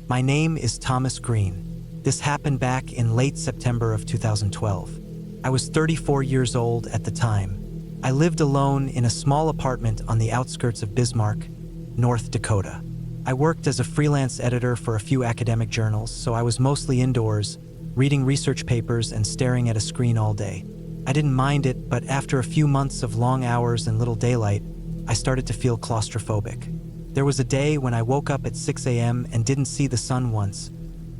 My name is Thomas Green. This happened back in late September of 2012. I was 34 years old at the time. I lived alone in a small apartment on the outskirts of Bismarck, North Dakota. I worked as a freelance editor for a few academic journals, so I was mostly indoors, reading research papers and staring at a screen all day. I didn't mind it, but after a few months of long hours and little daylight, I started to feel claustrophobic. There was a day when I woke up at 6 a.m. and didn't see the sun once,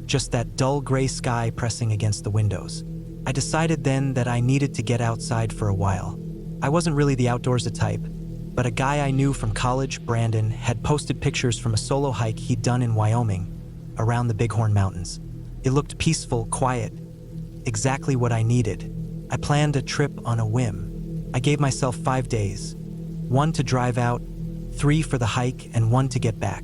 just that dull gray sky pressing against the windows. I decided then that I needed to get outside for a while. I wasn't really the outdoorsy type, but a guy I knew from college, Brandon, had posted pictures from a solo hike he'd done in Wyoming, around the Bighorn Mountains. It looked peaceful, quiet, exactly what I needed. I planned a trip on a whim. I gave myself 5 days, 1 to drive out, 3 for the hike, and 1 to get back.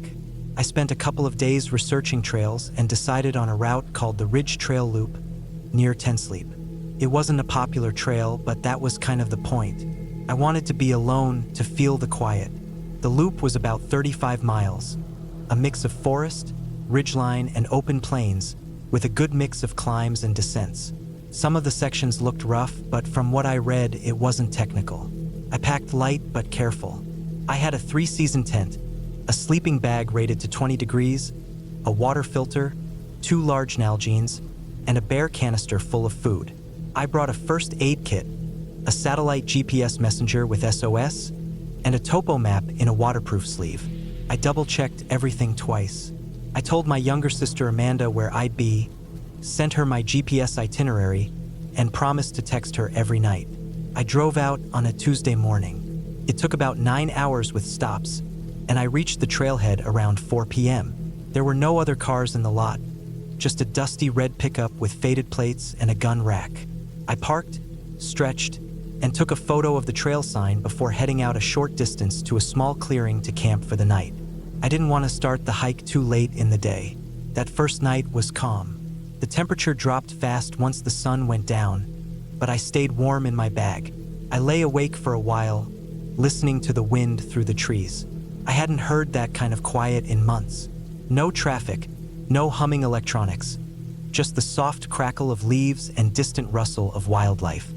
I spent a couple of days researching trails and decided on a route called the Ridge Trail Loop near Tensleep. It wasn't a popular trail, but that was kind of the point. I wanted to be alone, to feel the quiet. The loop was about 35 miles, a mix of forest, ridgeline, and open plains, with a good mix of climbs and descents. Some of the sections looked rough, but from what I read, it wasn't technical. I packed light but careful. I had a 3-season tent, a sleeping bag rated to 20 degrees, a water filter, 2 large Nalgene's, and a bare canister full of food. I brought a first aid kit, a satellite GPS messenger with SOS, and a topo map in a waterproof sleeve. I double-checked everything twice. I told my younger sister Amanda where I'd be, sent her my GPS itinerary, and promised to text her every night. I drove out on a Tuesday morning. It took about 9 hours with stops, and I reached the trailhead around 4 p.m. There were no other cars in the lot, just a dusty red pickup with faded plates and a gun rack. I parked, stretched, and took a photo of the trail sign before heading out a short distance to a small clearing to camp for the night. I didn't want to start the hike too late in the day. That first night was calm. The temperature dropped fast once the sun went down, but I stayed warm in my bag. I lay awake for a while, listening to the wind through the trees. I hadn't heard that kind of quiet in months. No traffic, no humming electronics, just the soft crackle of leaves and distant rustle of wildlife.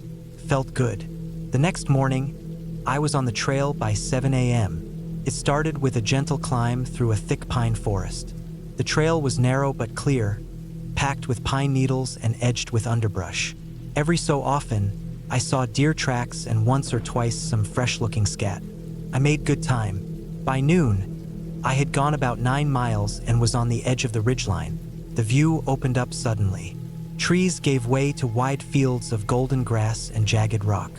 Felt good. The next morning, I was on the trail by 7 a.m. It started with a gentle climb through a thick pine forest. The trail was narrow but clear, packed with pine needles and edged with underbrush. Every so often, I saw deer tracks and once or twice some fresh-looking scat. I made good time. By noon, I had gone about 9 miles and was on the edge of the ridgeline. The view opened up suddenly. Trees gave way to wide fields of golden grass and jagged rock.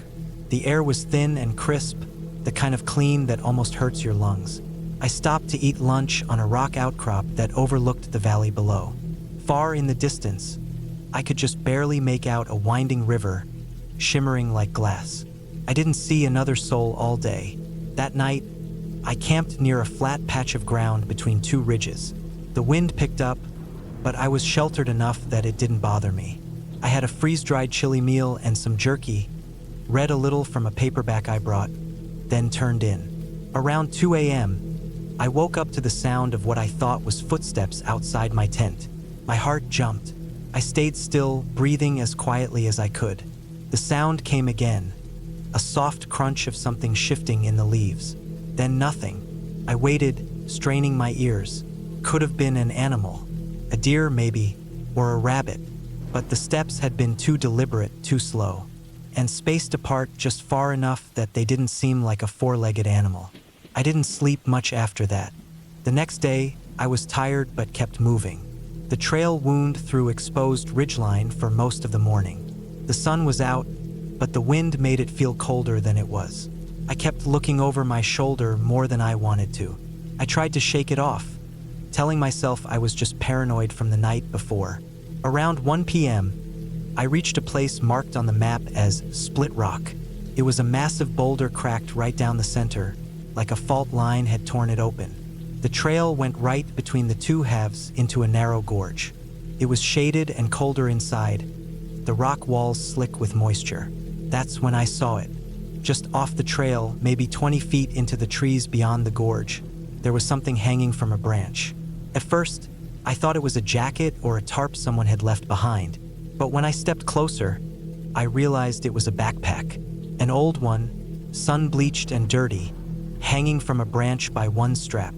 The air was thin and crisp, the kind of clean that almost hurts your lungs. I stopped to eat lunch on a rock outcrop that overlooked the valley below. Far in the distance, I could just barely make out a winding river, shimmering like glass. I didn't see another soul all day. That night, I camped near a flat patch of ground between 2 ridges. The wind picked up, but I was sheltered enough that it didn't bother me. I had a freeze-dried chili meal and some jerky, read a little from a paperback I brought, then turned in. Around 2 a.m., I woke up to the sound of what I thought was footsteps outside my tent. My heart jumped. I stayed still, breathing as quietly as I could. The sound came again, a soft crunch of something shifting in the leaves. Then nothing. I waited, straining my ears. Could have been an animal. A deer, maybe, or a rabbit. But the steps had been too deliberate, too slow, and spaced apart just far enough that they didn't seem like a 4-legged animal. I didn't sleep much after that. The next day, I was tired but kept moving. The trail wound through exposed ridgeline for most of the morning. The sun was out, but the wind made it feel colder than it was. I kept looking over my shoulder more than I wanted to. I tried to shake it off, telling myself I was just paranoid from the night before. Around 1 p.m., I reached a place marked on the map as Split Rock. It was a massive boulder cracked right down the center, like a fault line had torn it open. The trail went right between the 2 halves into a narrow gorge. It was shaded and colder inside, the rock walls slick with moisture. That's when I saw it. Just off the trail, maybe 20 feet into the trees beyond the gorge, there was something hanging from a branch. At first, I thought it was a jacket or a tarp someone had left behind, but when I stepped closer, I realized it was a backpack. An old one, sun-bleached and dirty, hanging from a branch by one strap.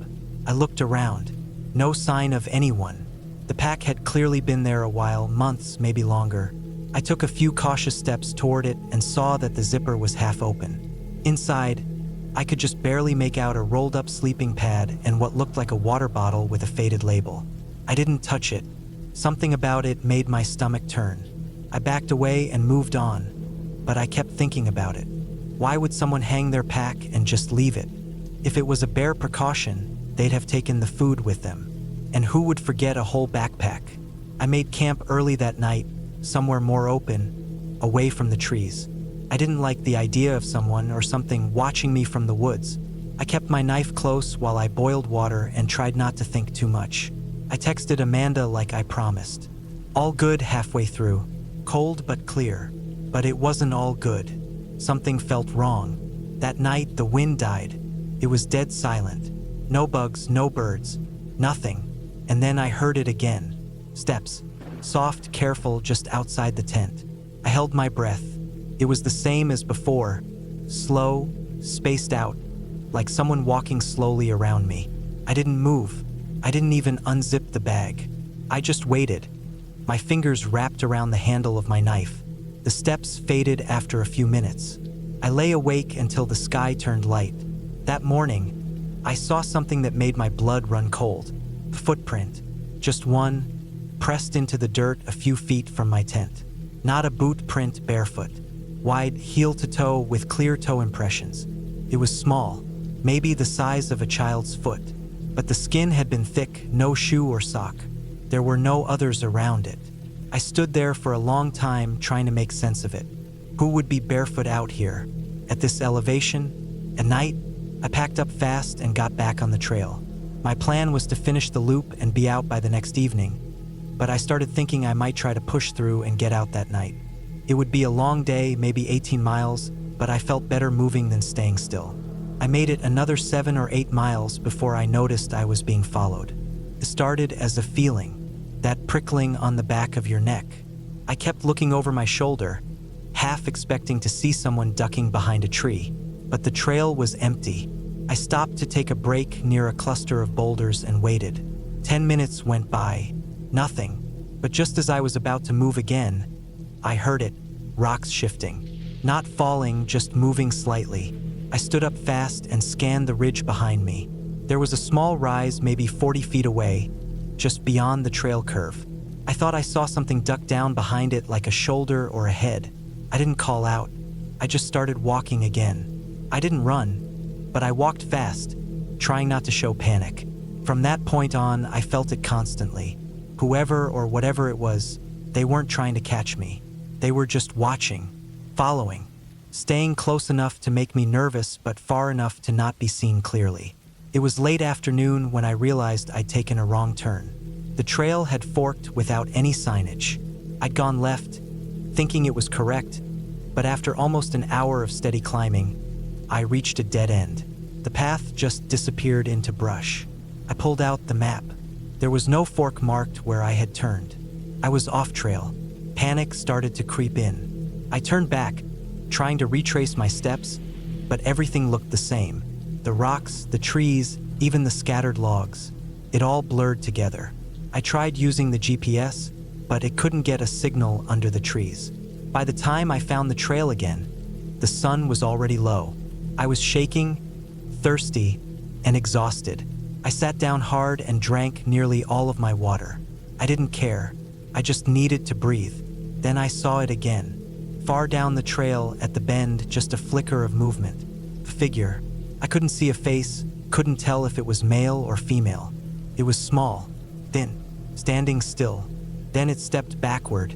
I looked around. No sign of anyone. The pack had clearly been there a while, months, maybe longer. I took a few cautious steps toward it and saw that the zipper was half open. Inside, I could just barely make out a rolled-up sleeping pad and what looked like a water bottle with a faded label. I didn't touch it. Something about it made my stomach turn. I backed away and moved on, but I kept thinking about it. Why would someone hang their pack and just leave it? If it was a bare precaution, they'd have taken the food with them. And who would forget a whole backpack? I made camp early that night, somewhere more open, away from the trees. I didn't like the idea of someone or something watching me from the woods. I kept my knife close while I boiled water and tried not to think too much. I texted Amanda like I promised. All good halfway through. Cold but clear. But it wasn't all good. Something felt wrong. That night, the wind died. It was dead silent. No bugs, no birds, nothing. And then I heard it again. Steps. Soft, careful, just outside the tent. I held my breath. It was the same as before. Slow, spaced out, like someone walking slowly around me. I didn't move. I didn't even unzip the bag. I just waited. My fingers wrapped around the handle of my knife. The steps faded after a few minutes. I lay awake until the sky turned light. That morning, I saw something that made my blood run cold. A footprint. Just one, pressed into the dirt a few feet from my tent. Not a boot print, barefoot. Wide, heel to toe with clear toe impressions. It was small, maybe the size of a child's foot. But the skin had been thick, no shoe or sock. There were no others around it. I stood there for a long time trying to make sense of it. Who would be barefoot out here? At this elevation? At night? I packed up fast and got back on the trail. My plan was to finish the loop and be out by the next evening, but I started thinking I might try to push through and get out that night. It would be a long day, maybe 18 miles, but I felt better moving than staying still. I made it another 7 or 8 miles before I noticed I was being followed. It started as a feeling, that prickling on the back of your neck. I kept looking over my shoulder, half expecting to see someone ducking behind a tree, but the trail was empty. I stopped to take a break near a cluster of boulders and waited. 10 minutes went by, nothing. But just as I was about to move again, I heard it, rocks shifting. Not falling, just moving slightly. I stood up fast and scanned the ridge behind me. There was a small rise maybe 40 feet away, just beyond the trail curve. I thought I saw something duck down behind it like a shoulder or a head. I didn't call out. I just started walking again. I didn't run, but I walked fast, trying not to show panic. From that point on, I felt it constantly. Whoever or whatever it was, they weren't trying to catch me. They were just watching, following, staying close enough to make me nervous but far enough to not be seen clearly. It was late afternoon when I realized I'd taken a wrong turn. The trail had forked without any signage. I'd gone left, thinking it was correct, but after almost an hour of steady climbing, I reached a dead end. The path just disappeared into brush. I pulled out the map. There was no fork marked where I had turned. I was off trail. Panic started to creep in. I turned back, trying to retrace my steps, but everything looked the same. The rocks, the trees, even the scattered logs. It all blurred together. I tried using the GPS, but it couldn't get a signal under the trees. By the time I found the trail again, the sun was already low. I was shaking, thirsty, and exhausted. I sat down hard and drank nearly all of my water. I didn't care. I just needed to breathe. Then I saw it again. Far down the trail at the bend, just a flicker of movement. A figure. I couldn't see a face, couldn't tell if it was male or female. It was small, thin, standing still. Then it stepped backward,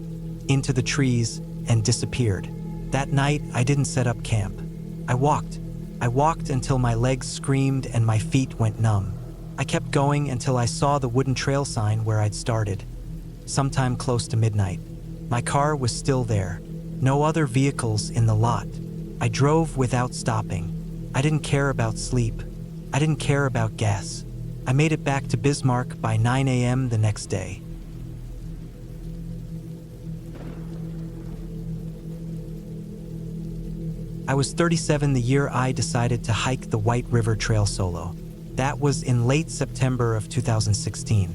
into the trees, and disappeared. That night, I didn't set up camp. I walked until my legs screamed and my feet went numb. I kept going until I saw the wooden trail sign where I'd started. Sometime close to midnight. My car was still there. No other vehicles in the lot. I drove without stopping. I didn't care about sleep. I didn't care about gas. I made it back to Bismarck by 9 a.m. the next day. I was 37 the year I decided to hike the White River Trail solo. That was in late September of 2016.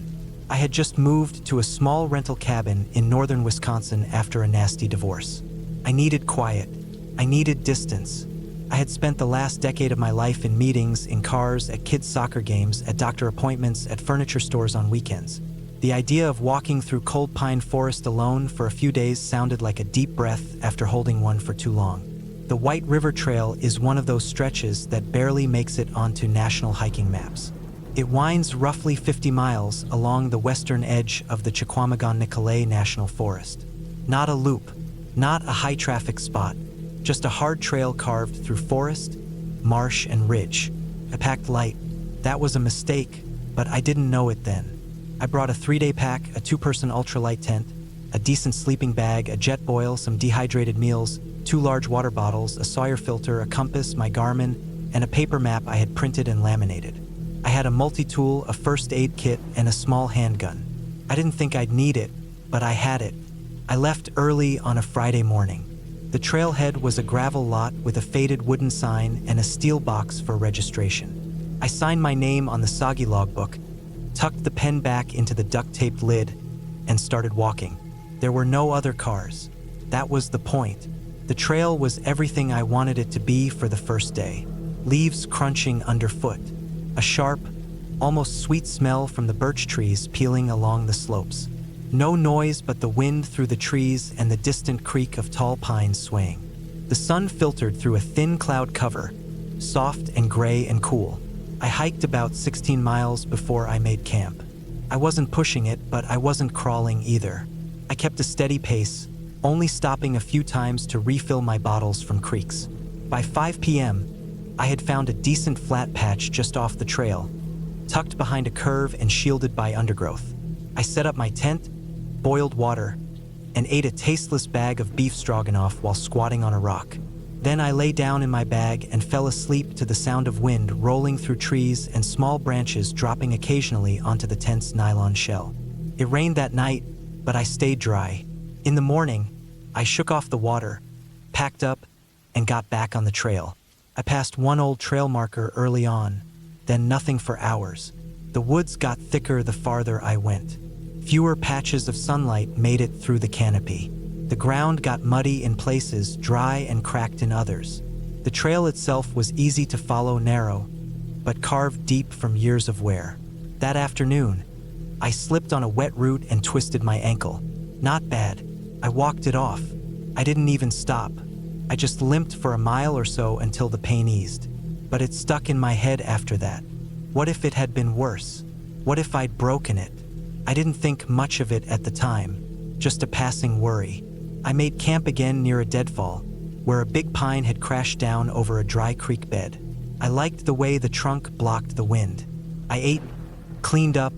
I had just moved to a small rental cabin in northern Wisconsin after a nasty divorce. I needed quiet. I needed distance. I had spent the last decade of my life in meetings, in cars, at kids' soccer games, at doctor appointments, at furniture stores on weekends. The idea of walking through cold pine forest alone for a few days sounded like a deep breath after holding one for too long. The White River Trail is one of those stretches that barely makes it onto national hiking maps. It winds roughly 50 miles along the western edge of the Chequamegon-Nicolet National Forest. Not a loop, not a high-traffic spot, just a hard trail carved through forest, marsh, and ridge. I packed light. That was a mistake, but I didn't know it then. I brought a 3-day pack, a 2-person ultralight tent, a decent sleeping bag, a jet boil, some dehydrated meals, 2 large water bottles, a Sawyer filter, a compass, my Garmin, and a paper map I had printed and laminated. I had a multi-tool, a first aid kit, and a small handgun. I didn't think I'd need it, but I had it. I left early on a Friday morning. The trailhead was a gravel lot with a faded wooden sign and a steel box for registration. I signed my name on the soggy logbook, tucked the pen back into the duct-taped lid, and started walking. There were no other cars. That was the point. The trail was everything I wanted it to be for the first day. Leaves crunching underfoot. A sharp, almost sweet smell from the birch trees peeling along the slopes. No noise but the wind through the trees and the distant creak of tall pines swaying. The sun filtered through a thin cloud cover, soft and gray and cool. I hiked about 16 miles before I made camp. I wasn't pushing it, but I wasn't crawling either. I kept a steady pace, only stopping a few times to refill my bottles from creeks. By 5 p.m., I had found a decent flat patch just off the trail, tucked behind a curve and shielded by undergrowth. I set up my tent, boiled water, and ate a tasteless bag of beef stroganoff while squatting on a rock. Then I lay down in my bag and fell asleep to the sound of wind rolling through trees and small branches dropping occasionally onto the tent's nylon shell. It rained that night, but I stayed dry. In the morning, I shook off the water, packed up, and got back on the trail. I passed one old trail marker early on, then nothing for hours. The woods got thicker the farther I went. Fewer patches of sunlight made it through the canopy. The ground got muddy in places, dry and cracked in others. The trail itself was easy to follow, narrow, but carved deep from years of wear. That afternoon, I slipped on a wet root and twisted my ankle. Not bad. I walked it off. I didn't even stop. I just limped for a mile or so until the pain eased. But it stuck in my head after that. What if it had been worse? What if I'd broken it? I didn't think much of it at the time, just a passing worry. I made camp again near a deadfall, where a big pine had crashed down over a dry creek bed. I liked the way the trunk blocked the wind. I ate, cleaned up,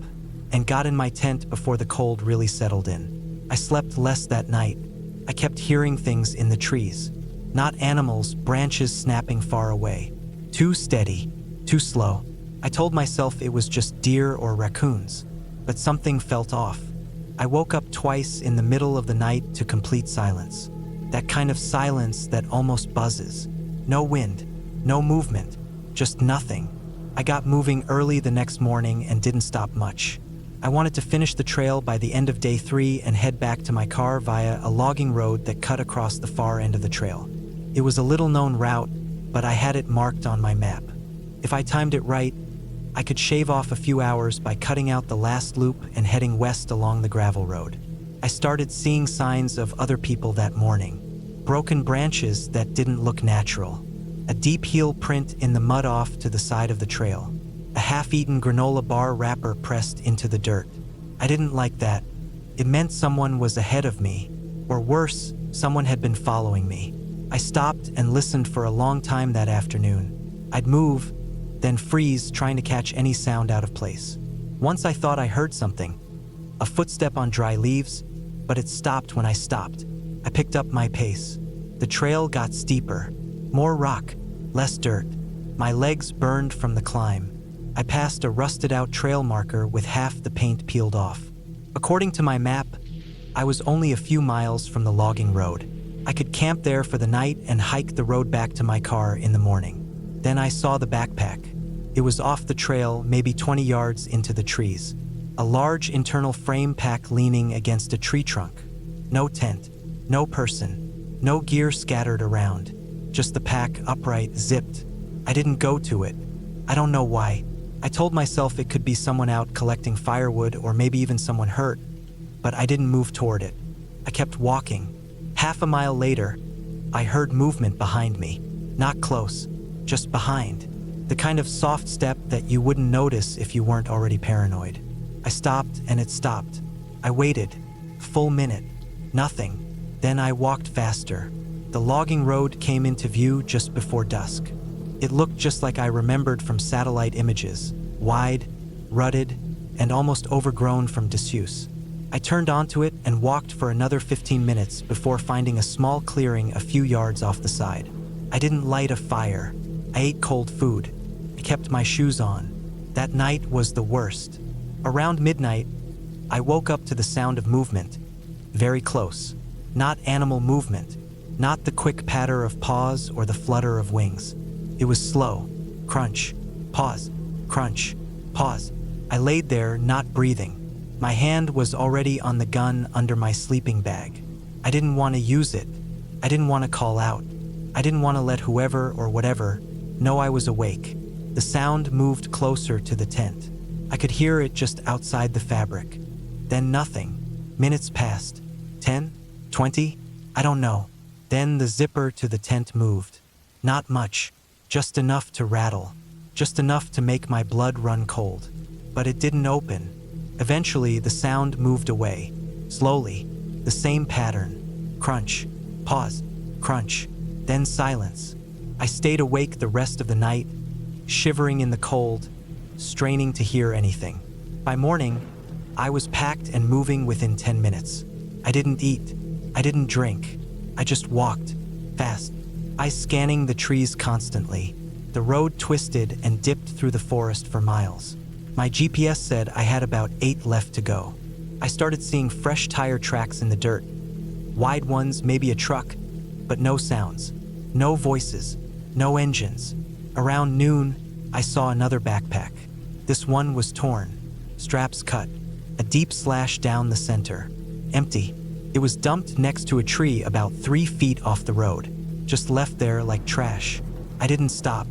and got in my tent before the cold really settled in. I slept less that night. I kept hearing things in the trees. Not animals, branches snapping far away. Too steady, too slow. I told myself it was just deer or raccoons, but something felt off. I woke up twice in the middle of the night to complete silence. That kind of silence that almost buzzes. No wind, no movement, just nothing. I got moving early the next morning and didn't stop much. I wanted to finish the trail by the end of day 3 and head back to my car via a logging road that cut across the far end of the trail. It was a little-known route, but I had it marked on my map. If I timed it right, I could shave off a few hours by cutting out the last loop and heading west along the gravel road. I started seeing signs of other people that morning. Broken branches that didn't look natural. A deep heel print in the mud off to the side of the trail. A half-eaten granola bar wrapper pressed into the dirt. I didn't like that. It meant someone was ahead of me, or worse, someone had been following me. I stopped and listened for a long time that afternoon. I'd move, then freeze, trying to catch any sound out of place. Once I thought I heard something, a footstep on dry leaves, but it stopped when I stopped. I picked up my pace. The trail got steeper. More rock, less dirt. My legs burned from the climb. I passed a rusted-out trail marker with half the paint peeled off. According to my map, I was only a few miles from the logging road. I could camp there for the night and hike the road back to my car in the morning. Then I saw the backpack. It was off the trail, maybe 20 yards into the trees. A large internal frame pack leaning against a tree trunk. No tent, no person, no gear scattered around. Just the pack upright, zipped. I didn't go to it. I don't know why. I told myself it could be someone out collecting firewood or maybe even someone hurt, but I didn't move toward it. I kept walking. Half a mile later, I heard movement behind me. Not close, just behind. The kind of soft step that you wouldn't notice if you weren't already paranoid. I stopped and it stopped. I waited. Full minute. Nothing. Then I walked faster. The logging road came into view just before dusk. It looked just like I remembered from satellite images. Wide, rutted, and almost overgrown from disuse. I turned onto it and walked for another 15 minutes before finding a small clearing a few yards off the side. I didn't light a fire. I ate cold food. I kept my shoes on. That night was the worst. Around midnight, I woke up to the sound of movement. Very close. Not animal movement. Not the quick patter of paws or the flutter of wings. It was slow. Crunch. Pause. Crunch. Pause. I laid there, not breathing. My hand was already on the gun under my sleeping bag. I didn't want to use it. I didn't want to call out. I didn't want to let whoever or whatever know I was awake. The sound moved closer to the tent. I could hear it just outside the fabric. Then nothing. Minutes passed. 10? 20? I don't know. Then the zipper to the tent moved. Not much. Just enough to rattle. Just enough to make my blood run cold. But it didn't open. Eventually, the sound moved away. Slowly. The same pattern. Crunch. Pause. Crunch. Then silence. I stayed awake the rest of the night, shivering in the cold, straining to hear anything. By morning, I was packed and moving within 10 minutes. I didn't eat. I didn't drink. I just walked. Fast. Eyes scanning the trees constantly. The road twisted and dipped through the forest for miles. My GPS said I had about 8 left to go. I started seeing fresh tire tracks in the dirt. Wide ones, maybe a truck, but no sounds. No voices. No engines. Around noon, I saw another backpack. This one was torn. Straps cut. A deep slash down the center. Empty. It was dumped next to a tree about 3 feet off the road. Just left there like trash. I didn't stop.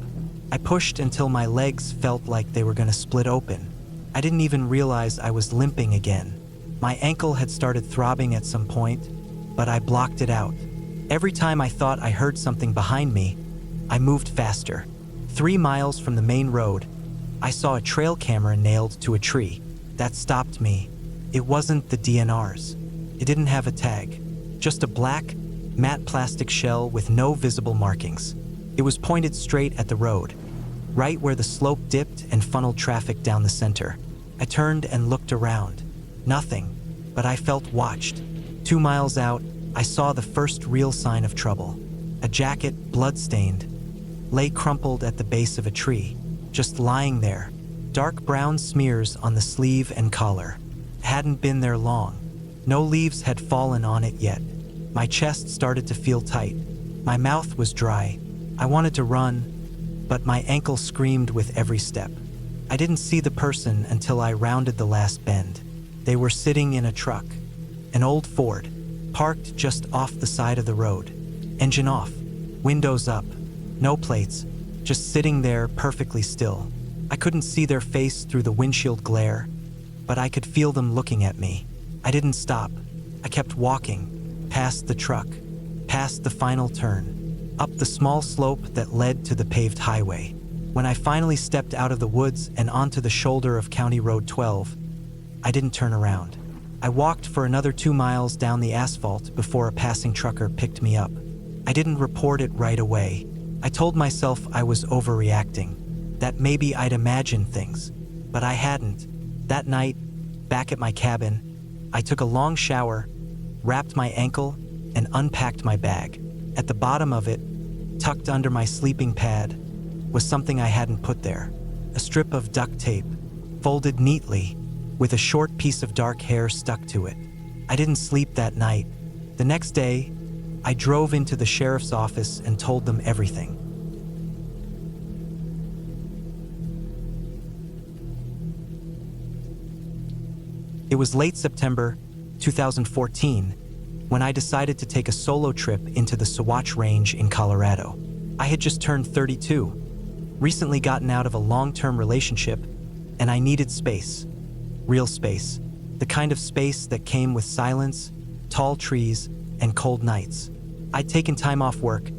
I pushed until my legs felt like they were going to split open. I didn't even realize I was limping again. My ankle had started throbbing at some point, but I blocked it out. Every time I thought I heard something behind me, I moved faster. 3 miles from the main road, I saw a trail camera nailed to a tree. That stopped me. It wasn't the DNR's. It didn't have a tag. Just a black, matte plastic shell with no visible markings. It was pointed straight at the road, right where the slope dipped and funneled traffic down the center. I turned and looked around. Nothing, but I felt watched. 2 miles out, I saw the first real sign of trouble. A jacket, blood-stained, lay crumpled at the base of a tree, just lying there. Dark brown smears on the sleeve and collar. Hadn't been there long. No leaves had fallen on it yet. My chest started to feel tight. My mouth was dry. I wanted to run, but my ankle screamed with every step. I didn't see the person until I rounded the last bend. They were sitting in a truck, an old Ford, parked just off the side of the road. Engine off, windows up, no plates, just sitting there perfectly still. I couldn't see their face through the windshield glare, but I could feel them looking at me. I didn't stop. I kept walking, past the truck, past the final turn, up the small slope that led to the paved highway. When I finally stepped out of the woods and onto the shoulder of County Road 12, I didn't turn around. I walked for another 2 miles down the asphalt before a passing trucker picked me up. I didn't report it right away. I told myself I was overreacting, that maybe I'd imagined things, but I hadn't. That night, back at my cabin, I took a long shower, wrapped my ankle, and unpacked my bag. At the bottom of it, tucked under my sleeping pad, was something I hadn't put there. a strip of duct tape, folded neatly, with a short piece of dark hair stuck to it. I didn't sleep that night. The next day, I drove into the sheriff's office and told them everything. It was late September 2014 when I decided to take a solo trip into the Sawatch Range in Colorado. I had just turned 32, recently gotten out of a long-term relationship, and I needed space. Real space. The kind of space that came with silence, tall trees, and cold nights. I'd taken time off work,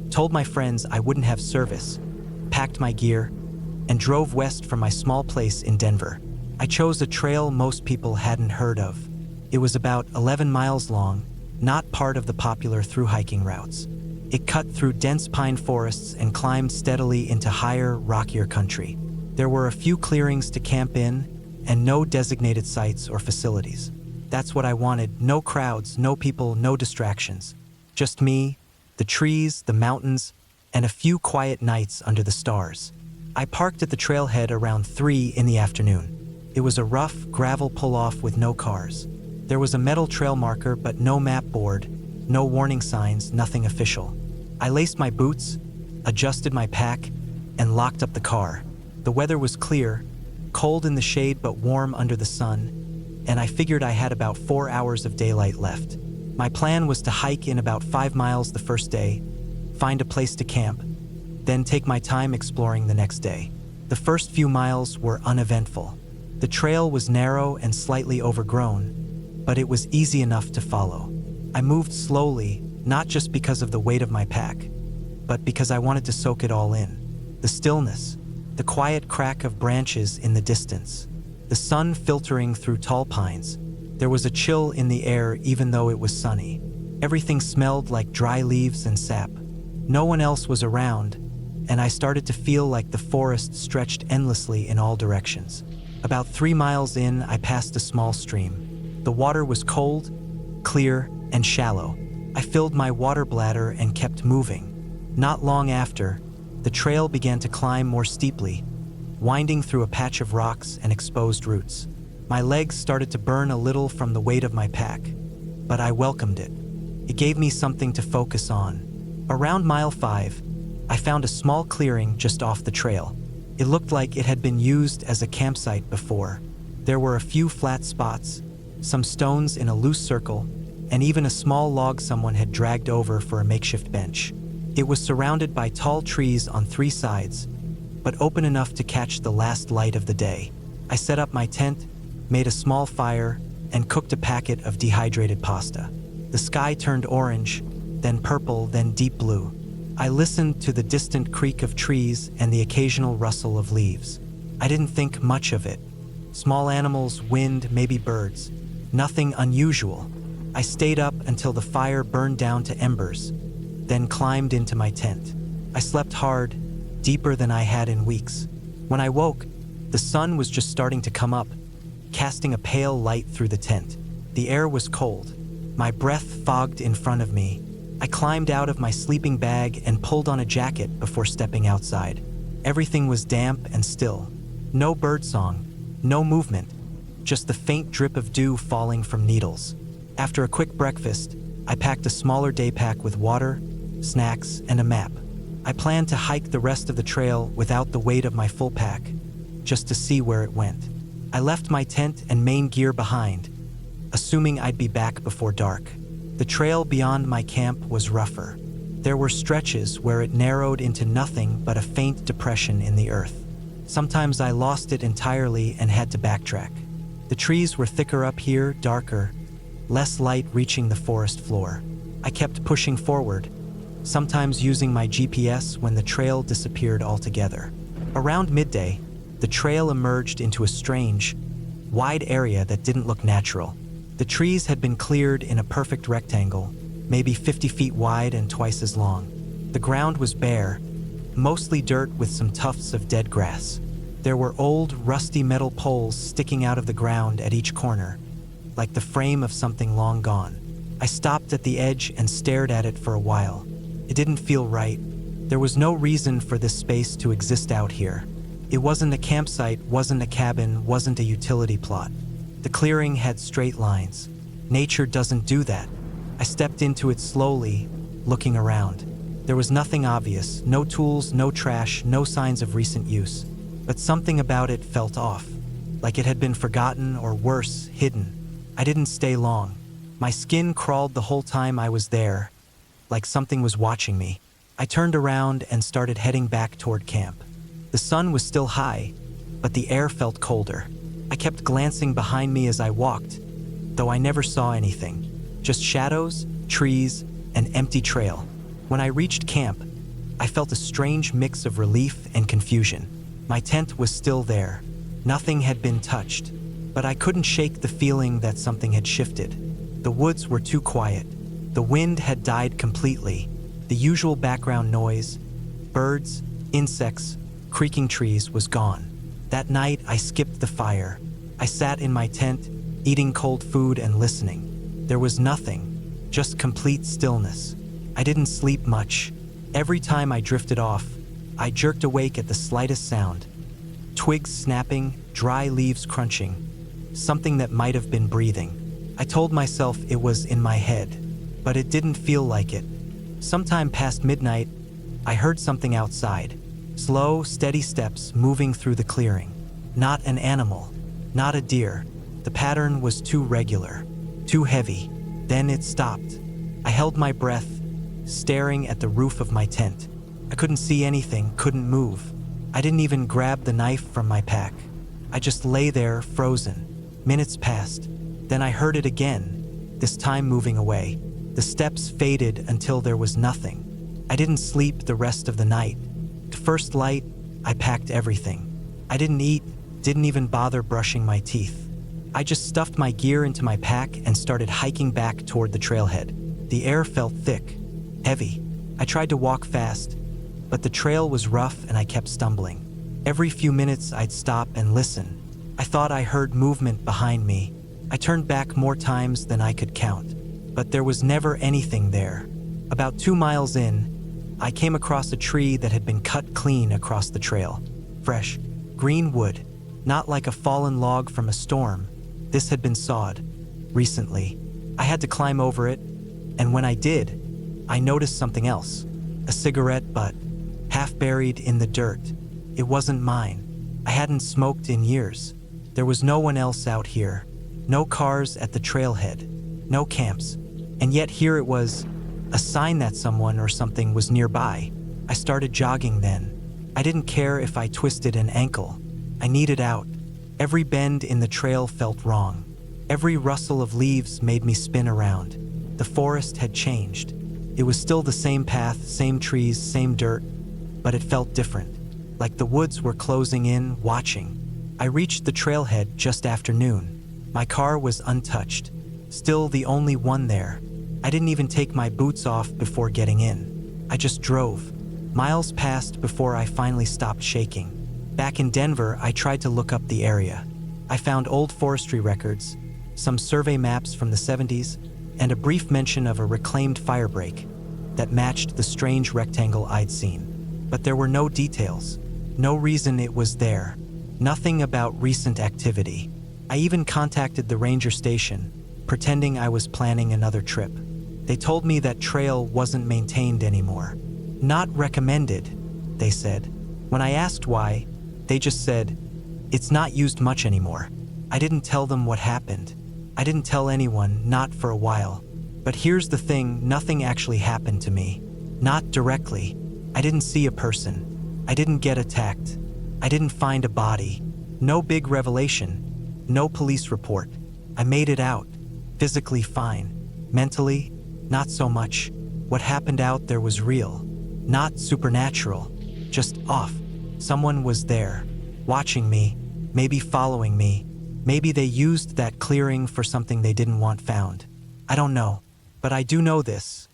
told my friends I wouldn't have service, packed my gear, and drove west from my small place in Denver. I chose a trail most people hadn't heard of. It was about 11 miles long, not part of the popular thru-hiking routes. It cut through dense pine forests and climbed steadily into higher, rockier country. There were a few clearings to camp in, and no designated sites or facilities. That's what I wanted. No crowds, no people, no distractions. Just me, the trees, the mountains, and a few quiet nights under the stars. I parked at the trailhead around 3 in the afternoon. It was a rough, gravel pull-off with no cars. There was a metal trail marker, but no map board, no warning signs, nothing official. I laced my boots, adjusted my pack, and locked up the car. The weather was clear, cold in the shade but warm under the sun, and I figured I had about 4 hours of daylight left. My plan was to hike in about 5 miles the first day, find a place to camp, then take my time exploring the next day. The first few miles were uneventful. The trail was narrow and slightly overgrown, but it was easy enough to follow. I moved slowly, not just because of the weight of my pack, but because I wanted to soak it all in. The stillness, the quiet crack of branches in the distance, the sun filtering through tall pines. There was a chill in the air even though it was sunny. Everything smelled like dry leaves and sap. No one else was around, and I started to feel like the forest stretched endlessly in all directions. About 3 miles in, I passed a small stream. The water was cold, clear, and shallow. I filled my water bladder and kept moving. Not long after, the trail began to climb more steeply, winding through a patch of rocks and exposed roots. My legs started to burn a little from the weight of my pack, but I welcomed it. It gave me something to focus on. Around mile 5, I found a small clearing just off the trail. It looked like it had been used as a campsite before. There were a few flat spots, some stones in a loose circle, and even a small log someone had dragged over for a makeshift bench. It was surrounded by tall trees on 3 sides, but open enough to catch the last light of the day. I set up my tent, made a small fire, and cooked a packet of dehydrated pasta. The sky turned orange, then purple, then deep blue. I listened to the distant creak of trees and the occasional rustle of leaves. I didn't think much of it. Small animals, wind, maybe birds. Nothing unusual. I stayed up until the fire burned down to embers, then climbed into my tent. I slept hard, deeper than I had in weeks. When I woke, the sun was just starting to come up, casting a pale light through the tent. The air was cold. My breath fogged in front of me. I climbed out of my sleeping bag and pulled on a jacket before stepping outside. Everything was damp and still. No birdsong, no movement, just the faint drip of dew falling from needles. After a quick breakfast, I packed a smaller day pack with water, snacks, and a map. I planned to hike the rest of the trail without the weight of my full pack, just to see where it went. I left my tent and main gear behind, assuming I'd be back before dark. The trail beyond my camp was rougher. There were stretches where it narrowed into nothing but a faint depression in the earth. Sometimes I lost it entirely and had to backtrack. The trees were thicker up here, darker, less light reaching the forest floor. I kept pushing forward, sometimes using my GPS when the trail disappeared altogether. Around midday, the trail emerged into a strange, wide area that didn't look natural. The trees had been cleared in a perfect rectangle, maybe 50 feet wide and twice as long. The ground was bare, mostly dirt with some tufts of dead grass. There were old, rusty metal poles sticking out of the ground at each corner, like the frame of something long gone. I stopped at the edge and stared at it for a while. It didn't feel right. There was no reason for this space to exist out here. It wasn't a campsite, wasn't a cabin, wasn't a utility plot. The clearing had straight lines. Nature doesn't do that. I stepped into it slowly, looking around. There was nothing obvious, no tools, no trash, no signs of recent use. But something about it felt off, like it had been forgotten or worse, hidden. I didn't stay long. My skin crawled the whole time I was there, like something was watching me. I turned around and started heading back toward camp. The sun was still high, but the air felt colder. I kept glancing behind me as I walked, though I never saw anything. Just shadows, trees, an empty trail. When I reached camp, I felt a strange mix of relief and confusion. My tent was still there. Nothing had been touched, but I couldn't shake the feeling that something had shifted. The woods were too quiet. The wind had died completely. The usual background noise, birds, insects, creaking trees was gone. That night, I skipped the fire. I sat in my tent, eating cold food and listening. There was nothing, just complete stillness. I didn't sleep much. Every time I drifted off, I jerked awake at the slightest sound. Twigs snapping, dry leaves crunching, something that might have been breathing. I told myself it was in my head, but it didn't feel like it. Sometime past midnight, I heard something outside. Slow, steady steps moving through the clearing. Not an animal, not a deer. The pattern was too regular, too heavy. Then it stopped. I held my breath, staring at the roof of my tent. I couldn't see anything, couldn't move. I didn't even grab the knife from my pack. I just lay there, frozen. Minutes passed. Then I heard it again, this time moving away. The steps faded until there was nothing. I didn't sleep the rest of the night. To first light, I packed everything. I didn't eat, didn't even bother brushing my teeth. I just stuffed my gear into my pack and started hiking back toward the trailhead. The air felt thick, heavy. I tried to walk fast, but the trail was rough and I kept stumbling. Every few minutes I'd stop and listen. I thought I heard movement behind me. I turned back more times than I could count, but there was never anything there. About 2 miles in, I came across a tree that had been cut clean across the trail. Fresh, green wood, not like a fallen log from a storm. This had been sawed recently. I had to climb over it, and when I did, I noticed something else. A cigarette butt, half buried in the dirt. It wasn't mine. I hadn't smoked in years. There was no one else out here. No cars at the trailhead. No camps. And yet here it was, a sign that someone or something was nearby. I started jogging then. I didn't care if I twisted an ankle. I needed out. Every bend in the trail felt wrong. Every rustle of leaves made me spin around. The forest had changed. It was still the same path, same trees, same dirt, but it felt different, like the woods were closing in, watching. I reached the trailhead just after noon. My car was untouched, still the only one there. I didn't even take my boots off before getting in. I just drove. Miles passed before I finally stopped shaking. Back in Denver, I tried to look up the area. I found old forestry records, some survey maps from the 70s, and a brief mention of a reclaimed firebreak that matched the strange rectangle I'd seen. But there were no details, no reason it was there, nothing about recent activity. I even contacted the ranger station, pretending I was planning another trip. They told me that trail wasn't maintained anymore. Not recommended, they said. When I asked why, they just said, it's not used much anymore. I didn't tell them what happened. I didn't tell anyone, not for a while. But here's the thing, nothing actually happened to me. Not directly. I didn't see a person. I didn't get attacked. I didn't find a body. No big revelation. No police report. I made it out. Physically fine. Mentally, not so much. What happened out there was real. Not supernatural. Just off. Someone was there, watching me, maybe following me. Maybe they used that clearing for something they didn't want found. I don't know. But I do know this.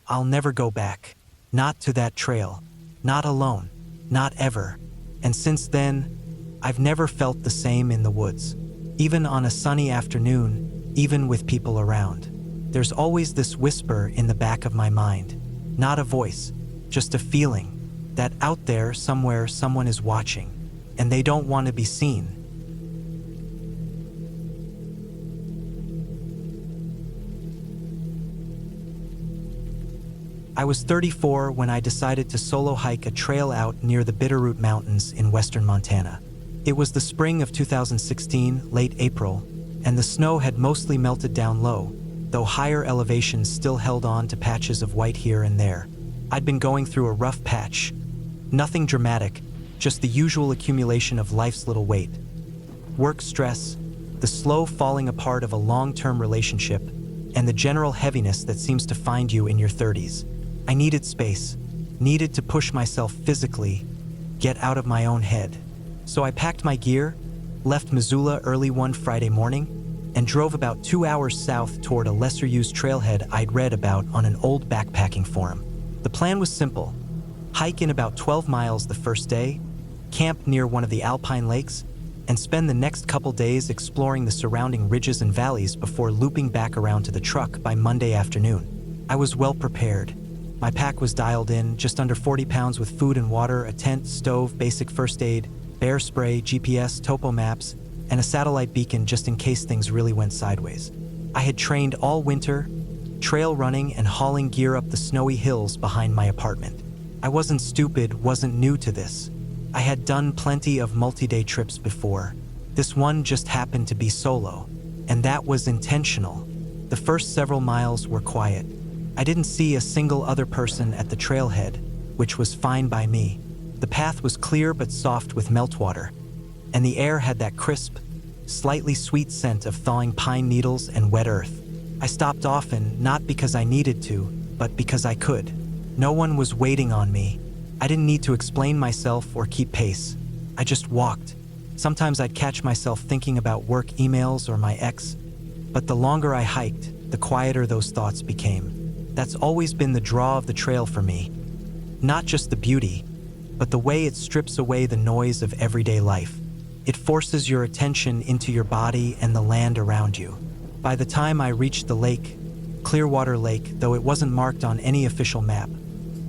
I'll never go back. Not to that trail. Not alone. Not ever. And since then, I've never felt the same in the woods. Even on a sunny afternoon, even with people around. There's always this whisper in the back of my mind. Not a voice, just a feeling that out there somewhere someone is watching. and they don't want to be seen. I was 34 when I decided to solo hike a trail out near the Bitterroot Mountains in western Montana. It was the spring of 2016, late April, and the snow had mostly melted down low, though higher elevations still held on to patches of white here and there. I'd been going through a rough patch. Nothing dramatic, just the usual accumulation of life's little weight. Work stress, the slow falling apart of a long-term relationship, and the general heaviness that seems to find you in your 30s. I needed space, needed to push myself physically, get out of my own head. So I packed my gear, left Missoula early one Friday morning, and drove about 2 hours south toward a lesser-used trailhead I'd read about on an old backpacking forum. The plan was simple: hike in about 12 miles the first day, camp near one of the alpine lakes, and spend the next couple days exploring the surrounding ridges and valleys before looping back around to the truck by Monday afternoon. I was well prepared. My pack was dialed in, just under 40 pounds with food and water, a tent, stove, basic first aid, bear spray, GPS, topo maps, and a satellite beacon just in case things really went sideways. I had trained all winter, trail running and hauling gear up the snowy hills behind my apartment. I wasn't stupid, wasn't new to this. I had done plenty of multi-day trips before. This one just happened to be solo, and that was intentional. The first several miles were quiet. I didn't see a single other person at the trailhead, which was fine by me. The path was clear but soft with meltwater, and the air had that crisp, slightly sweet scent of thawing pine needles and wet earth. I stopped often, not because I needed to, but because I could. No one was waiting on me. I didn't need to explain myself or keep pace. I just walked. Sometimes I'd catch myself thinking about work emails or my ex, but the longer I hiked, the quieter those thoughts became. That's always been the draw of the trail for me. Not just the beauty, but the way it strips away the noise of everyday life. It forces your attention into your body and the land around you. By the time I reached the lake, Clearwater Lake, though it wasn't marked on any official map,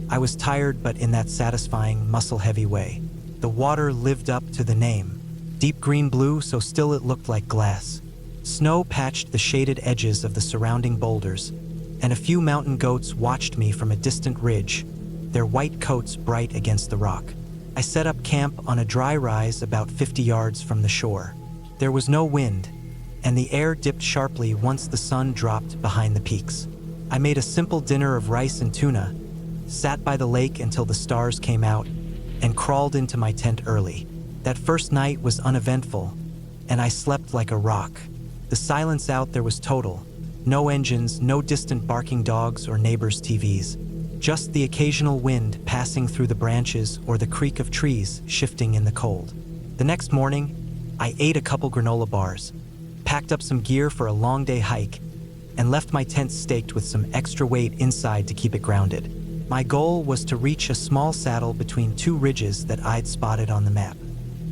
I was tired but in that satisfying, muscle-heavy way. The water lived up to the name. Deep green blue, so still it looked like glass. Snow patched the shaded edges of the surrounding boulders, and a few mountain goats watched me from a distant ridge, their white coats bright against the rock. I set up camp on a dry rise about 50 yards from the shore. There was no wind, and the air dipped sharply once the sun dropped behind the peaks. I made a simple dinner of rice and tuna, sat by the lake until the stars came out, and crawled into my tent early. That first night was uneventful, and I slept like a rock. The silence out there was total. No engines, no distant barking dogs or neighbors' TVs. Just the occasional wind passing through the branches or the creak of trees shifting in the cold. The next morning, I ate a couple granola bars, packed up some gear for a long day hike, and left my tent staked with some extra weight inside to keep it grounded. My goal was to reach a small saddle between two ridges that I'd spotted on the map.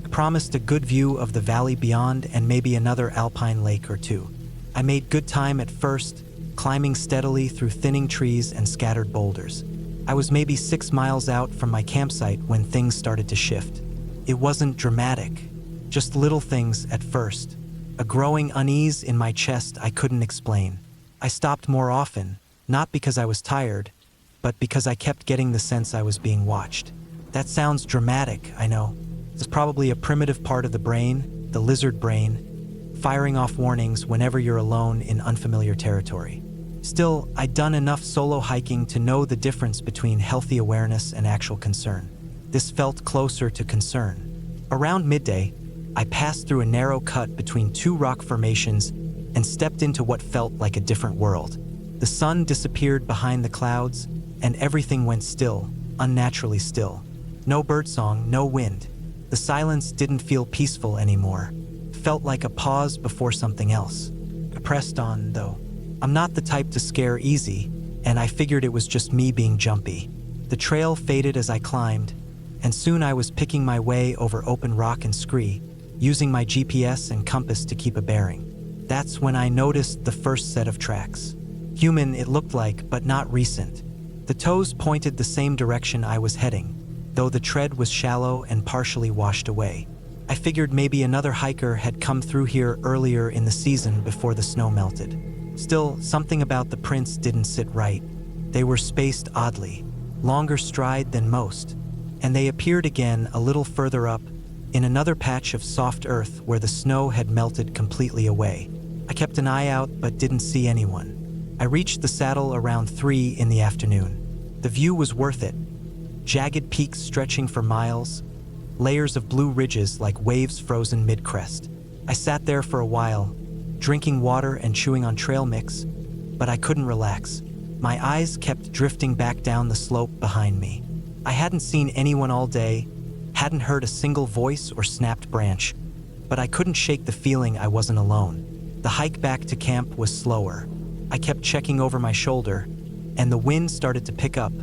I promised a good view of the valley beyond and maybe another alpine lake or two. I made good time at first, climbing steadily through thinning trees and scattered boulders. I was maybe 6 miles out from my campsite when things started to shift. It wasn't dramatic, just little things at first. A growing unease in my chest I couldn't explain. I stopped more often, not because I was tired, but because I kept getting the sense I was being watched. That sounds dramatic, I know. It's probably a primitive part of the brain, the lizard brain, firing off warnings whenever you're alone in unfamiliar territory. Still, I'd done enough solo hiking to know the difference between healthy awareness and actual concern. This felt closer to concern. Around midday, I passed through a narrow cut between two rock formations and stepped into what felt like a different world. The sun disappeared behind the clouds, and everything went still, unnaturally still. No birdsong, no wind. The silence didn't feel peaceful anymore. It felt like a pause before something else. I pressed on, though. I'm not the type to scare easy, and I figured it was just me being jumpy. The trail faded as I climbed, and soon I was picking my way over open rock and scree, using my GPS and compass to keep a bearing. That's when I noticed the first set of tracks. Human, it looked like, but not recent. The toes pointed the same direction I was heading, though the tread was shallow and partially washed away. I figured maybe another hiker had come through here earlier in the season before the snow melted. Still, something about the prints didn't sit right. They were spaced oddly, longer stride than most, and they appeared again a little further up, in another patch of soft earth where the snow had melted completely away. I kept an eye out but didn't see anyone. I reached the saddle around 3 in the afternoon. The view was worth it. Jagged peaks stretching for miles, layers of blue ridges like waves frozen mid-crest. I sat there for a while, drinking water and chewing on trail mix, but I couldn't relax. My eyes kept drifting back down the slope behind me. I hadn't seen anyone all day, hadn't heard a single voice or snapped branch, but I couldn't shake the feeling I wasn't alone. The hike back to camp was slower. I kept checking over my shoulder, and the wind started to pick up,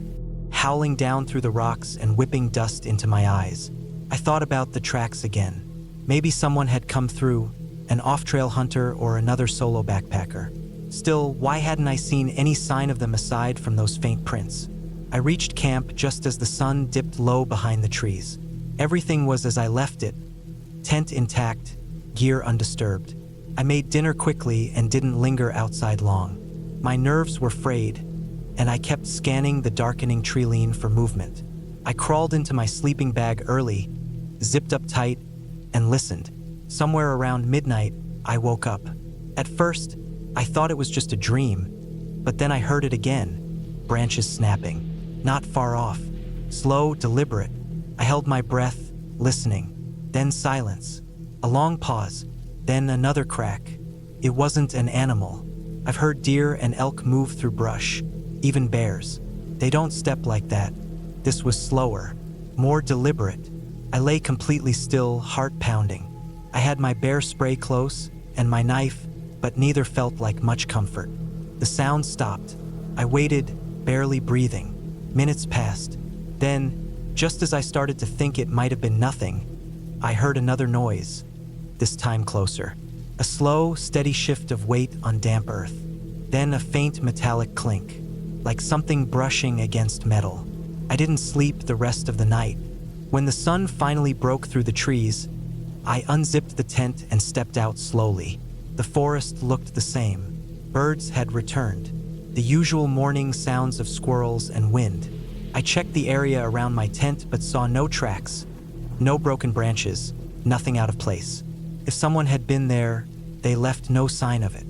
howling down through the rocks and whipping dust into my eyes. I thought about the tracks again. Maybe someone had come through, an off-trail hunter or another solo backpacker. Still, why hadn't I seen any sign of them aside from those faint prints? I reached camp just as the sun dipped low behind the trees. Everything was as I left it, tent intact, gear undisturbed. I made dinner quickly and didn't linger outside long. My nerves were frayed, and I kept scanning the darkening tree line for movement. I crawled into my sleeping bag early, zipped up tight, and listened. Somewhere around midnight, I woke up. At first, I thought it was just a dream, but then I heard it again, branches snapping, not far off, slow, deliberate. I held my breath, listening, then silence, a long pause, then another crack. It wasn't an animal. I've heard deer and elk move through brush, even bears. They don't step like that. This was slower, more deliberate. I lay completely still, heart pounding. I had my bear spray close and my knife, but neither felt like much comfort. The sound stopped. I waited, barely breathing. Minutes passed. Then, just as I started to think it might have been nothing, I heard another noise, this time closer. A slow, steady shift of weight on damp earth. Then a faint metallic clink, like something brushing against metal. I didn't sleep the rest of the night. When the sun finally broke through the trees, I unzipped the tent and stepped out slowly. The forest looked the same. Birds had returned. The usual morning sounds of squirrels and wind. I checked the area around my tent but saw no tracks, no broken branches, nothing out of place. If someone had been there, they left no sign of it.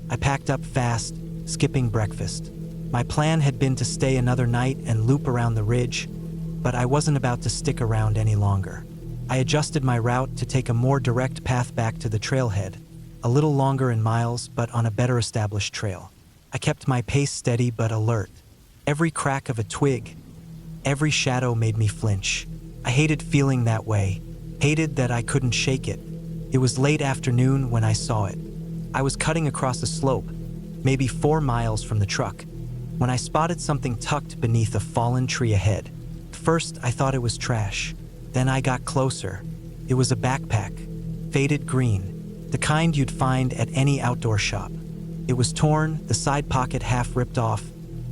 I packed up fast, skipping breakfast. My plan had been to stay another night and loop around the ridge, but I wasn't about to stick around any longer. I adjusted my route to take a more direct path back to the trailhead, a little longer in miles but on a better established trail. I kept my pace steady but alert. Every crack of a twig, every shadow made me flinch. I hated feeling that way, hated that I couldn't shake it. It was late afternoon when I saw it. I was cutting across a slope, maybe 4 miles from the truck, when I spotted something tucked beneath a fallen tree ahead. First, I thought it was trash. Then I got closer. It was a backpack, faded green, the kind you'd find at any outdoor shop. It was torn, the side pocket half ripped off,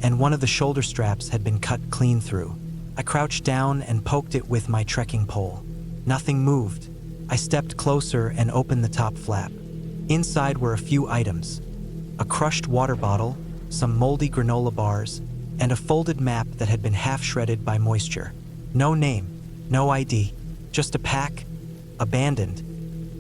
and one of the shoulder straps had been cut clean through. I crouched down and poked it with my trekking pole. Nothing moved. I stepped closer and opened the top flap. Inside were a few items: a crushed water bottle, some moldy granola bars, and a folded map that had been half shredded by moisture. No name, no ID, just a pack, abandoned,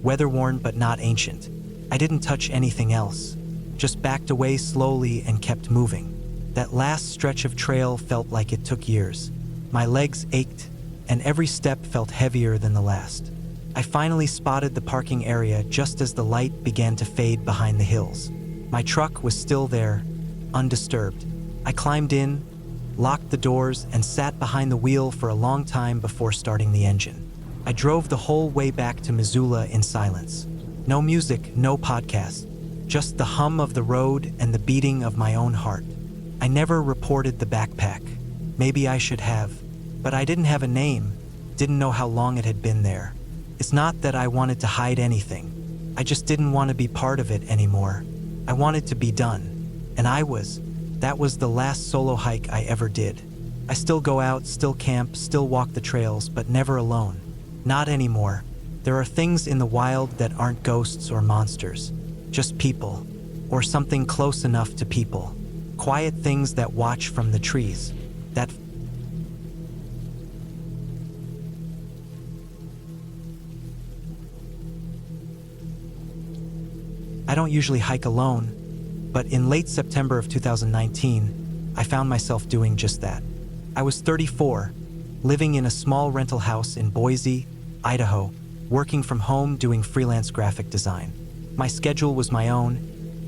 weather-worn but not ancient. I didn't touch anything else, just backed away slowly and kept moving. That last stretch of trail felt like it took years. My legs ached, and every step felt heavier than the last. I finally spotted the parking area just as the light began to fade behind the hills. My truck was still there, undisturbed. I climbed in, locked the doors, and sat behind the wheel for a long time before starting the engine. I drove the whole way back to Missoula in silence. No music, no podcast, just the hum of the road and the beating of my own heart. I never reported the backpack. Maybe I should have, but I didn't have a name, didn't know how long it had been there. It's not that I wanted to hide anything. I just didn't want to be part of it anymore. I wanted to be done. And that was the last solo hike I ever did. I still go out, still camp, still walk the trails, but never alone. Not anymore. There are things in the wild that aren't ghosts or monsters, just people, or something close enough to people. Quiet things that watch from the trees. That I don't usually hike alone, but in late September of 2019, I found myself doing just that. I was 34, living in a small rental house in Boise, Idaho, working from home doing freelance graphic design. My schedule was my own,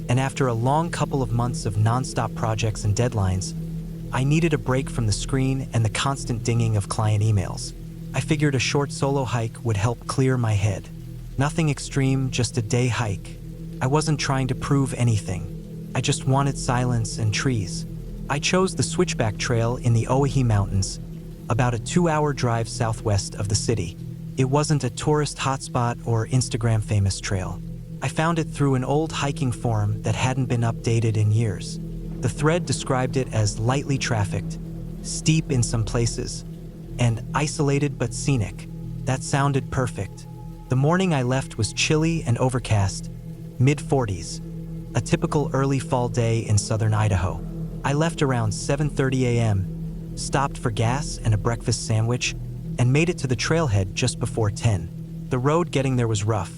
and after a long couple of months of nonstop projects and deadlines, I needed a break from the screen and the constant dinging of client emails. I figured a short solo hike would help clear my head. Nothing extreme, just a day hike. I wasn't trying to prove anything. I just wanted silence and trees. I chose the Switchback Trail in the Oahe Mountains, about a 2-hour drive southwest of the city. It wasn't a tourist hotspot or Instagram-famous trail. I found it through an old hiking forum that hadn't been updated in years. The thread described it as lightly trafficked, steep in some places, and isolated but scenic. That sounded perfect. The morning I left was chilly and overcast, mid-40s, a typical early fall day in southern Idaho. I left around 7:30 a.m., stopped for gas and a breakfast sandwich, and made it to the trailhead just before 10. The road getting there was rough,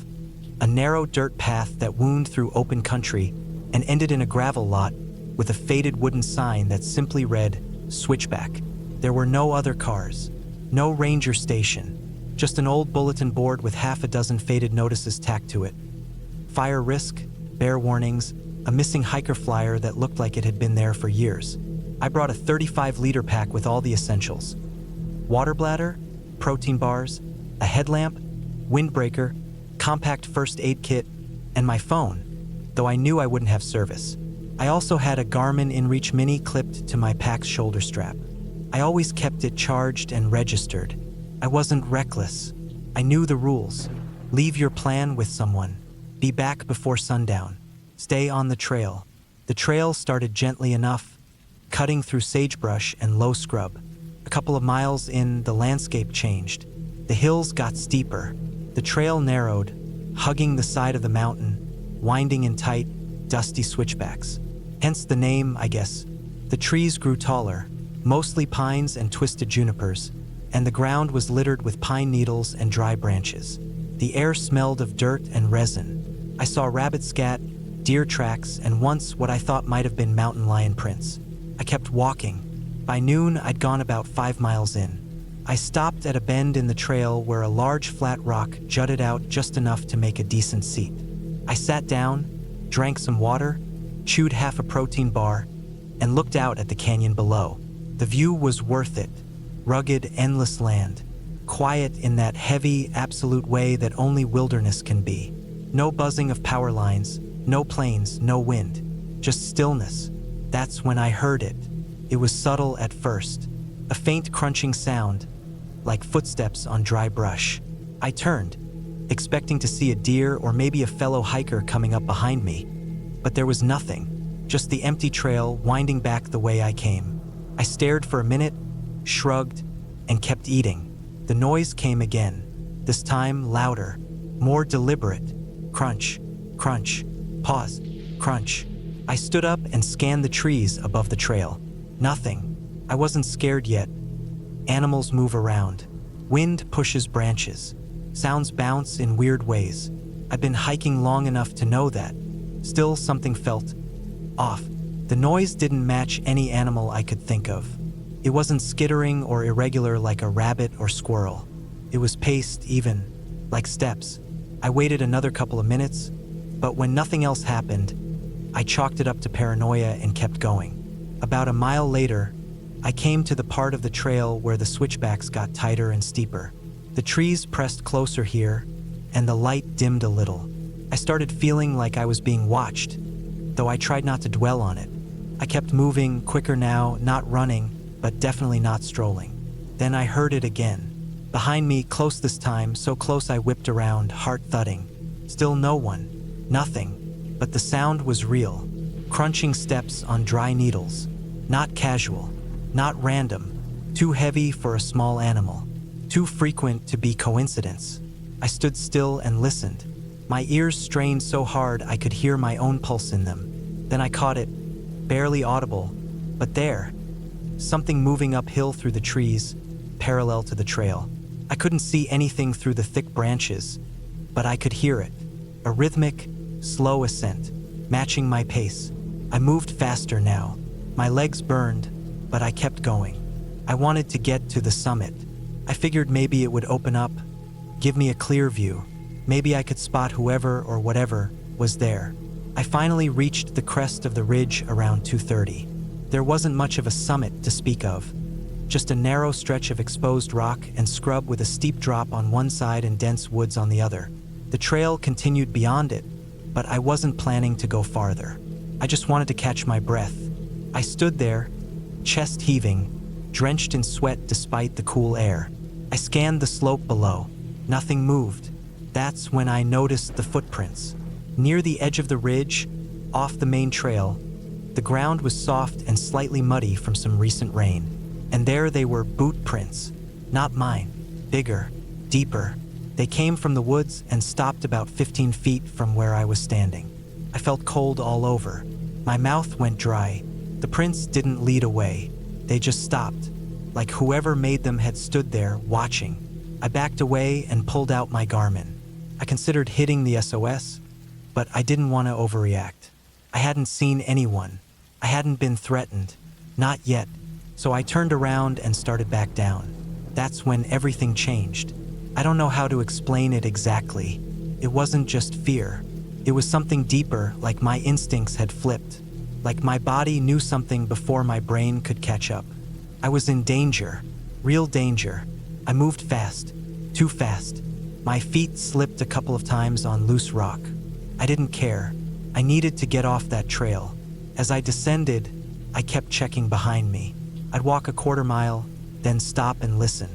a narrow dirt path that wound through open country and ended in a gravel lot with a faded wooden sign that simply read, "Switchback." There were no other cars, no ranger station, just an old bulletin board with half a dozen faded notices tacked to it. Fire risk, bear warnings, a missing hiker flyer that looked like it had been there for years. I brought a 35-liter pack with all the essentials: water bladder, protein bars, a headlamp, windbreaker, compact first aid kit, and my phone, though I knew I wouldn't have service. I also had a Garmin InReach Mini clipped to my pack's shoulder strap. I always kept it charged and registered. I wasn't reckless. I knew the rules. Leave your plan with someone. Be back before sundown. Stay on the trail. The trail started gently enough, cutting through sagebrush and low scrub. A couple of miles in, the landscape changed. The hills got steeper. The trail narrowed, hugging the side of the mountain, winding in tight, dusty switchbacks. Hence the name, I guess. The trees grew taller, mostly pines and twisted junipers, and the ground was littered with pine needles and dry branches. The air smelled of dirt and resin. I saw rabbit scat, deer tracks, and once what I thought might have been mountain lion prints. I kept walking. By noon, I'd gone about 5 miles in. I stopped at a bend in the trail where a large flat rock jutted out just enough to make a decent seat. I sat down, drank some water, chewed half a protein bar, and looked out at the canyon below. The view was worth it. Rugged, endless land. Quiet in that heavy, absolute way that only wilderness can be. No buzzing of power lines, no planes, no wind. Just stillness. That's when I heard it. It was subtle at first. A faint crunching sound, like footsteps on dry brush. I turned, expecting to see a deer or maybe a fellow hiker coming up behind me. But there was nothing, just the empty trail winding back the way I came. I stared for a minute, shrugged, and kept eating. The noise came again, this time louder, more deliberate. Crunch, crunch, pause, crunch. I stood up and scanned the trees above the trail. Nothing. I wasn't scared yet. Animals move around. Wind pushes branches. Sounds bounce in weird ways. I've been hiking long enough to know that. Still, something felt off. The noise didn't match any animal I could think of. It wasn't skittering or irregular like a rabbit or squirrel. It was paced, even, like steps. I waited another couple of minutes, but when nothing else happened, I chalked it up to paranoia and kept going. About a mile later, I came to the part of the trail where the switchbacks got tighter and steeper. The trees pressed closer here, and the light dimmed a little. I started feeling like I was being watched, though I tried not to dwell on it. I kept moving, quicker now, not running, but definitely not strolling. Then I heard it again. Behind me, close this time, so close I whipped around, heart thudding. Still no one. Nothing. But the sound was real. Crunching steps on dry needles. Not casual. Not random. Too heavy for a small animal. Too frequent to be coincidence. I stood still and listened. My ears strained so hard I could hear my own pulse in them. Then I caught it, barely audible, but there. Something moving uphill through the trees, parallel to the trail. I couldn't see anything through the thick branches, but I could hear it. A rhythmic, slow ascent, matching my pace. I moved faster now. My legs burned, but I kept going. I wanted to get to the summit. I figured maybe it would open up, give me a clear view. Maybe I could spot whoever or whatever was there. I finally reached the crest of the ridge around 2:30. There wasn't much of a summit to speak of, just a narrow stretch of exposed rock and scrub with a steep drop on one side and dense woods on the other. The trail continued beyond it, but I wasn't planning to go farther. I just wanted to catch my breath. I stood there, chest heaving, drenched in sweat despite the cool air. I scanned the slope below. Nothing moved. That's when I noticed the footprints. Near the edge of the ridge, off the main trail, the ground was soft and slightly muddy from some recent rain. And there they were, boot prints. Not mine. Bigger, deeper. They came from the woods and stopped about 15 feet from where I was standing. I felt cold all over. My mouth went dry. The prints didn't lead away. They just stopped, like whoever made them had stood there, watching. I backed away and pulled out my Garmin. I considered hitting the SOS, but I didn't want to overreact. I hadn't seen anyone. I hadn't been threatened. Not yet. So I turned around and started back down. That's when everything changed. I don't know how to explain it exactly. It wasn't just fear. It was something deeper, like my instincts had flipped. Like my body knew something before my brain could catch up. I was in danger. Real danger. I moved fast. Too fast. My feet slipped a couple of times on loose rock. I didn't care. I needed to get off that trail. As I descended, I kept checking behind me. I'd walk a quarter mile, then stop and listen.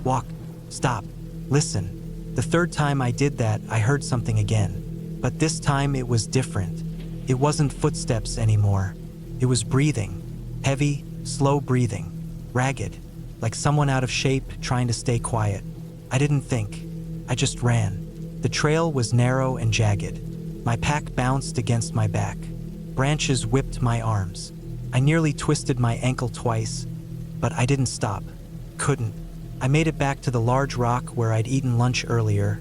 Walk, stop, listen. The third time I did that, I heard something again. But this time it was different. It wasn't footsteps anymore. It was breathing. Heavy, slow breathing. Ragged, like someone out of shape trying to stay quiet. I didn't think. I just ran. The trail was narrow and jagged. My pack bounced against my back. Branches whipped my arms. I nearly twisted my ankle twice, but I didn't stop. Couldn't. I made it back to the large rock where I'd eaten lunch earlier,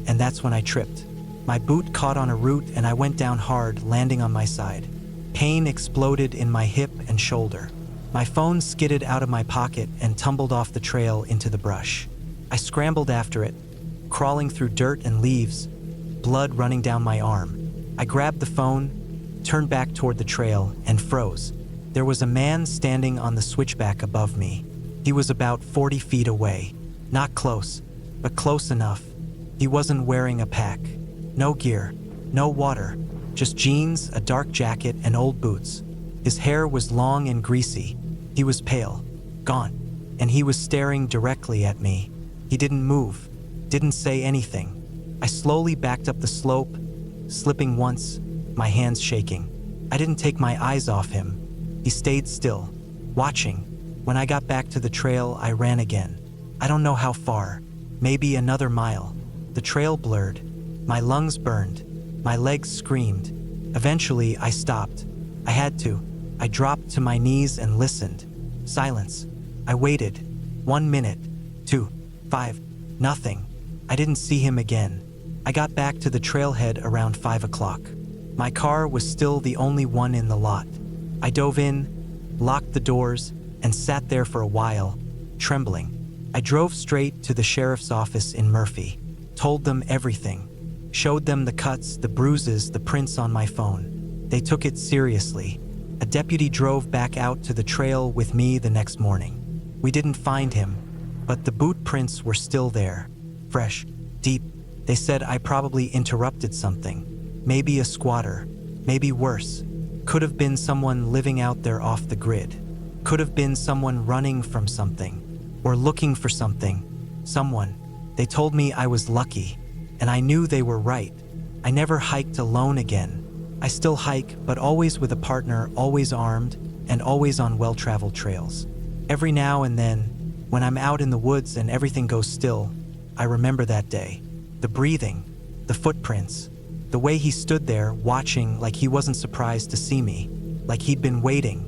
and that's when I tripped. My boot caught on a root and I went down hard, landing on my side. Pain exploded in my hip and shoulder. My phone skidded out of my pocket and tumbled off the trail into the brush. I scrambled after it, crawling through dirt and leaves, blood running down my arm. I grabbed the phone, turned back toward the trail, and froze. There was a man standing on the switchback above me. He was about 40 feet away. Not close, but close enough. He wasn't wearing a pack. No gear, no water, just jeans, a dark jacket, and old boots. His hair was long and greasy. He was pale, gaunt, and he was staring directly at me. He didn't move, didn't say anything. I slowly backed up the slope, slipping once, my hands shaking. I didn't take my eyes off him. He stayed still, watching. When I got back to the trail, I ran again. I don't know how far, maybe another mile. The trail blurred. My lungs burned. My legs screamed. Eventually, I stopped. I had to. I dropped to my knees and listened. Silence. I waited. 1 minute. 2. 5. Nothing. I didn't see him again. I got back to the trailhead around 5 o'clock. My car was still the only one in the lot. I dove in, locked the doors, and sat there for a while, trembling. I drove straight to the sheriff's office in Murphy, told them everything, showed them the cuts, the bruises, the prints on my phone. They took it seriously. A deputy drove back out to the trail with me the next morning. We didn't find him, but the boot prints were still there, fresh, deep. They said I probably interrupted something. Maybe a squatter, maybe worse. Could have been someone living out there off the grid. Could have been someone running from something, or looking for something. Someone. They told me I was lucky, and I knew they were right. I never hiked alone again. I still hike, but always with a partner, always armed, and always on well-traveled trails. Every now and then, when I'm out in the woods and everything goes still, I remember that day. The breathing, the footprints, the way he stood there watching like he wasn't surprised to see me, like he'd been waiting.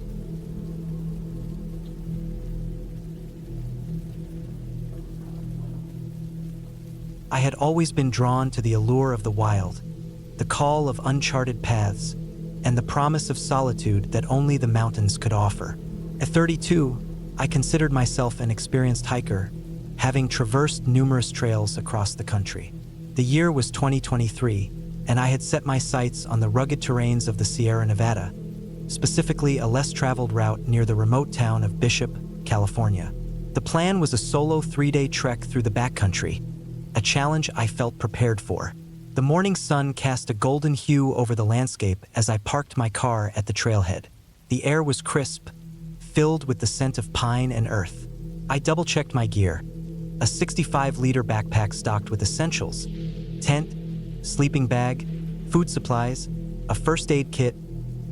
I had always been drawn to the allure of the wild, the call of uncharted paths, and the promise of solitude that only the mountains could offer. At 32, I considered myself an experienced hiker, having traversed numerous trails across the country. The year was 2023, and I had set my sights on the rugged terrains of the Sierra Nevada, specifically a less traveled route near the remote town of Bishop, California. The plan was a solo 3-day trek through the backcountry, a challenge I felt prepared for. The morning sun cast a golden hue over the landscape as I parked my car at the trailhead. The air was crisp, filled with the scent of pine and earth. I double-checked my gear, a 65-liter backpack stocked with essentials, tent, sleeping bag, food supplies, a first aid kit,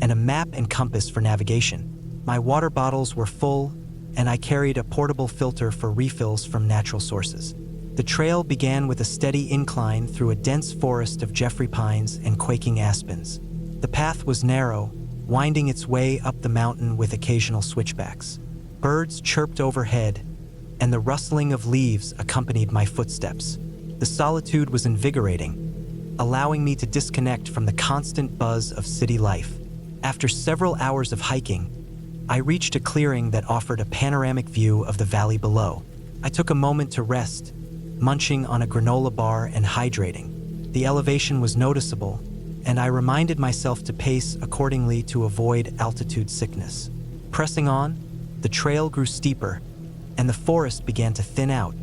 and a map and compass for navigation. My water bottles were full, and I carried a portable filter for refills from natural sources. The trail began with a steady incline through a dense forest of Jeffrey pines and quaking aspens. The path was narrow, winding its way up the mountain with occasional switchbacks. Birds chirped overhead, and the rustling of leaves accompanied my footsteps. The solitude was invigorating, allowing me to disconnect from the constant buzz of city life. After several hours of hiking, I reached a clearing that offered a panoramic view of the valley below. I took a moment to rest, munching on a granola bar and hydrating. The elevation was noticeable, and I reminded myself to pace accordingly to avoid altitude sickness. Pressing on, the trail grew steeper, and the forest began to thin out,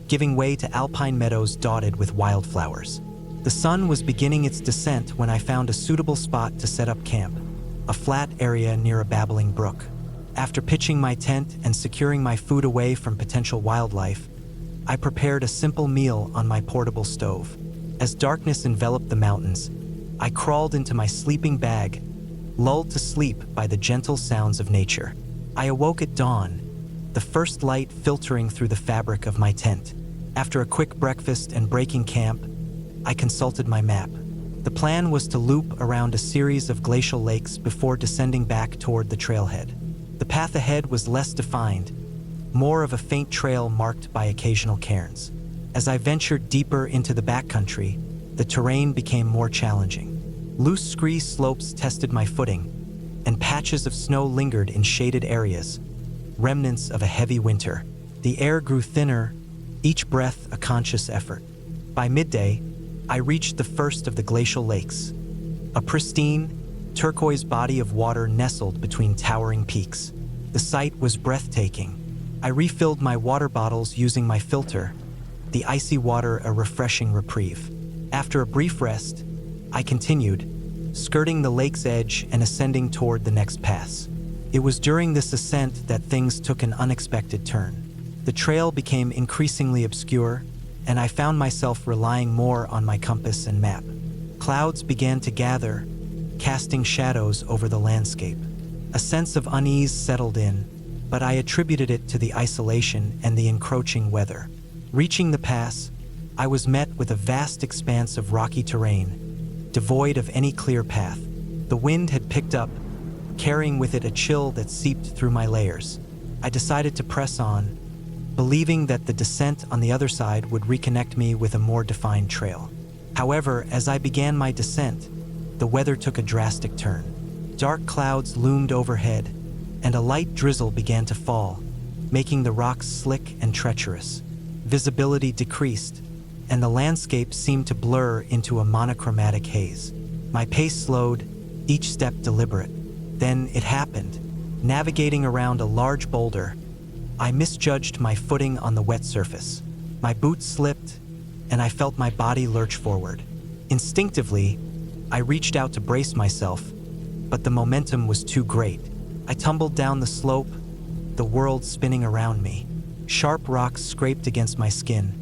giving way to alpine meadows dotted with wildflowers. The sun was beginning its descent when I found a suitable spot to set up camp, a flat area near a babbling brook. After pitching my tent and securing my food away from potential wildlife, I prepared a simple meal on my portable stove. As darkness enveloped the mountains, I crawled into my sleeping bag, lulled to sleep by the gentle sounds of nature. I awoke at dawn, the first light filtering through the fabric of my tent. After a quick breakfast and breaking camp, I consulted my map. The plan was to loop around a series of glacial lakes before descending back toward the trailhead. The path ahead was less defined, more of a faint trail marked by occasional cairns. As I ventured deeper into the backcountry, the terrain became more challenging. Loose scree slopes tested my footing, and patches of snow lingered in shaded areas, remnants of a heavy winter. The air grew thinner, each breath a conscious effort. By midday, I reached the first of the glacial lakes, a pristine, turquoise body of water nestled between towering peaks. The sight was breathtaking. I refilled my water bottles using my filter, the icy water a refreshing reprieve. After a brief rest, I continued, skirting the lake's edge and ascending toward the next pass. It was during this ascent that things took an unexpected turn. The trail became increasingly obscure, and I found myself relying more on my compass and map. Clouds began to gather, casting shadows over the landscape. A sense of unease settled in, but I attributed it to the isolation and the encroaching weather. Reaching the pass, I was met with a vast expanse of rocky terrain, devoid of any clear path. The wind had picked up, carrying with it a chill that seeped through my layers. I decided to press on, believing that the descent on the other side would reconnect me with a more defined trail. However, as I began my descent, the weather took a drastic turn. Dark clouds loomed overhead, and a light drizzle began to fall, making the rocks slick and treacherous. Visibility decreased, and the landscape seemed to blur into a monochromatic haze. My pace slowed, each step deliberate. Then it happened. Navigating around a large boulder, I misjudged my footing on the wet surface. My boots slipped, and I felt my body lurch forward. Instinctively, I reached out to brace myself, but the momentum was too great. I tumbled down the slope, the world spinning around me. Sharp rocks scraped against my skin,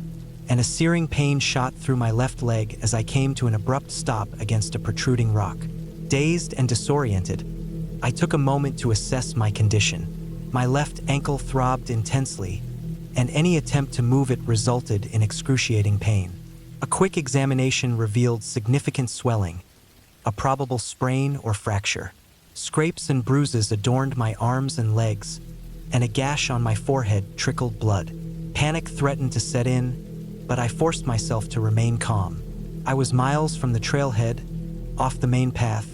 and a searing pain shot through my left leg as I came to an abrupt stop against a protruding rock. Dazed and disoriented, I took a moment to assess my condition. My left ankle throbbed intensely, and any attempt to move it resulted in excruciating pain. A quick examination revealed significant swelling, a probable sprain or fracture. Scrapes and bruises adorned my arms and legs, and a gash on my forehead trickled blood. Panic threatened to set in, but I forced myself to remain calm. I was miles from the trailhead, off the main path,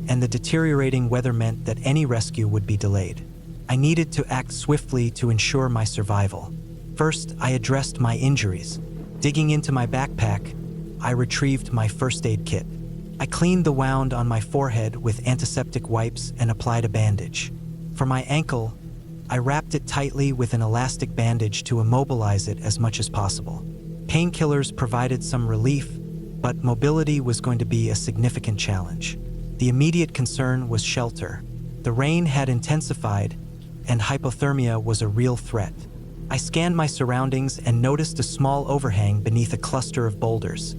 and the deteriorating weather meant that any rescue would be delayed. I needed to act swiftly to ensure my survival. First, I addressed my injuries. Digging into my backpack, I retrieved my first aid kit. I cleaned the wound on my forehead with antiseptic wipes and applied a bandage. For my ankle, I wrapped it tightly with an elastic bandage to immobilize it as much as possible. Painkillers provided some relief, but mobility was going to be a significant challenge. The immediate concern was shelter. The rain had intensified, and hypothermia was a real threat. I scanned my surroundings and noticed a small overhang beneath a cluster of boulders,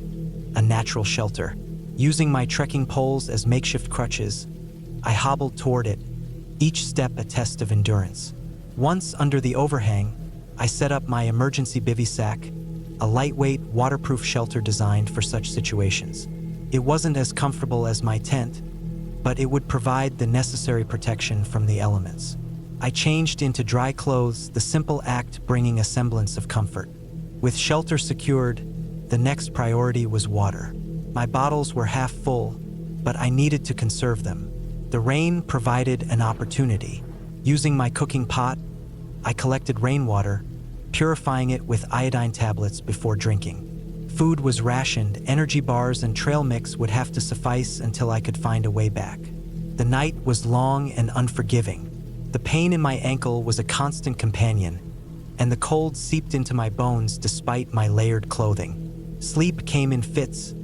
a natural shelter. Using my trekking poles as makeshift crutches, I hobbled toward it, each step a test of endurance. Once under the overhang, I set up my emergency bivy sack, a lightweight, waterproof shelter designed for such situations. It wasn't as comfortable as my tent, but it would provide the necessary protection from the elements. I changed into dry clothes, the simple act bringing a semblance of comfort. With shelter secured, the next priority was water. My bottles were half full, but I needed to conserve them. The rain provided an opportunity. Using my cooking pot, I collected rainwater, purifying it with iodine tablets before drinking. Food was rationed, energy bars and trail mix would have to suffice until I could find a way back. The night was long and unforgiving. The pain in my ankle was a constant companion, and the cold seeped into my bones despite my layered clothing. Sleep came in fits,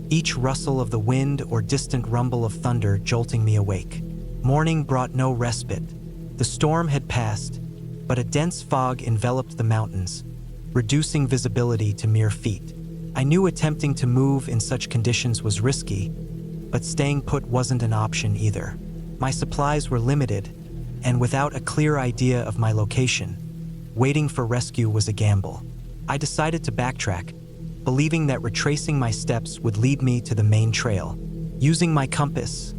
each rustle of the wind or distant rumble of thunder jolting me awake. Morning brought no respite. The storm had passed, but a dense fog enveloped the mountains, reducing visibility to mere feet. I knew attempting to move in such conditions was risky, but staying put wasn't an option either. My supplies were limited, and without a clear idea of my location, waiting for rescue was a gamble. I decided to backtrack, believing that retracing my steps would lead me to the main trail. Using my compass,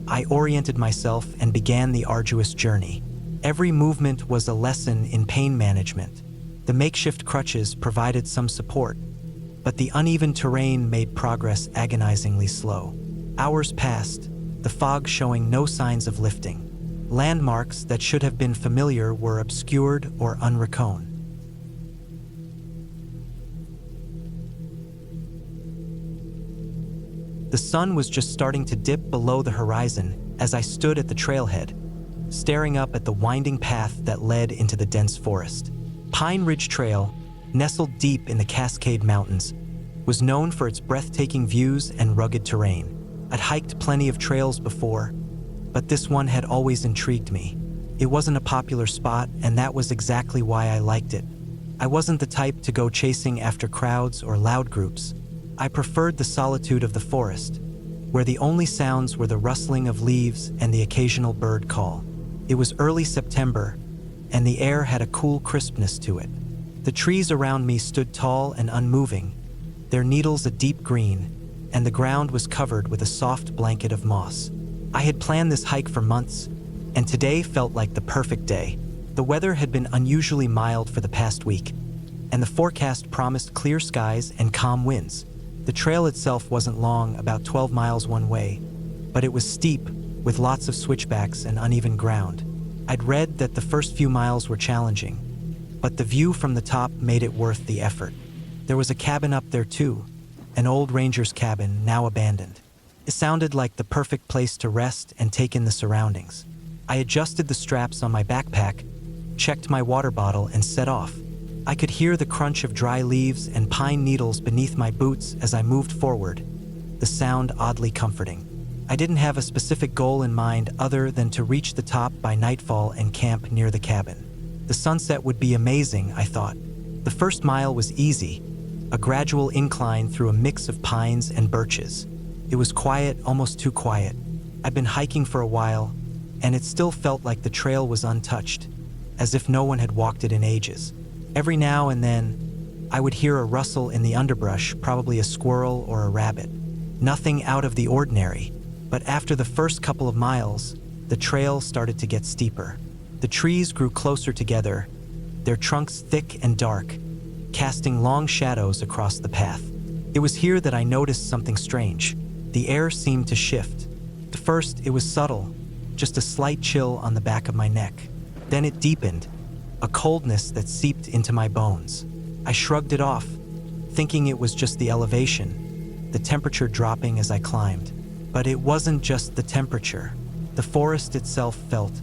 I oriented myself and began the arduous journey. Every movement was a lesson in pain management. The makeshift crutches provided some support, but the uneven terrain made progress agonizingly slow. Hours passed, the fog showing no signs of lifting. Landmarks that should have been familiar were obscured or unrecognized. The sun was just starting to dip below the horizon as I stood at the trailhead, staring up at the winding path that led into the dense forest. Pine Ridge Trail, nestled deep in the Cascade Mountains, was known for its breathtaking views and rugged terrain. I'd hiked plenty of trails before, but this one had always intrigued me. It wasn't a popular spot, and that was exactly why I liked it. I wasn't the type to go chasing after crowds or loud groups. I preferred the solitude of the forest, where the only sounds were the rustling of leaves and the occasional bird call. It was early September, and the air had a cool crispness to it. The trees around me stood tall and unmoving, their needles a deep green, and the ground was covered with a soft blanket of moss. I had planned this hike for months, and today felt like the perfect day. The weather had been unusually mild for the past week, and the forecast promised clear skies and calm winds. The trail itself wasn't long, about 12 miles one way, but it was steep, with lots of switchbacks and uneven ground. I'd read that the first few miles were challenging, but the view from the top made it worth the effort. There was a cabin up there too, an old ranger's cabin, now abandoned. It sounded like the perfect place to rest and take in the surroundings. I adjusted the straps on my backpack, checked my water bottle, and set off. I could hear the crunch of dry leaves and pine needles beneath my boots as I moved forward, the sound oddly comforting. I didn't have a specific goal in mind other than to reach the top by nightfall and camp near the cabin. The sunset would be amazing, I thought. The first mile was easy, a gradual incline through a mix of pines and birches. It was quiet, almost too quiet. I'd been hiking for a while, and it still felt like the trail was untouched, as if no one had walked it in ages. Every now and then, I would hear a rustle in the underbrush, probably a squirrel or a rabbit. Nothing out of the ordinary, but after the first couple of miles, the trail started to get steeper. The trees grew closer together, their trunks thick and dark, casting long shadows across the path. It was here that I noticed something strange. The air seemed to shift. At first, it was subtle, just a slight chill on the back of my neck. Then it deepened, a coldness that seeped into my bones. I shrugged it off, thinking it was just the elevation, the temperature dropping as I climbed. But it wasn't just the temperature. The forest itself felt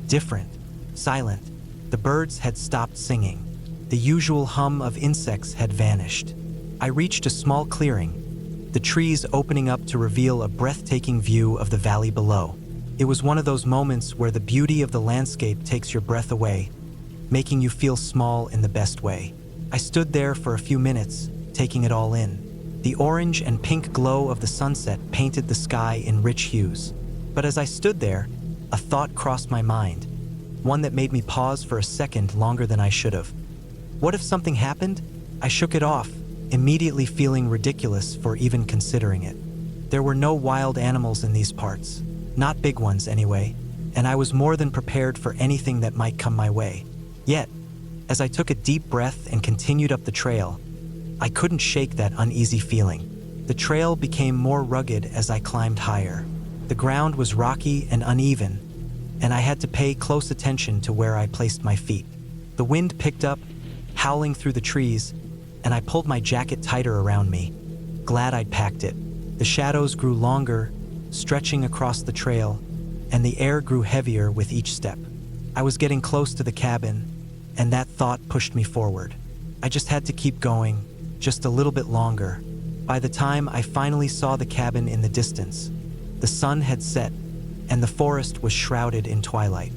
different, silent. The birds had stopped singing. The usual hum of insects had vanished. I reached a small clearing, the trees opening up to reveal a breathtaking view of the valley below. It was one of those moments where the beauty of the landscape takes your breath away, making you feel small in the best way. I stood there for a few minutes, taking it all in. The orange and pink glow of the sunset painted the sky in rich hues. But as I stood there, a thought crossed my mind, one that made me pause for a second longer than I should have. What if something happened? I shook it off, immediately feeling ridiculous for even considering it. There were no wild animals in these parts, not big ones anyway, and I was more than prepared for anything that might come my way. Yet, as I took a deep breath and continued up the trail, I couldn't shake that uneasy feeling. The trail became more rugged as I climbed higher. The ground was rocky and uneven, and I had to pay close attention to where I placed my feet. The wind picked up, howling through the trees, and I pulled my jacket tighter around me, glad I'd packed it. The shadows grew longer, stretching across the trail, and the air grew heavier with each step. I was getting close to the cabin, and that thought pushed me forward. I just had to keep going, just a little bit longer. By the time I finally saw the cabin in the distance, the sun had set, and the forest was shrouded in twilight.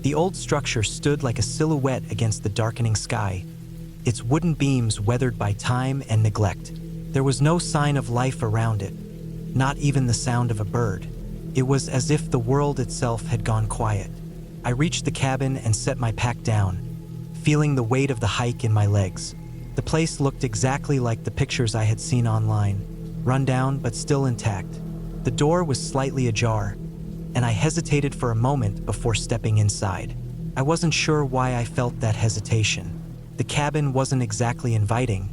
The old structure stood like a silhouette against the darkening sky, its wooden beams weathered by time and neglect. There was no sign of life around it, not even the sound of a bird. It was as if the world itself had gone quiet. I reached the cabin and set my pack down, feeling the weight of the hike in my legs. The place looked exactly like the pictures I had seen online, run down but still intact. The door was slightly ajar, and I hesitated for a moment before stepping inside. I wasn't sure why I felt that hesitation. The cabin wasn't exactly inviting,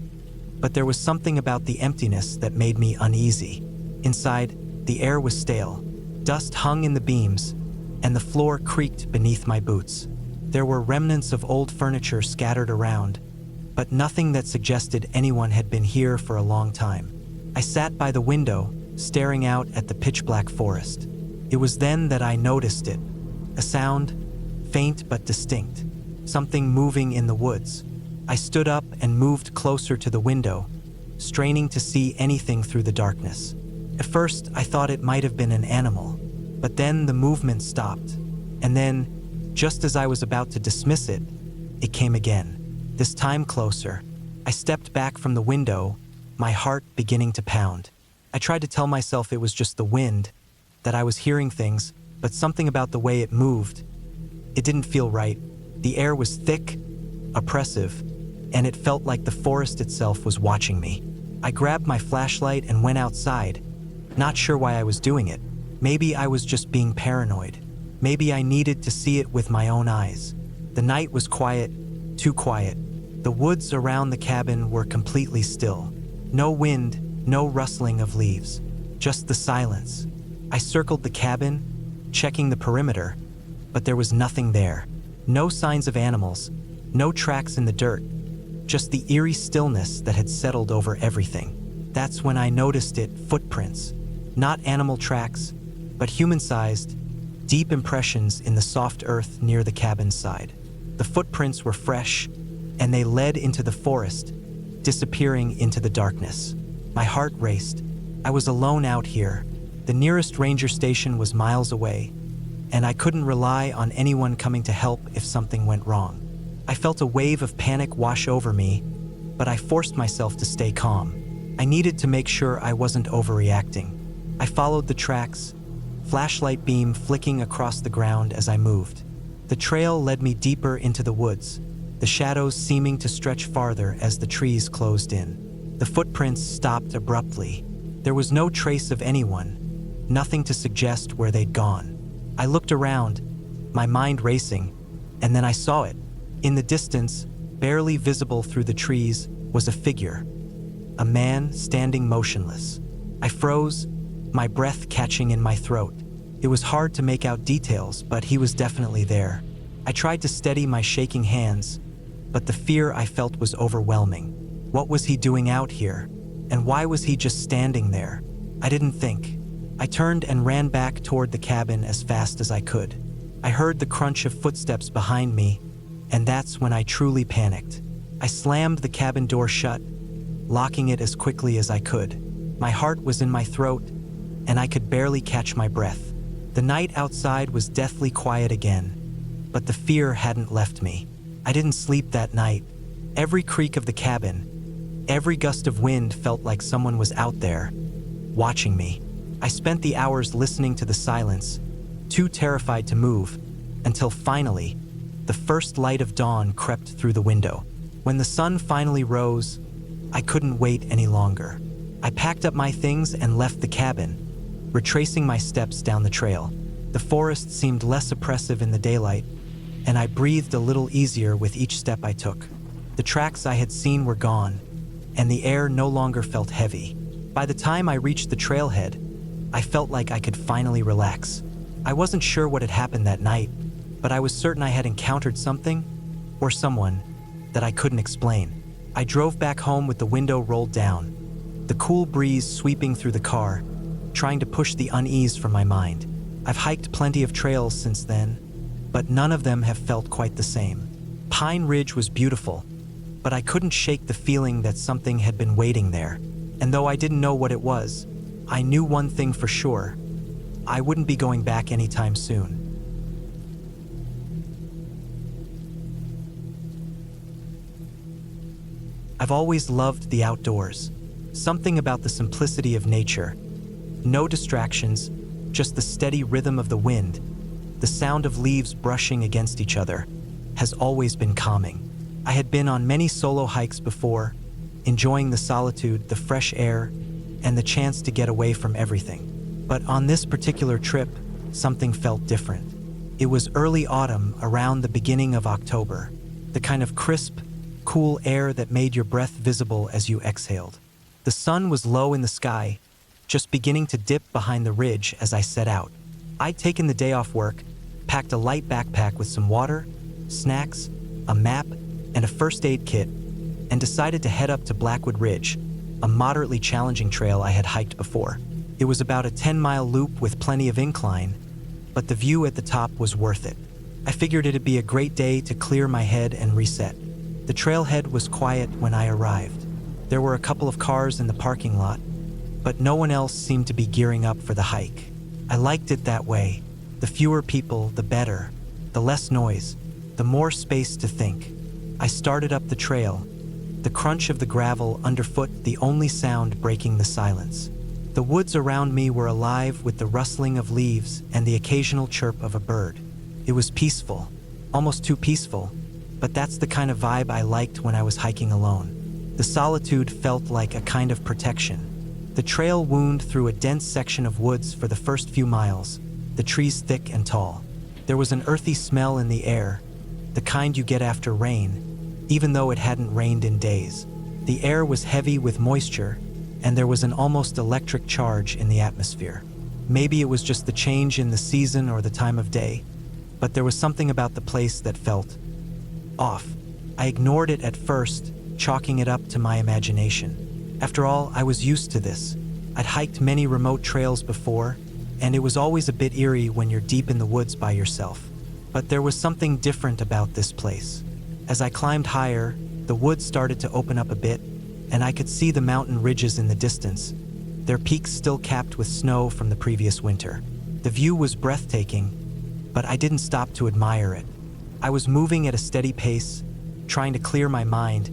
but there was something about the emptiness that made me uneasy. Inside, the air was stale. Dust hung in the beams, and the floor creaked beneath my boots. There were remnants of old furniture scattered around, but nothing that suggested anyone had been here for a long time. I sat by the window, staring out at the pitch-black forest. It was then that I noticed it. A sound, faint but distinct. Something moving in the woods. I stood up and moved closer to the window, straining to see anything through the darkness. At first, I thought it might have been an animal, but then the movement stopped. And then, just as I was about to dismiss it, it came again, this time closer. I stepped back from the window, my heart beginning to pound. I tried to tell myself it was just the wind, that I was hearing things, but something about the way it moved, it didn't feel right. The air was thick, oppressive, and it felt like the forest itself was watching me. I grabbed my flashlight and went outside, not sure why I was doing it. Maybe I was just being paranoid. Maybe I needed to see it with my own eyes. The night was quiet, too quiet. The woods around the cabin were completely still. No wind, no rustling of leaves, just the silence. I circled the cabin, checking the perimeter, but there was nothing there. No signs of animals, no tracks in the dirt, just the eerie stillness that had settled over everything. That's when I noticed it, footprints. Not animal tracks, but human-sized, deep impressions in the soft earth near the cabin's side. The footprints were fresh, and they led into the forest, disappearing into the darkness. My heart raced. I was alone out here. The nearest ranger station was miles away, and I couldn't rely on anyone coming to help if something went wrong. I felt a wave of panic wash over me, but I forced myself to stay calm. I needed to make sure I wasn't overreacting. I followed the tracks, flashlight beam flicking across the ground as I moved. The trail led me deeper into the woods, the shadows seeming to stretch farther as the trees closed in. The footprints stopped abruptly. There was no trace of anyone, nothing to suggest where they'd gone. I looked around, my mind racing, and then I saw it. In the distance, barely visible through the trees, was a figure. A man standing motionless. I froze, my breath catching in my throat. It was hard to make out details, but he was definitely there. I tried to steady my shaking hands, but the fear I felt was overwhelming. What was he doing out here? And why was he just standing there? I didn't think. I turned and ran back toward the cabin as fast as I could. I heard the crunch of footsteps behind me, and that's when I truly panicked. I slammed the cabin door shut, locking it as quickly as I could. My heart was in my throat, and I could barely catch my breath. The night outside was deathly quiet again, but the fear hadn't left me. I didn't sleep that night. Every creak of the cabin, every gust of wind felt like someone was out there, watching me. I spent the hours listening to the silence, too terrified to move, until finally, the first light of dawn crept through the window. When the sun finally rose, I couldn't wait any longer. I packed up my things and left the cabin, retracing my steps down the trail. The forest seemed less oppressive in the daylight, and I breathed a little easier with each step I took. The tracks I had seen were gone, and the air no longer felt heavy. By the time I reached the trailhead, I felt like I could finally relax. I wasn't sure what had happened that night, but I was certain I had encountered something, or someone, that I couldn't explain. I drove back home with the window rolled down, the cool breeze sweeping through the car, trying to push the unease from my mind. I've hiked plenty of trails since then, but none of them have felt quite the same. Pine Ridge was beautiful, but I couldn't shake the feeling that something had been waiting there. And though I didn't know what it was, I knew one thing for sure: I wouldn't be going back anytime soon. I've always loved the outdoors. Something about the simplicity of nature. No distractions, just the steady rhythm of the wind, the sound of leaves brushing against each other, has always been calming. I had been on many solo hikes before, enjoying the solitude, the fresh air, and the chance to get away from everything. But on this particular trip, something felt different. It was early autumn, around the beginning of October, the kind of crisp, cool air that made your breath visible as you exhaled. The sun was low in the sky, just beginning to dip behind the ridge as I set out. I'd taken the day off work, packed a light backpack with some water, snacks, a map, and a first aid kit, and decided to head up to Blackwood Ridge, a moderately challenging trail I had hiked before. It was about a 10-mile loop with plenty of incline, but the view at the top was worth it. I figured it'd be a great day to clear my head and reset. The trailhead was quiet when I arrived. There were a couple of cars in the parking lot, but no one else seemed to be gearing up for the hike. I liked it that way. The fewer people, the better. The less noise, the more space to think. I started up the trail, the crunch of the gravel underfoot the only sound breaking the silence. The woods around me were alive with the rustling of leaves and the occasional chirp of a bird. It was peaceful, almost too peaceful, but that's the kind of vibe I liked when I was hiking alone. The solitude felt like a kind of protection. The trail wound through a dense section of woods for the first few miles, the trees thick and tall. There was an earthy smell in the air, the kind you get after rain, even though it hadn't rained in days. The air was heavy with moisture, and there was an almost electric charge in the atmosphere. Maybe it was just the change in the season or the time of day, but there was something about the place that felt off. I ignored it at first, chalking it up to my imagination. After all, I was used to this. I'd hiked many remote trails before, and it was always a bit eerie when you're deep in the woods by yourself. But there was something different about this place. As I climbed higher, the woods started to open up a bit, and I could see the mountain ridges in the distance, their peaks still capped with snow from the previous winter. The view was breathtaking, but I didn't stop to admire it. I was moving at a steady pace, trying to clear my mind,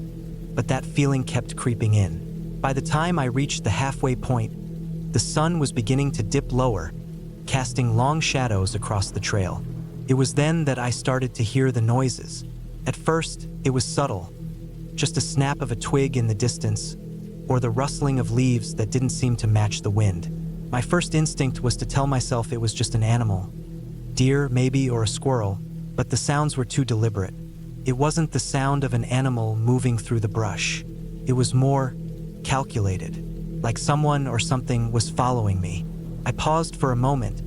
but that feeling kept creeping in. By the time I reached the halfway point, the sun was beginning to dip lower, casting long shadows across the trail. It was then that I started to hear the noises, At first, it was subtle, just a snap of a twig in the distance, or the rustling of leaves that didn't seem to match the wind. My first instinct was to tell myself it was just an animal, deer maybe, or a squirrel, but the sounds were too deliberate. It wasn't the sound of an animal moving through the brush. It was more calculated, like someone or something was following me. I paused for a moment,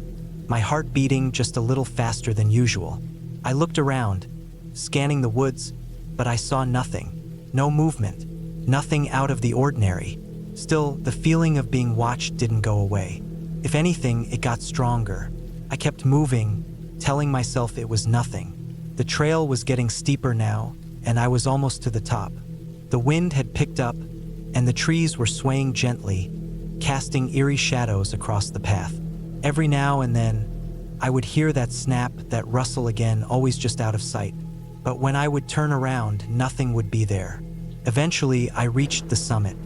my heart beating just a little faster than usual. I looked around, scanning the woods, but I saw nothing. No movement, nothing out of the ordinary. Still, the feeling of being watched didn't go away. If anything, it got stronger. I kept moving, telling myself it was nothing. The trail was getting steeper now, and I was almost to the top. The wind had picked up, and the trees were swaying gently, casting eerie shadows across the path. Every now and then, I would hear that snap, that rustle again, always just out of sight. But when I would turn around, nothing would be there. Eventually, I reached the summit.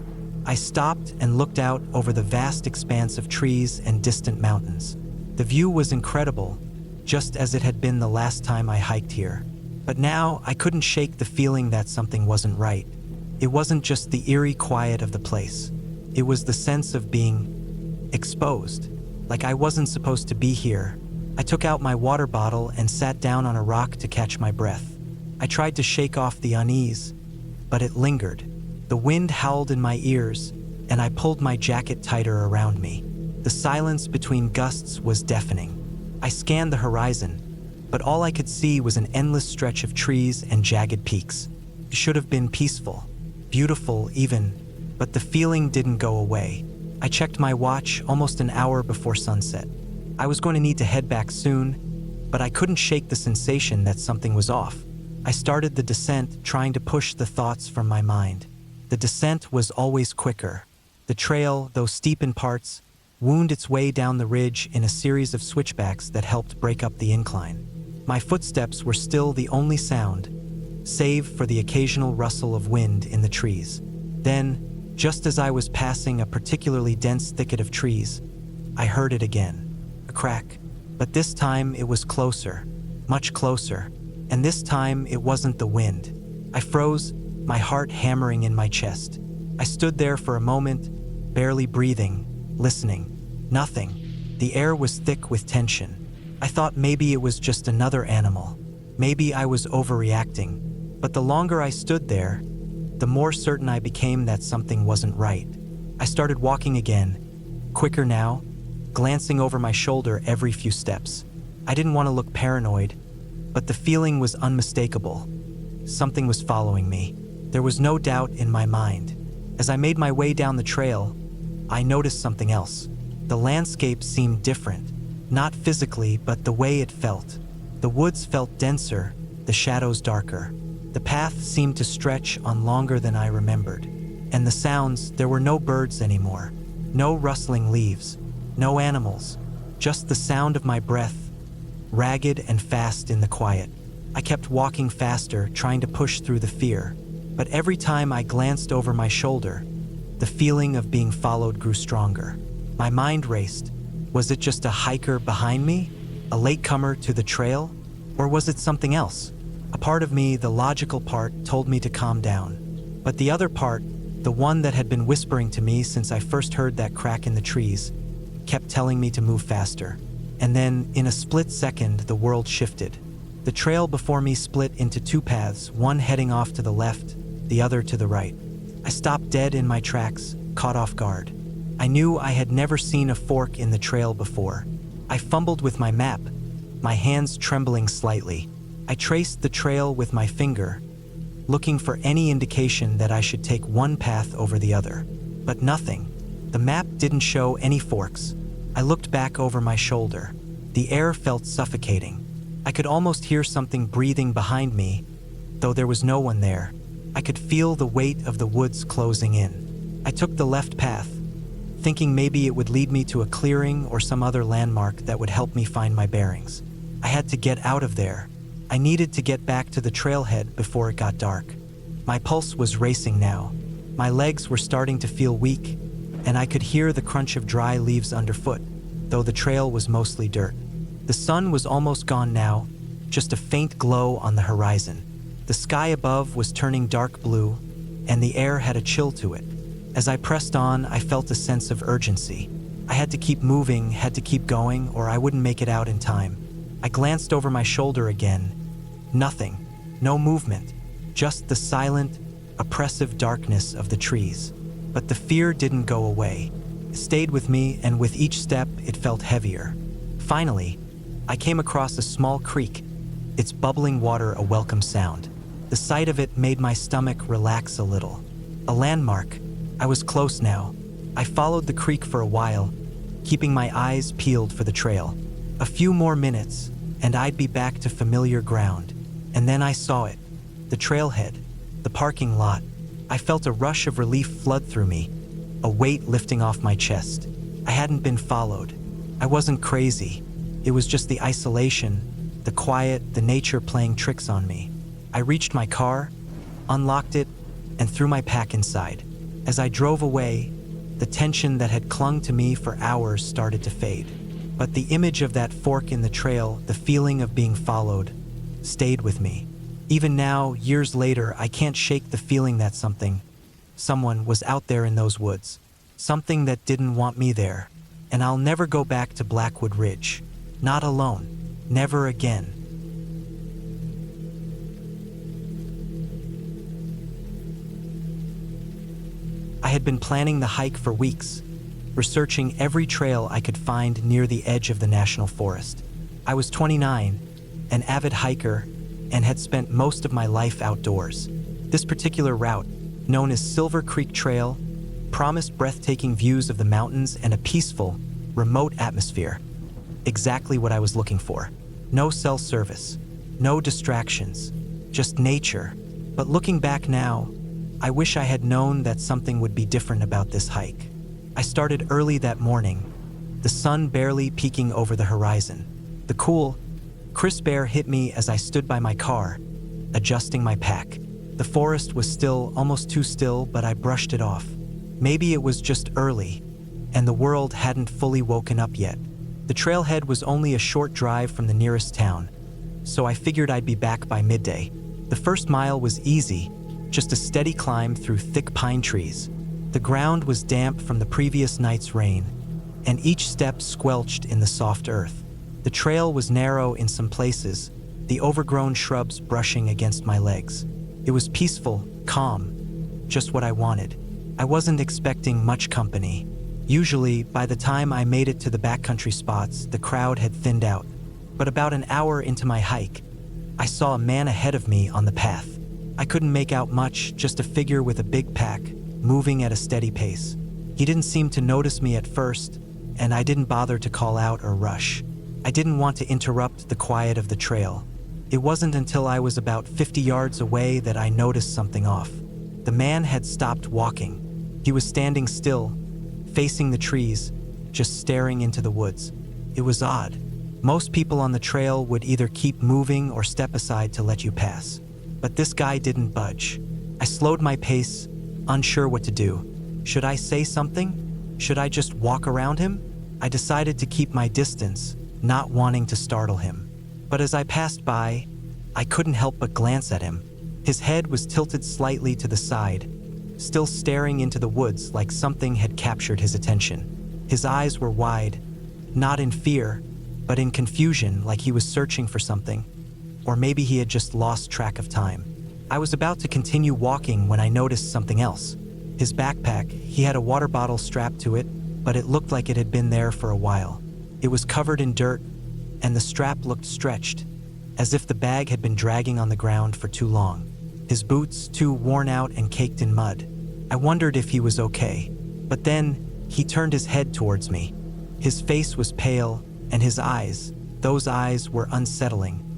I stopped and looked out over the vast expanse of trees and distant mountains. The view was incredible, just as it had been the last time I hiked here. But now, I couldn't shake the feeling that something wasn't right. It wasn't just the eerie quiet of the place. It was the sense of being exposed, like I wasn't supposed to be here. I took out my water bottle and sat down on a rock to catch my breath. I tried to shake off the unease, but it lingered. The wind howled in my ears, and I pulled my jacket tighter around me. The silence between gusts was deafening. I scanned the horizon, but all I could see was an endless stretch of trees and jagged peaks. It should have been peaceful, beautiful even, but the feeling didn't go away. I checked my watch almost an hour before sunset. I was going to need to head back soon, but I couldn't shake the sensation that something was off. I started the descent, trying to push the thoughts from my mind. The descent was always quicker. The trail, though steep in parts, wound its way down the ridge in a series of switchbacks that helped break up the incline. My footsteps were still the only sound, save for the occasional rustle of wind in the trees. Then, just as I was passing a particularly dense thicket of trees, I heard it again. A crack. But this time it was closer, much closer. And this time it wasn't the wind. I froze, my heart hammering in my chest. I stood there for a moment, barely breathing, listening. Nothing. The air was thick with tension. I thought maybe it was just another animal. Maybe I was overreacting. But the longer I stood there, the more certain I became that something wasn't right. I started walking again, quicker now, glancing over my shoulder every few steps. I didn't want to look paranoid, but the feeling was unmistakable. Something was following me. There was no doubt in my mind. As I made my way down the trail, I noticed something else. The landscape seemed different, not physically, but the way it felt. The woods felt denser, the shadows darker. The path seemed to stretch on longer than I remembered. And the sounds, there were no birds anymore, no rustling leaves, no animals, just the sound of my breath, ragged and fast in the quiet. I kept walking faster, trying to push through the fear. But every time I glanced over my shoulder, the feeling of being followed grew stronger. My mind raced. Was it just a hiker behind me? A latecomer to the trail? Or was it something else? A part of me, the logical part, told me to calm down. But the other part, the one that had been whispering to me since I first heard that crack in the trees, kept telling me to move faster. And then, in a split second, the world shifted. The trail before me split into two paths, one heading off to the left, the other to the right. I stopped dead in my tracks, caught off guard. I knew I had never seen a fork in the trail before. I fumbled with my map, my hands trembling slightly. I traced the trail with my finger, looking for any indication that I should take one path over the other. But nothing. The map didn't show any forks. I looked back over my shoulder. The air felt suffocating. I could almost hear something breathing behind me, though there was no one there. I could feel the weight of the woods closing in. I took the left path, thinking maybe it would lead me to a clearing or some other landmark that would help me find my bearings. I had to get out of there. I needed to get back to the trailhead before it got dark. My pulse was racing now. My legs were starting to feel weak, and I could hear the crunch of dry leaves underfoot, though the trail was mostly dirt. The sun was almost gone now, just a faint glow on the horizon. The sky above was turning dark blue, and the air had a chill to it. As I pressed on, I felt a sense of urgency. I had to keep moving, had to keep going, or I wouldn't make it out in time. I glanced over my shoulder again. Nothing. No movement. Just the silent, oppressive darkness of the trees. But the fear didn't go away. It stayed with me, and with each step, it felt heavier. Finally, I came across a small creek, its bubbling water a welcome sound. The sight of it made my stomach relax a little. A landmark. I was close now. I followed the creek for a while, keeping my eyes peeled for the trail. A few more minutes, and I'd be back to familiar ground. And then I saw it. The trailhead. The parking lot. I felt a rush of relief flood through me, a weight lifting off my chest. I hadn't been followed. I wasn't crazy. It was just the isolation, the quiet, the nature playing tricks on me. I reached my car, unlocked it, and threw my pack inside. As I drove away, the tension that had clung to me for hours started to fade. But the image of that fork in the trail, the feeling of being followed, stayed with me. Even now, years later, I can't shake the feeling that someone was out there in those woods. Something that didn't want me there. And I'll never go back to Blackwood Ridge. Not alone. Never again. I had been planning the hike for weeks, researching every trail I could find near the edge of the national forest. I was 29, an avid hiker, and had spent most of my life outdoors. This particular route, known as Silver Creek Trail, promised breathtaking views of the mountains and a peaceful, remote atmosphere. Exactly what I was looking for. No cell service, no distractions, just nature. But looking back now, I wish I had known that something would be different about this hike. I started early that morning, the sun barely peeking over the horizon. The cool, crisp air hit me as I stood by my car, adjusting my pack. The forest was still, almost too still, but I brushed it off. Maybe it was just early, and the world hadn't fully woken up yet. The trailhead was only a short drive from the nearest town, so I figured I'd be back by midday. The first mile was easy, just a steady climb through thick pine trees. The ground was damp from the previous night's rain, and each step squelched in the soft earth. The trail was narrow in some places, the overgrown shrubs brushing against my legs. It was peaceful, calm, just what I wanted. I wasn't expecting much company. Usually, by the time I made it to the backcountry spots, the crowd had thinned out. But about an hour into my hike, I saw a man ahead of me on the path. I couldn't make out much, just a figure with a big pack, moving at a steady pace. He didn't seem to notice me at first, and I didn't bother to call out or rush. I didn't want to interrupt the quiet of the trail. It wasn't until I was about 50 yards away that I noticed something off. The man had stopped walking. He was standing still, facing the trees, just staring into the woods. It was odd. Most people on the trail would either keep moving or step aside to let you pass. But this guy didn't budge. I slowed my pace, unsure what to do. Should I say something? Should I just walk around him? I decided to keep my distance, not wanting to startle him. But as I passed by, I couldn't help but glance at him. His head was tilted slightly to the side, still staring into the woods like something had captured his attention. His eyes were wide, not in fear, but in confusion, like he was searching for something. Or maybe he had just lost track of time. I was about to continue walking when I noticed something else. His backpack, he had a water bottle strapped to it, but it looked like it had been there for a while. It was covered in dirt, and the strap looked stretched, as if the bag had been dragging on the ground for too long. His boots, too worn out and caked in mud. I wondered if he was okay. But then, he turned his head towards me. His face was pale, and his eyes, those eyes were unsettling,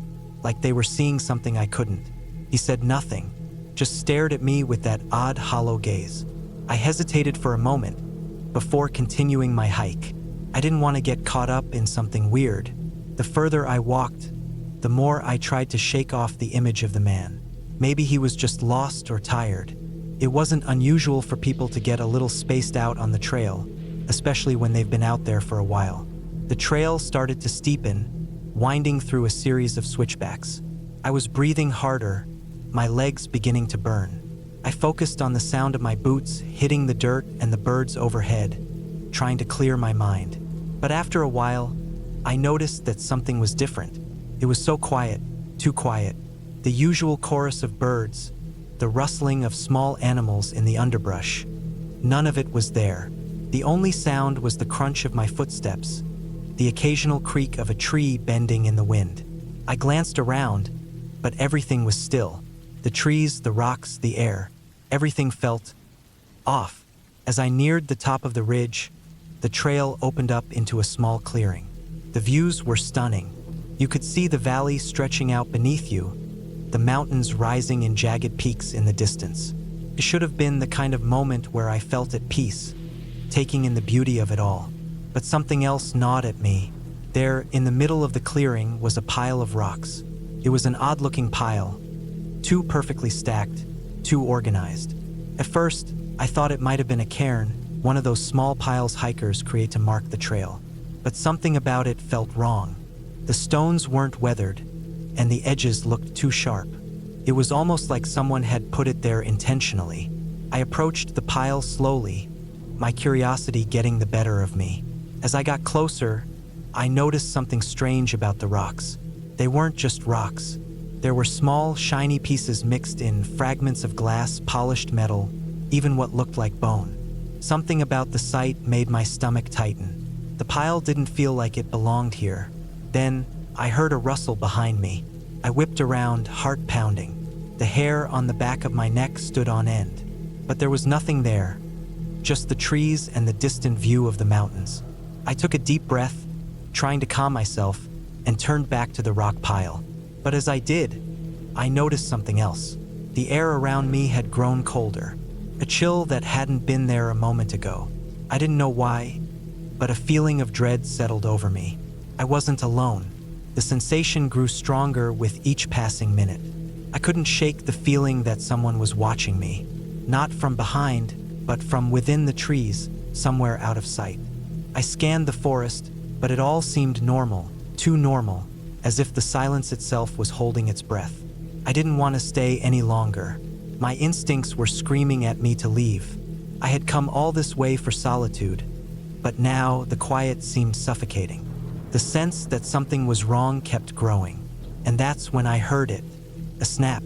like they were seeing something I couldn't. He said nothing, just stared at me with that odd, hollow gaze. I hesitated for a moment before continuing my hike. I didn't want to get caught up in something weird. The further I walked, the more I tried to shake off the image of the man. Maybe he was just lost or tired. It wasn't unusual for people to get a little spaced out on the trail, especially when they've been out there for a while. The trail started to steepen, winding through a series of switchbacks. I was breathing harder, my legs beginning to burn. I focused on the sound of my boots hitting the dirt and the birds overhead, trying to clear my mind. But after a while, I noticed that something was different. It was so quiet, too quiet. The usual chorus of birds, the rustling of small animals in the underbrush. None of it was there. The only sound was the crunch of my footsteps, the occasional creak of a tree bending in the wind. I glanced around, but everything was still. The trees, the rocks, the air. Everything felt off. As I neared the top of the ridge, the trail opened up into a small clearing. The views were stunning. You could see the valley stretching out beneath you, the mountains rising in jagged peaks in the distance. It should have been the kind of moment where I felt at peace, taking in the beauty of it all. But something else gnawed at me. There, in the middle of the clearing, was a pile of rocks. It was an odd-looking pile, too perfectly stacked, too organized. At first, I thought it might have been a cairn, one of those small piles hikers create to mark the trail. But something about it felt wrong. The stones weren't weathered, and the edges looked too sharp. It was almost like someone had put it there intentionally. I approached the pile slowly, my curiosity getting the better of me. As I got closer, I noticed something strange about the rocks. They weren't just rocks. There were small, shiny pieces mixed in, fragments of glass, polished metal, even what looked like bone. Something about the sight made my stomach tighten. The pile didn't feel like it belonged here. Then, I heard a rustle behind me. I whipped around, heart pounding. The hair on the back of my neck stood on end. But there was nothing there, just the trees and the distant view of the mountains. I took a deep breath, trying to calm myself, and turned back to the rock pile. But as I did, I noticed something else. The air around me had grown colder, a chill that hadn't been there a moment ago. I didn't know why, but a feeling of dread settled over me. I wasn't alone. The sensation grew stronger with each passing minute. I couldn't shake the feeling that someone was watching me, not from behind, but from within the trees, somewhere out of sight. I scanned the forest, but it all seemed normal, too normal, as if the silence itself was holding its breath. I didn't want to stay any longer. My instincts were screaming at me to leave. I had come all this way for solitude, but now the quiet seemed suffocating. The sense that something was wrong kept growing, and that's when I heard it. A snap,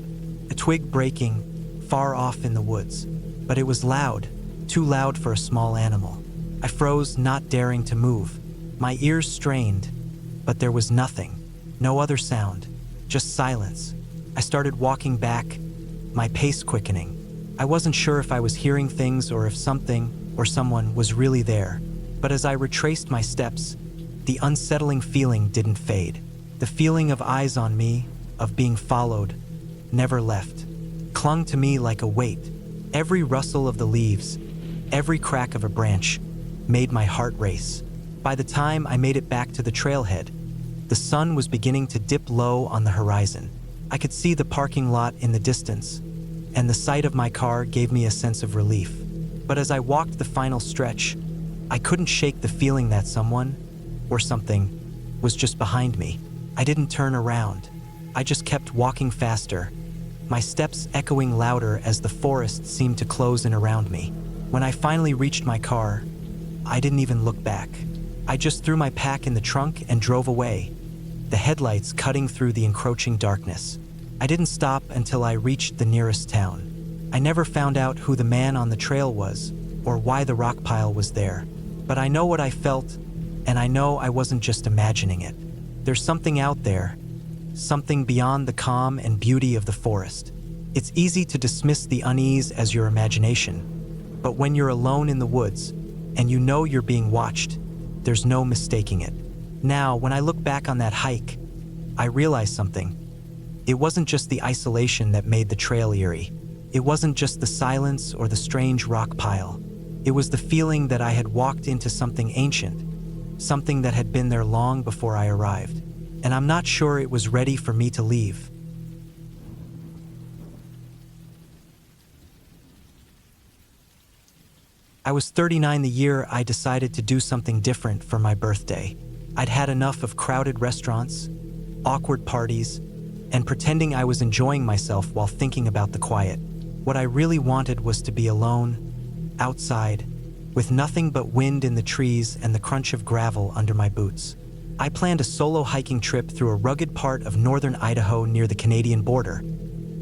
a twig breaking, far off in the woods. But it was loud, too loud for a small animal. I froze, not daring to move. My ears strained, but there was nothing. No other sound, just silence. I started walking back, my pace quickening. I wasn't sure if I was hearing things or if something or someone was really there. But as I retraced my steps, the unsettling feeling didn't fade. The feeling of eyes on me, of being followed, never left, clung to me like a weight. Every rustle of the leaves, every crack of a branch, made my heart race. By the time I made it back to the trailhead, the sun was beginning to dip low on the horizon. I could see the parking lot in the distance, and the sight of my car gave me a sense of relief. But as I walked the final stretch, I couldn't shake the feeling that someone, or something, was just behind me. I didn't turn around. I just kept walking faster, my steps echoing louder as the forest seemed to close in around me. When I finally reached my car, I didn't even look back. I just threw my pack in the trunk and drove away, the headlights cutting through the encroaching darkness. I didn't stop until I reached the nearest town. I never found out who the man on the trail was, or why the rock pile was there. But I know what I felt, and I know I wasn't just imagining it. There's something out there, something beyond the calm and beauty of the forest. It's easy to dismiss the unease as your imagination, but when you're alone in the woods, and you know you're being watched, there's no mistaking it. Now, when I look back on that hike, I realize something. It wasn't just the isolation that made the trail eerie. It wasn't just the silence or the strange rock pile. It was the feeling that I had walked into something ancient, something that had been there long before I arrived, and I'm not sure it was ready for me to leave. I was 39 the year I decided to do something different for my birthday. I'd had enough of crowded restaurants, awkward parties, and pretending I was enjoying myself while thinking about the quiet. What I really wanted was to be alone, outside, with nothing but wind in the trees and the crunch of gravel under my boots. I planned a solo hiking trip through a rugged part of northern Idaho near the Canadian border,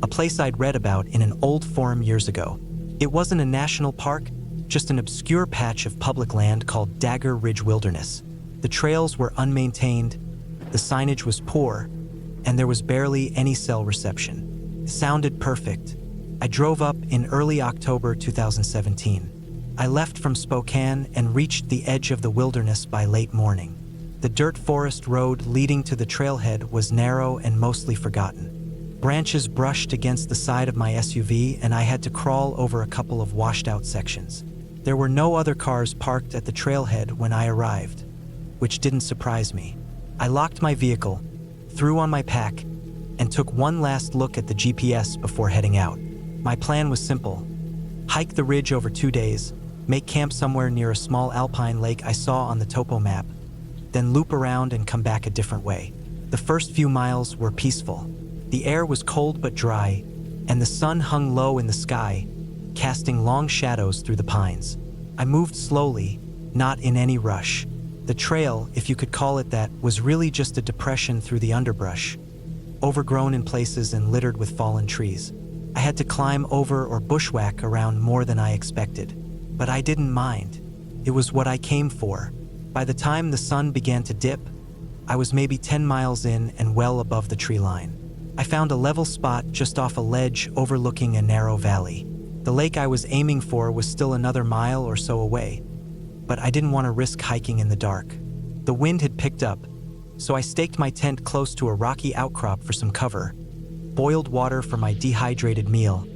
a place I'd read about in an old forum years ago. It wasn't a national park, just an obscure patch of public land called Dagger Ridge Wilderness. The trails were unmaintained, the signage was poor, and there was barely any cell reception. It sounded perfect. I drove up in early October 2017. I left from Spokane and reached the edge of the wilderness by late morning. The dirt forest road leading to the trailhead was narrow and mostly forgotten. Branches brushed against the side of my SUV, and I had to crawl over a couple of washed-out sections. There were no other cars parked at the trailhead when I arrived, which didn't surprise me. I locked my vehicle, threw on my pack, and took one last look at the GPS before heading out. My plan was simple: hike the ridge over 2 days, make camp somewhere near a small alpine lake I saw on the topo map, then loop around and come back a different way. The first few miles were peaceful. The air was cold but dry, and the sun hung low in the sky, casting long shadows through the pines. I moved slowly, not in any rush. The trail, if you could call it that, was really just a depression through the underbrush, overgrown in places and littered with fallen trees. I had to climb over or bushwhack around more than I expected, but I didn't mind. It was what I came for. By the time the sun began to dip, I was maybe 10 miles in and well above the tree line. I found a level spot just off a ledge overlooking a narrow valley. The lake I was aiming for was still another mile or so away, but I didn't want to risk hiking in the dark. The wind had picked up, so I staked my tent close to a rocky outcrop for some cover, boiled water for my dehydrated meal,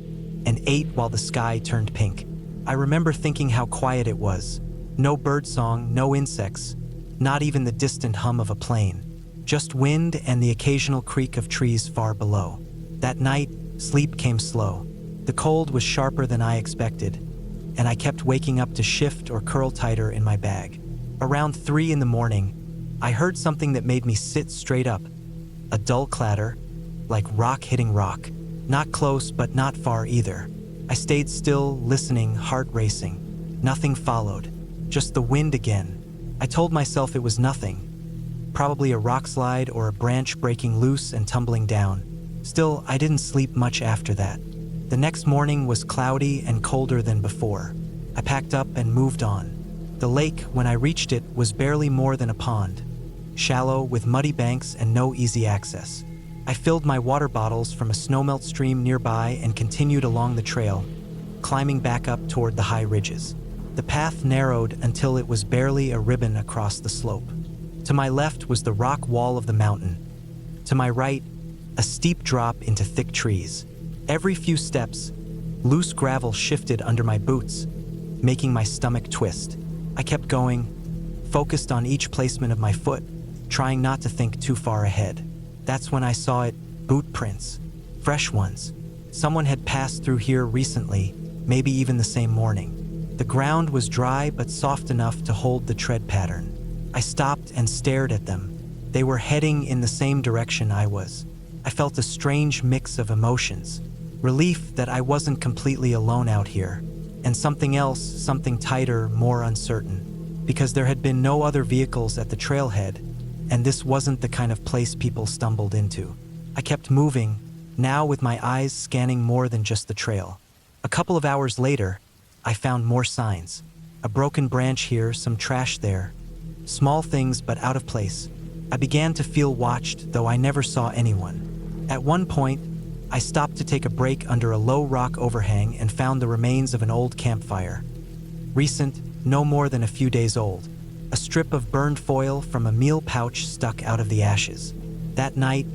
and ate while the sky turned pink. I remember thinking how quiet it was. No birdsong, no insects, not even the distant hum of a plane. Just wind and the occasional creak of trees far below. That night, sleep came slow. The cold was sharper than I expected, and I kept waking up to shift or curl tighter in my bag. Around 3 in the morning, I heard something that made me sit straight up. A dull clatter, like rock hitting rock. Not close, but not far either. I stayed still, listening, heart racing. Nothing followed, just the wind again. I told myself it was nothing. Probably a rock slide or a branch breaking loose and tumbling down. Still, I didn't sleep much after that. The next morning was cloudy and colder than before. I packed up and moved on. The lake, when I reached it, was barely more than a pond. Shallow, with muddy banks and no easy access. I filled my water bottles from a snowmelt stream nearby and continued along the trail, climbing back up toward the high ridges. The path narrowed until it was barely a ribbon across the slope. To my left was the rock wall of the mountain. To my right, a steep drop into thick trees. Every few steps, loose gravel shifted under my boots, making my stomach twist. I kept going, focused on each placement of my foot, trying not to think too far ahead. That's when I saw it, boot prints, fresh ones. Someone had passed through here recently, maybe even the same morning. The ground was dry but soft enough to hold the tread pattern. I stopped and stared at them. They were heading in the same direction I was. I felt a strange mix of emotions. Relief that I wasn't completely alone out here, and something else, something tighter, more uncertain, because there had been no other vehicles at the trailhead, and this wasn't the kind of place people stumbled into. I kept moving, now with my eyes scanning more than just the trail. A couple of hours later, I found more signs. A broken branch here, some trash there. Small things but out of place. I began to feel watched, though I never saw anyone. At one point, I stopped to take a break under a low rock overhang and found the remains of an old campfire. Recent, no more than a few days old. A strip of burned foil from a meal pouch stuck out of the ashes. That night,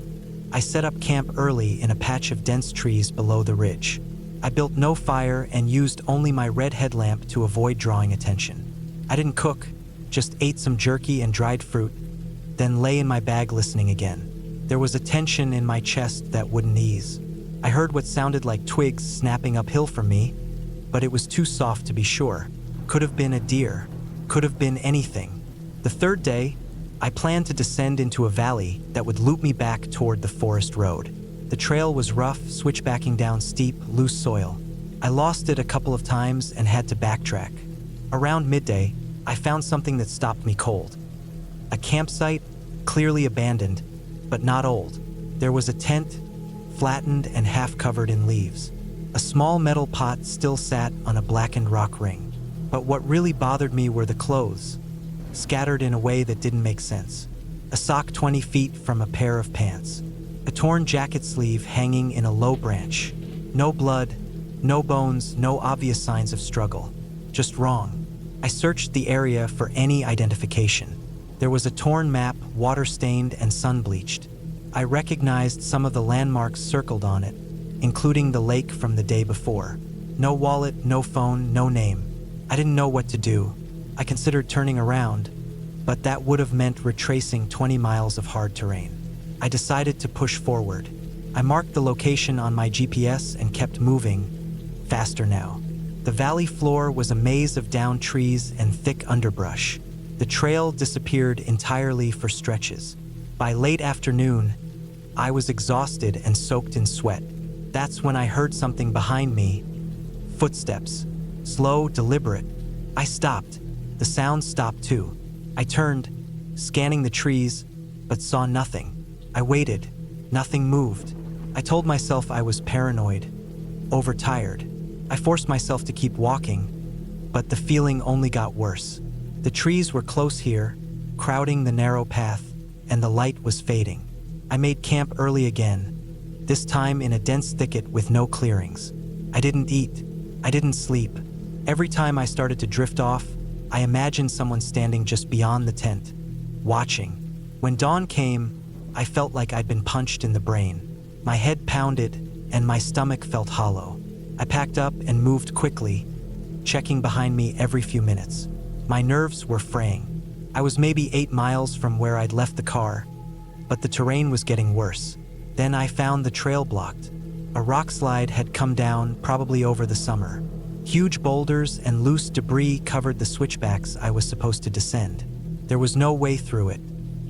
I set up camp early in a patch of dense trees below the ridge. I built no fire and used only my red headlamp to avoid drawing attention. I didn't cook, just ate some jerky and dried fruit, then lay in my bag listening again. There was a tension in my chest that wouldn't ease. I heard what sounded like twigs snapping uphill from me, but it was too soft to be sure. Could have been a deer, could have been anything. The third day, I planned to descend into a valley that would loop me back toward the forest road. The trail was rough, switchbacking down steep, loose soil. I lost it a couple of times and had to backtrack. Around midday, I found something that stopped me cold. A campsite, clearly abandoned, but not old. There was a tent, flattened and half covered in leaves. A small metal pot still sat on a blackened rock ring. But what really bothered me were the clothes, scattered in a way that didn't make sense. A sock 20 feet from a pair of pants. A torn jacket sleeve hanging in a low branch. No blood, no bones, no obvious signs of struggle. Just wrong. I searched the area for any identification. There was a torn map, water-stained and sun-bleached. I recognized some of the landmarks circled on it, including the lake from the day before. No wallet, no phone, no name. I didn't know what to do. I considered turning around, but that would have meant retracing 20 miles of hard terrain. I decided to push forward. I marked the location on my GPS and kept moving, faster now. The valley floor was a maze of downed trees and thick underbrush. The trail disappeared entirely for stretches. By late afternoon, I was exhausted and soaked in sweat. That's when I heard something behind me. Footsteps. Slow, deliberate. I stopped. The sound stopped too. I turned, scanning the trees, but saw nothing. I waited. Nothing moved. I told myself I was paranoid, overtired. I forced myself to keep walking, but the feeling only got worse. The trees were close here, crowding the narrow path, and the light was fading. I made camp early again, this time in a dense thicket with no clearings. I didn't eat. I didn't sleep. Every time I started to drift off, I imagined someone standing just beyond the tent, watching. When dawn came, I felt like I'd been punched in the brain. My head pounded, and my stomach felt hollow. I packed up and moved quickly, checking behind me every few minutes. My nerves were fraying. I was maybe 8 miles from where I'd left the car, but the terrain was getting worse. Then I found the trail blocked. A rock slide had come down, probably over the summer. Huge boulders and loose debris covered the switchbacks I was supposed to descend. There was no way through it.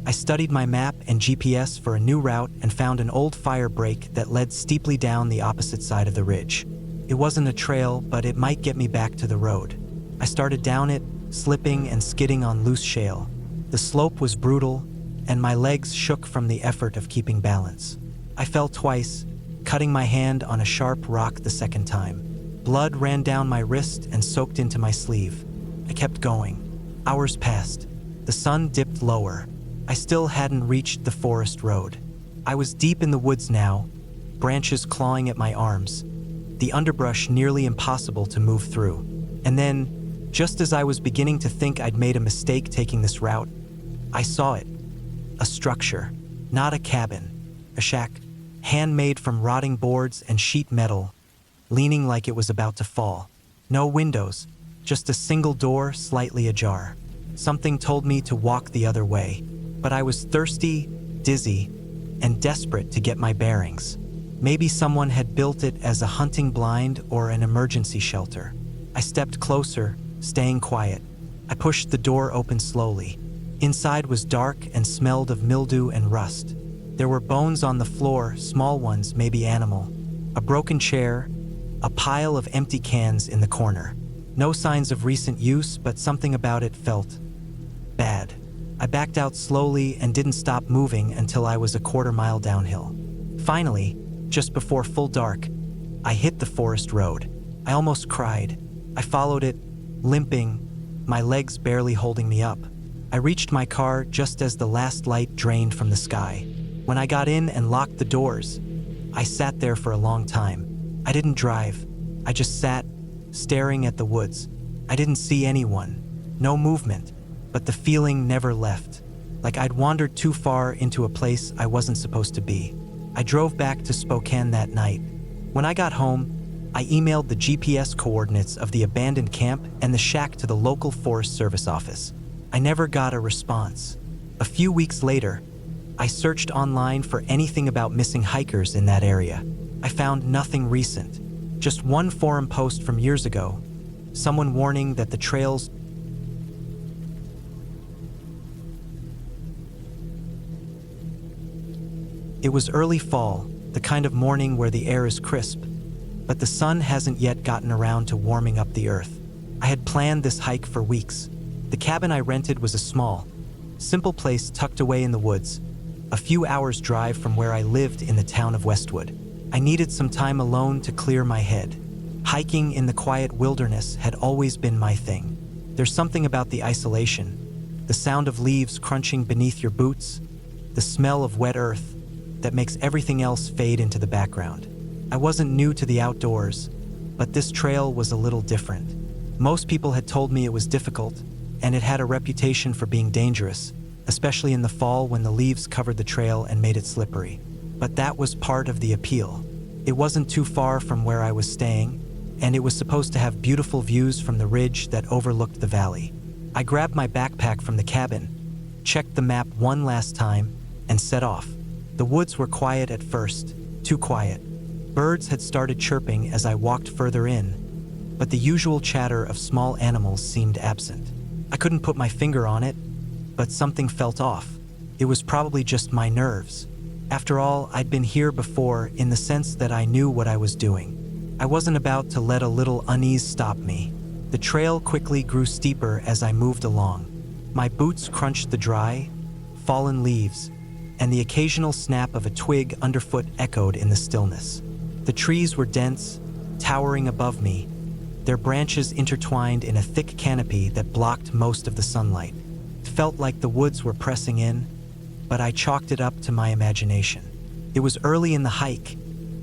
I studied my map and GPS for a new route and found an old fire break that led steeply down the opposite side of the ridge. It wasn't a trail, but it might get me back to the road. I started down it, slipping and skidding on loose shale. The slope was brutal, and my legs shook from the effort of keeping balance. I fell twice, cutting my hand on a sharp rock the second time. Blood ran down my wrist and soaked into my sleeve. I kept going. Hours passed. The sun dipped lower. I still hadn't reached the forest road. I was deep in the woods now, branches clawing at my arms, the underbrush nearly impossible to move through. And then, just as I was beginning to think I'd made a mistake taking this route, I saw it. A structure, not a cabin, a shack, handmade from rotting boards and sheet metal, leaning like it was about to fall. No windows, just a single door slightly ajar. Something told me to walk the other way, but I was thirsty, dizzy, and desperate to get my bearings. Maybe someone had built it as a hunting blind or an emergency shelter. I stepped closer, staying quiet. I pushed the door open slowly. Inside was dark and smelled of mildew and rust. There were bones on the floor, small ones, maybe animal. A broken chair, a pile of empty cans in the corner. No signs of recent use, but something about it felt bad. I backed out slowly and didn't stop moving until I was a quarter-mile downhill. Finally, just before full dark, I hit the forest road. I almost cried. I followed it, limping, my legs barely holding me up. I reached my car just as the last light drained from the sky. When I got in and locked the doors, I sat there for a long time. I didn't drive. I just sat, staring at the woods. I didn't see anyone, no movement, but the feeling never left, like I'd wandered too far into a place I wasn't supposed to be. I drove back to Spokane that night. When I got home, I emailed the GPS coordinates of the abandoned camp and the shack to the local Forest Service office. I never got a response. A few weeks later, I searched online for anything about missing hikers in that area. I found nothing recent, just one forum post from years ago, someone warning that the trails. It was early fall, the kind of morning where the air is crisp, but the sun hasn't yet gotten around to warming up the earth. I had planned this hike for weeks. The cabin I rented was a small, simple place tucked away in the woods, a few hours' drive from where I lived in the town of Westwood. I needed some time alone to clear my head. Hiking in the quiet wilderness had always been my thing. There's something about the isolation, the sound of leaves crunching beneath your boots, the smell of wet earth, that makes everything else fade into the background. I wasn't new to the outdoors, but this trail was a little different. Most people had told me it was difficult, and it had a reputation for being dangerous, especially in the fall when the leaves covered the trail and made it slippery. But that was part of the appeal. It wasn't too far from where I was staying, and it was supposed to have beautiful views from the ridge that overlooked the valley. I grabbed my backpack from the cabin, checked the map one last time, and set off. The woods were quiet at first, too quiet. Birds had started chirping as I walked further in, but the usual chatter of small animals seemed absent. I couldn't put my finger on it, but something felt off. It was probably just my nerves. After all, I'd been here before in the sense that I knew what I was doing. I wasn't about to let a little unease stop me. The trail quickly grew steeper as I moved along. My boots crunched the dry, fallen leaves, and the occasional snap of a twig underfoot echoed in the stillness. The trees were dense, towering above me, their branches intertwined in a thick canopy that blocked most of the sunlight. It felt like the woods were pressing in, but I chalked it up to my imagination. It was early in the hike,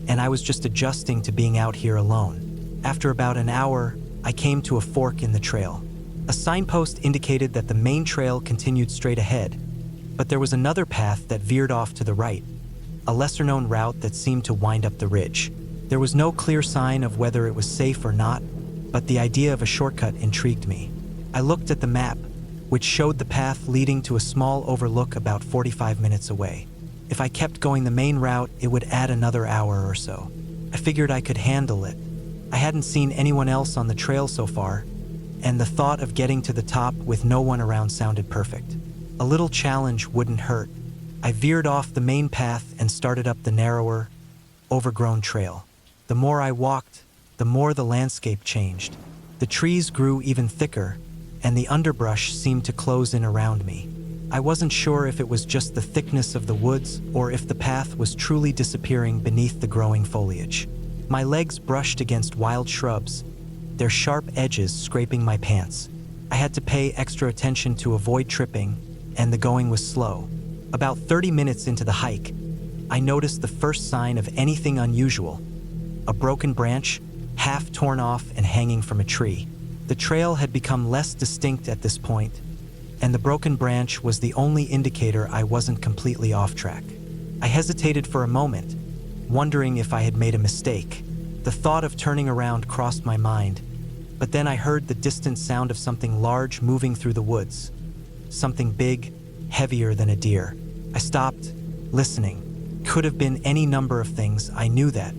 and I was just adjusting to being out here alone. After about an hour, I came to a fork in the trail. A signpost indicated that the main trail continued straight ahead, but there was another path that veered off to the right, a lesser-known route that seemed to wind up the ridge. There was no clear sign of whether it was safe or not, but the idea of a shortcut intrigued me. I looked at the map, which showed the path leading to a small overlook about 45 minutes away. If I kept going the main route, it would add another hour or so. I figured I could handle it. I hadn't seen anyone else on the trail so far, and the thought of getting to the top with no one around sounded perfect. A little challenge wouldn't hurt. I veered off the main path and started up the narrower, overgrown trail. The more I walked, the more the landscape changed. The trees grew even thicker, and the underbrush seemed to close in around me. I wasn't sure if it was just the thickness of the woods or if the path was truly disappearing beneath the growing foliage. My legs brushed against wild shrubs, their sharp edges scraping my pants. I had to pay extra attention to avoid tripping, and the going was slow. About 30 minutes into the hike, I noticed the first sign of anything unusual: a broken branch, half torn off and hanging from a tree. The trail had become less distinct at this point, and the broken branch was the only indicator I wasn't completely off track. I hesitated for a moment, wondering if I had made a mistake. The thought of turning around crossed my mind, but then I heard the distant sound of something large moving through the woods. Something big, heavier than a deer. I stopped, listening. Could have been any number of things, I knew that.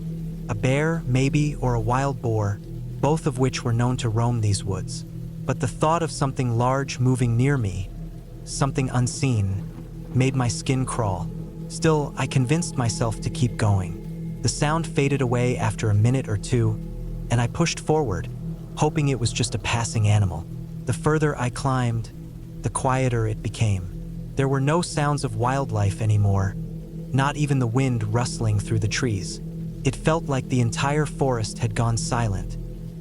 A bear, maybe, or a wild boar, both of which were known to roam these woods. But the thought of something large moving near me, something unseen, made my skin crawl. Still, I convinced myself to keep going. The sound faded away after a minute or two, and I pushed forward, hoping it was just a passing animal. The further I climbed, the quieter it became. There were no sounds of wildlife anymore, not even the wind rustling through the trees. It felt like the entire forest had gone silent,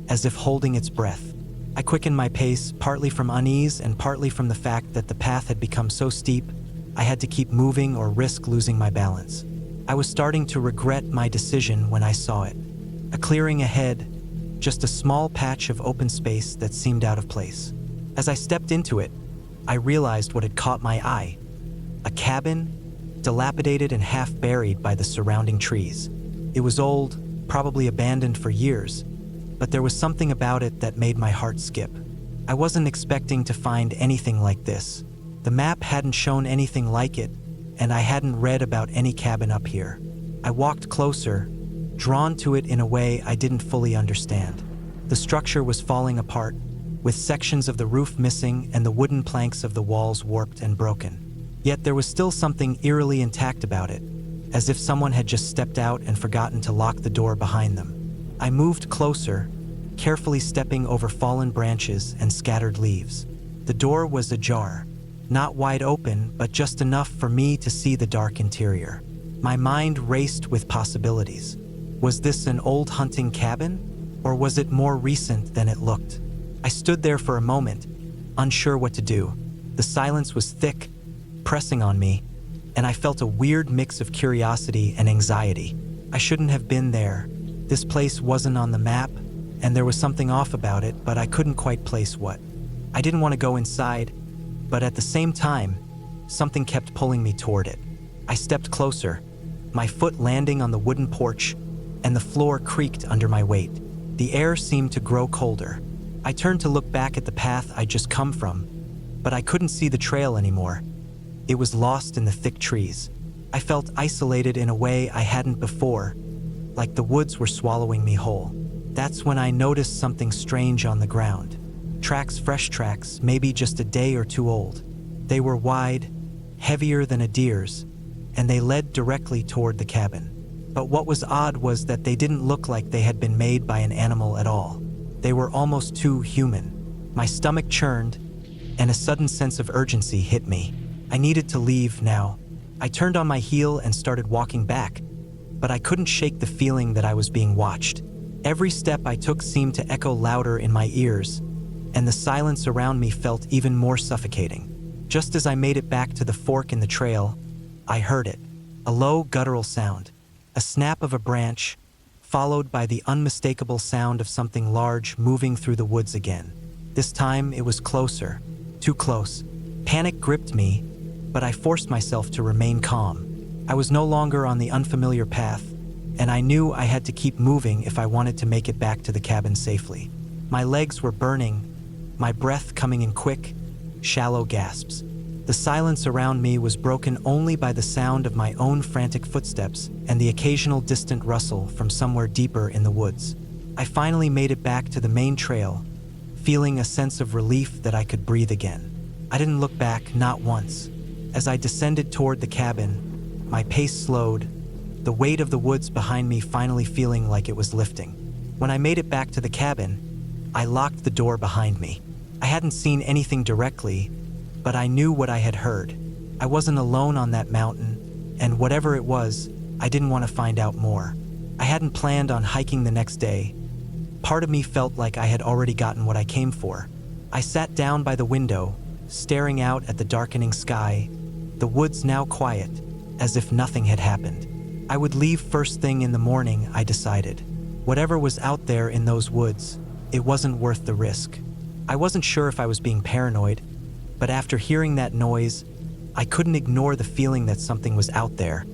as if holding its breath. I quickened my pace, partly from unease and partly from the fact that the path had become so steep, I had to keep moving or risk losing my balance. I was starting to regret my decision when I saw it. A clearing ahead, just a small patch of open space that seemed out of place. As I stepped into it, I realized what had caught my eye. A cabin, dilapidated and half buried by the surrounding trees. It was old, probably abandoned for years, but there was something about it that made my heart skip. I wasn't expecting to find anything like this. The map hadn't shown anything like it, and I hadn't read about any cabin up here. I walked closer, drawn to it in a way I didn't fully understand. The structure was falling apart, with sections of the roof missing and the wooden planks of the walls warped and broken. Yet there was still something eerily intact about it, as if someone had just stepped out and forgotten to lock the door behind them. I moved closer, carefully stepping over fallen branches and scattered leaves. The door was ajar, not wide open, but just enough for me to see the dark interior. My mind raced with possibilities. Was this an old hunting cabin, or was it more recent than it looked? I stood there for a moment, unsure what to do. The silence was thick, pressing on me, and I felt a weird mix of curiosity and anxiety. I shouldn't have been there. This place wasn't on the map, and there was something off about it, but I couldn't quite place what. I didn't want to go inside, but at the same time, something kept pulling me toward it. I stepped closer, my foot landing on the wooden porch, and the floor creaked under my weight. The air seemed to grow colder. I turned to look back at the path I'd just come from, but I couldn't see the trail anymore. It was lost in the thick trees. I felt isolated in a way I hadn't before, like the woods were swallowing me whole. That's when I noticed something strange on the ground. Tracks, fresh tracks, maybe just a day or two old. They were wide, heavier than a deer's, and they led directly toward the cabin. But what was odd was that they didn't look like they had been made by an animal at all. They were almost too human. My stomach churned, and a sudden sense of urgency hit me. I needed to leave now. I turned on my heel and started walking back, but I couldn't shake the feeling that I was being watched. Every step I took seemed to echo louder in my ears, and the silence around me felt even more suffocating. Just as I made it back to the fork in the trail, I heard it. A low, guttural sound. A snap of a branch, followed by the unmistakable sound of something large moving through the woods again. This time it was closer, too close. Panic gripped me, but I forced myself to remain calm. I was no longer on the unfamiliar path, and I knew I had to keep moving if I wanted to make it back to the cabin safely. My legs were burning, my breath coming in quick, shallow gasps. The silence around me was broken only by the sound of my own frantic footsteps and the occasional distant rustle from somewhere deeper in the woods. I finally made it back to the main trail, feeling a sense of relief that I could breathe again. I didn't look back, not once. As I descended toward the cabin, my pace slowed, the weight of the woods behind me finally feeling like it was lifting. When I made it back to the cabin, I locked the door behind me. I hadn't seen anything directly, but I knew what I had heard. I wasn't alone on that mountain, and whatever it was, I didn't want to find out more. I hadn't planned on hiking the next day. Part of me felt like I had already gotten what I came for. I sat down by the window, staring out at the darkening sky, the woods now quiet, as if nothing had happened. I would leave first thing in the morning, I decided. Whatever was out there in those woods, it wasn't worth the risk. I wasn't sure if I was being paranoid, but after hearing that noise, I couldn't ignore the feeling that something was out there,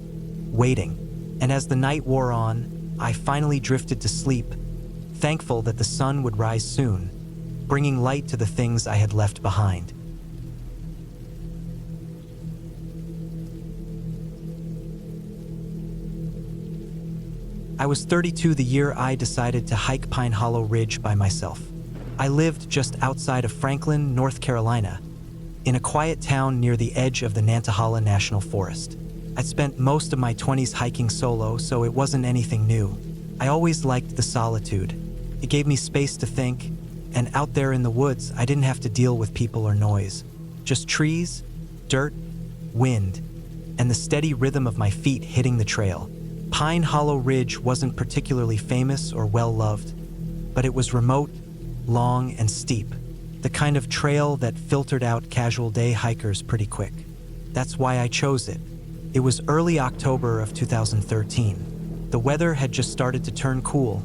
waiting. And as the night wore on, I finally drifted to sleep, thankful that the sun would rise soon, bringing light to the things I had left behind. I was 32 the year I decided to hike Pine Hollow Ridge by myself. I lived just outside of Franklin, North Carolina, in a quiet town near the edge of the Nantahala National Forest. I'd spent most of my 20s hiking solo, so it wasn't anything new. I always liked the solitude. It gave me space to think, and out there in the woods, I didn't have to deal with people or noise. Just trees, dirt, wind, and the steady rhythm of my feet hitting the trail. Pine Hollow Ridge wasn't particularly famous or well-loved, but it was remote, long, and steep. The kind of trail that filtered out casual day hikers pretty quick. That's why I chose it. It was early October of 2013. The weather had just started to turn cool,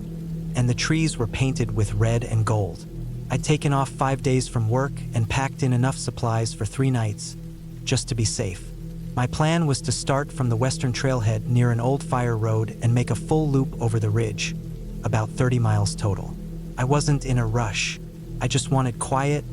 and the trees were painted with red and gold. I'd taken off 5 days from work and packed in enough supplies for 3 nights, just to be safe. My plan was to start from the western trailhead near an old fire road and make a full loop over the ridge, about 30 miles total. I wasn't in a rush. I just wanted quiet,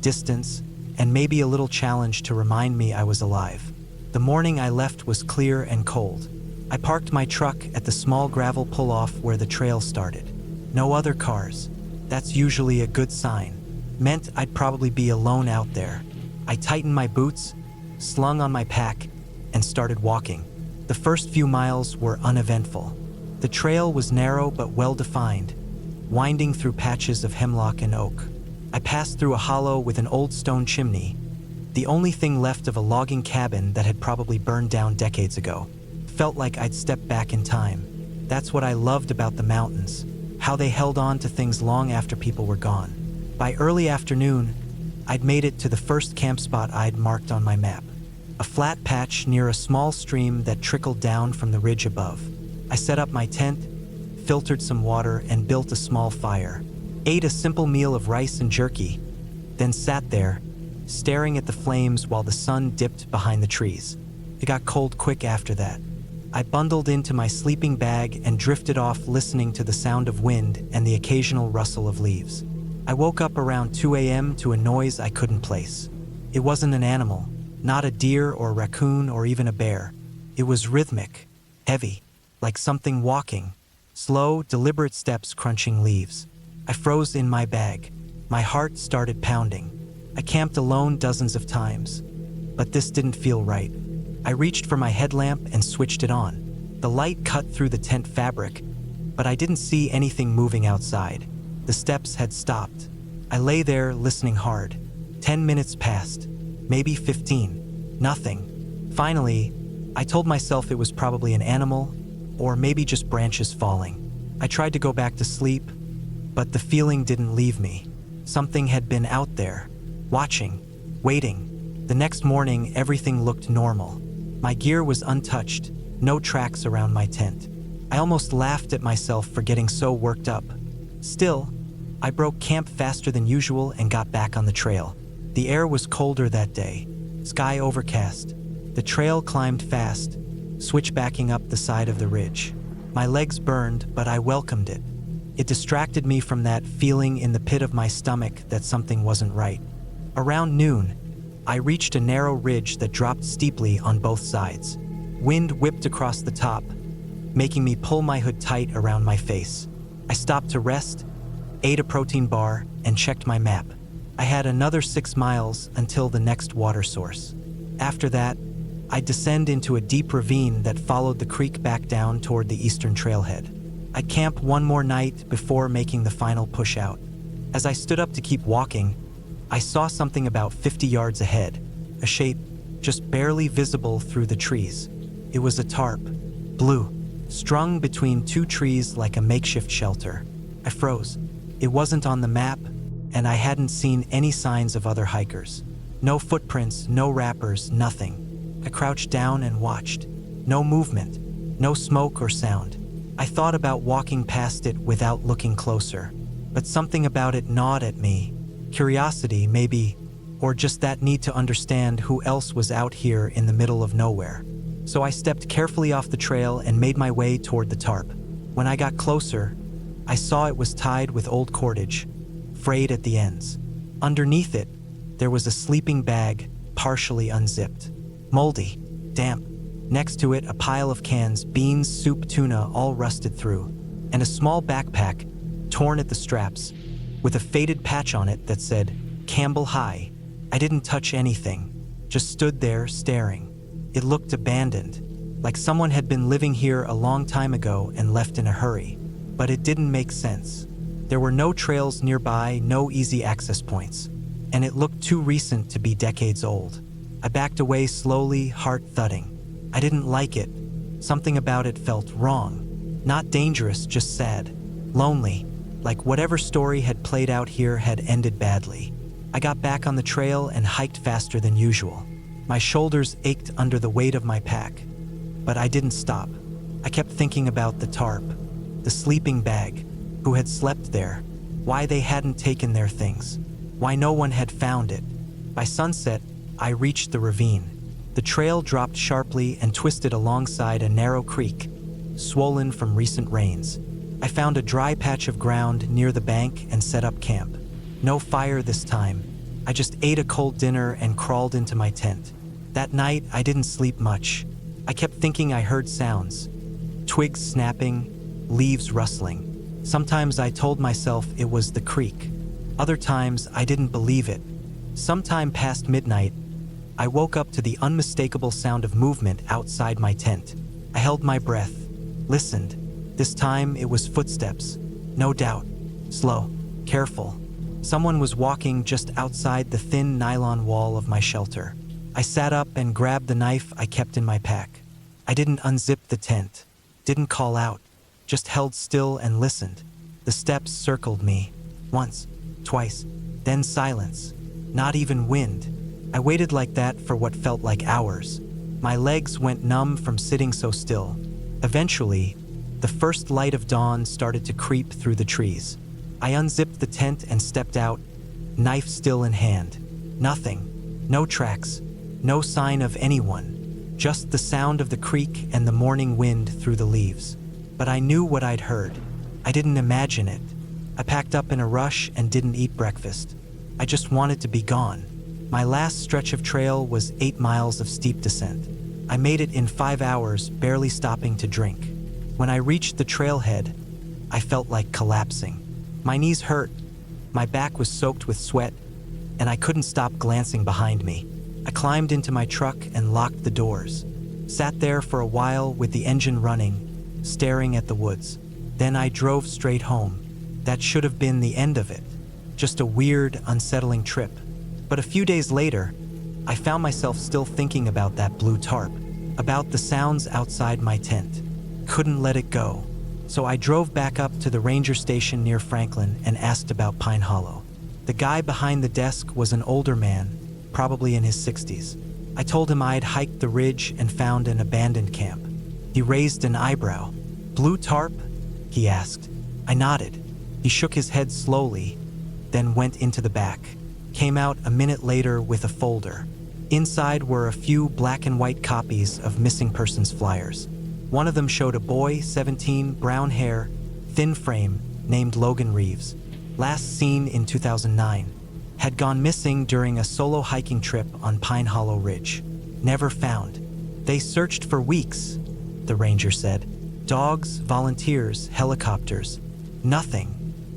distance, and maybe a little challenge to remind me I was alive. The morning I left was clear and cold. I parked my truck at the small gravel pull-off where the trail started. No other cars. That's usually a good sign. Meant I'd probably be alone out there. I tightened my boots, slung on my pack, and started walking. The first few miles were uneventful. The trail was narrow but well-defined, winding through patches of hemlock and oak. I passed through a hollow with an old stone chimney, the only thing left of a logging cabin that had probably burned down decades ago. Felt like I'd stepped back in time. That's what I loved about the mountains, how they held on to things long after people were gone. By early afternoon, I'd made it to the first camp spot I'd marked on my map. A flat patch near a small stream that trickled down from the ridge above. I set up my tent, filtered some water, and built a small fire. Ate a simple meal of rice and jerky, then sat there, staring at the flames while the sun dipped behind the trees. It got cold quick after that. I bundled into my sleeping bag and drifted off, listening to the sound of wind and the occasional rustle of leaves. I woke up around 2 a.m. to a noise I couldn't place. It wasn't an animal, not a deer or raccoon or even a bear. It was rhythmic, heavy, like something walking, slow, deliberate steps crunching leaves. I froze in my bag. My heart started pounding. I camped alone dozens of times, but this didn't feel right. I reached for my headlamp and switched it on. The light cut through the tent fabric, but I didn't see anything moving outside. The steps had stopped. I lay there listening hard. 10 minutes passed, maybe 15. Nothing. Finally, I told myself it was probably an animal, or maybe just branches falling. I tried to go back to sleep, but the feeling didn't leave me. Something had been out there, watching, waiting. The next morning, everything looked normal. My gear was untouched, no tracks around my tent. I almost laughed at myself for getting so worked up. Still, I broke camp faster than usual and got back on the trail. The air was colder that day, sky overcast. The trail climbed fast, switchbacking up the side of the ridge. My legs burned, but I welcomed it. It distracted me from that feeling in the pit of my stomach that something wasn't right. Around noon, I reached a narrow ridge that dropped steeply on both sides. Wind whipped across the top, making me pull my hood tight around my face. I stopped to rest, ate a protein bar, and checked my map. I had another 6 miles until the next water source. After that, I'd descend into a deep ravine that followed the creek back down toward the eastern trailhead. I'd camp one more night before making the final push out. As I stood up to keep walking, I saw something about 50 yards ahead, a shape just barely visible through the trees. It was a tarp, blue, strung between 2 trees like a makeshift shelter. I froze. It wasn't on the map, and I hadn't seen any signs of other hikers. No footprints, no wrappers, nothing. I crouched down and watched. No movement, no smoke or sound. I thought about walking past it without looking closer, but something about it gnawed at me. Curiosity, maybe, or just that need to understand who else was out here in the middle of nowhere. So I stepped carefully off the trail and made my way toward the tarp. When I got closer, I saw it was tied with old cordage, frayed at the ends. Underneath it, there was a sleeping bag, partially unzipped. Moldy, damp. Next to it, a pile of cans, beans, soup, tuna, all rusted through, and a small backpack, torn at the straps, with a faded patch on it that said, Campbell High. I didn't touch anything, just stood there staring. It looked abandoned, like someone had been living here a long time ago and left in a hurry. But it didn't make sense. There were no trails nearby, no easy access points, and it looked too recent to be decades old. I backed away slowly, heart thudding. I didn't like it. Something about it felt wrong. Not dangerous, just sad. Lonely, like whatever story had played out here had ended badly. I got back on the trail and hiked faster than usual. My shoulders ached under the weight of my pack, but I didn't stop. I kept thinking about the tarp, the sleeping bag, who had slept there, why they hadn't taken their things, why no one had found it. By sunset, I reached the ravine. The trail dropped sharply and twisted alongside a narrow creek, swollen from recent rains. I found a dry patch of ground near the bank and set up camp. No fire this time. I just ate a cold dinner and crawled into my tent. That night, I didn't sleep much. I kept thinking I heard sounds. Twigs snapping, leaves rustling. Sometimes I told myself it was the creek. Other times, I didn't believe it. Sometime past midnight, I woke up to the unmistakable sound of movement outside my tent. held my breath, listened. This time it was footsteps, no doubt. Slow, careful. Someone was walking just outside the thin nylon wall of my shelter. I sat up and grabbed the knife I kept in my pack. I didn't unzip the tent, didn't call out, just held still and listened. The steps circled me, once, twice, then silence. Not even wind. I waited like that for what felt like hours. My legs went numb from sitting so still. Eventually, the first light of dawn started to creep through the trees. I unzipped the tent and stepped out, knife still in hand. Nothing. No tracks. No sign of anyone. Just the sound of the creek and the morning wind through the leaves. But I knew what I'd heard. I didn't imagine it. I packed up in a rush and didn't eat breakfast. I just wanted to be gone. My last stretch of trail was 8 miles of steep descent. I made it in 5 hours, barely stopping to drink. When I reached the trailhead, I felt like collapsing. My knees hurt, my back was soaked with sweat, and I couldn't stop glancing behind me. I climbed into my truck and locked the doors. Sat there for a while with the engine running, staring at the woods. Then I drove straight home. That should have been the end of it. Just a weird, unsettling trip. But a few days later, I found myself still thinking about that blue tarp, about the sounds outside my tent. Couldn't let it go. So I drove back up to the ranger station near Franklin and asked about Pine Hollow. The guy behind the desk was an older man, probably in his 60s. I told him I'd hiked the ridge and found an abandoned camp. He raised an eyebrow. "Blue tarp?" he asked. I nodded. He shook his head slowly, then went into the back. Came out a minute later with a folder. Inside were a few black and white copies of missing persons flyers. One of them showed a boy, 17, brown hair, thin frame, named Logan Reeves. Last seen in 2009. Had gone missing during a solo hiking trip on Pine Hollow Ridge. Never found. They searched for weeks, the ranger said. Dogs, volunteers, helicopters. Nothing.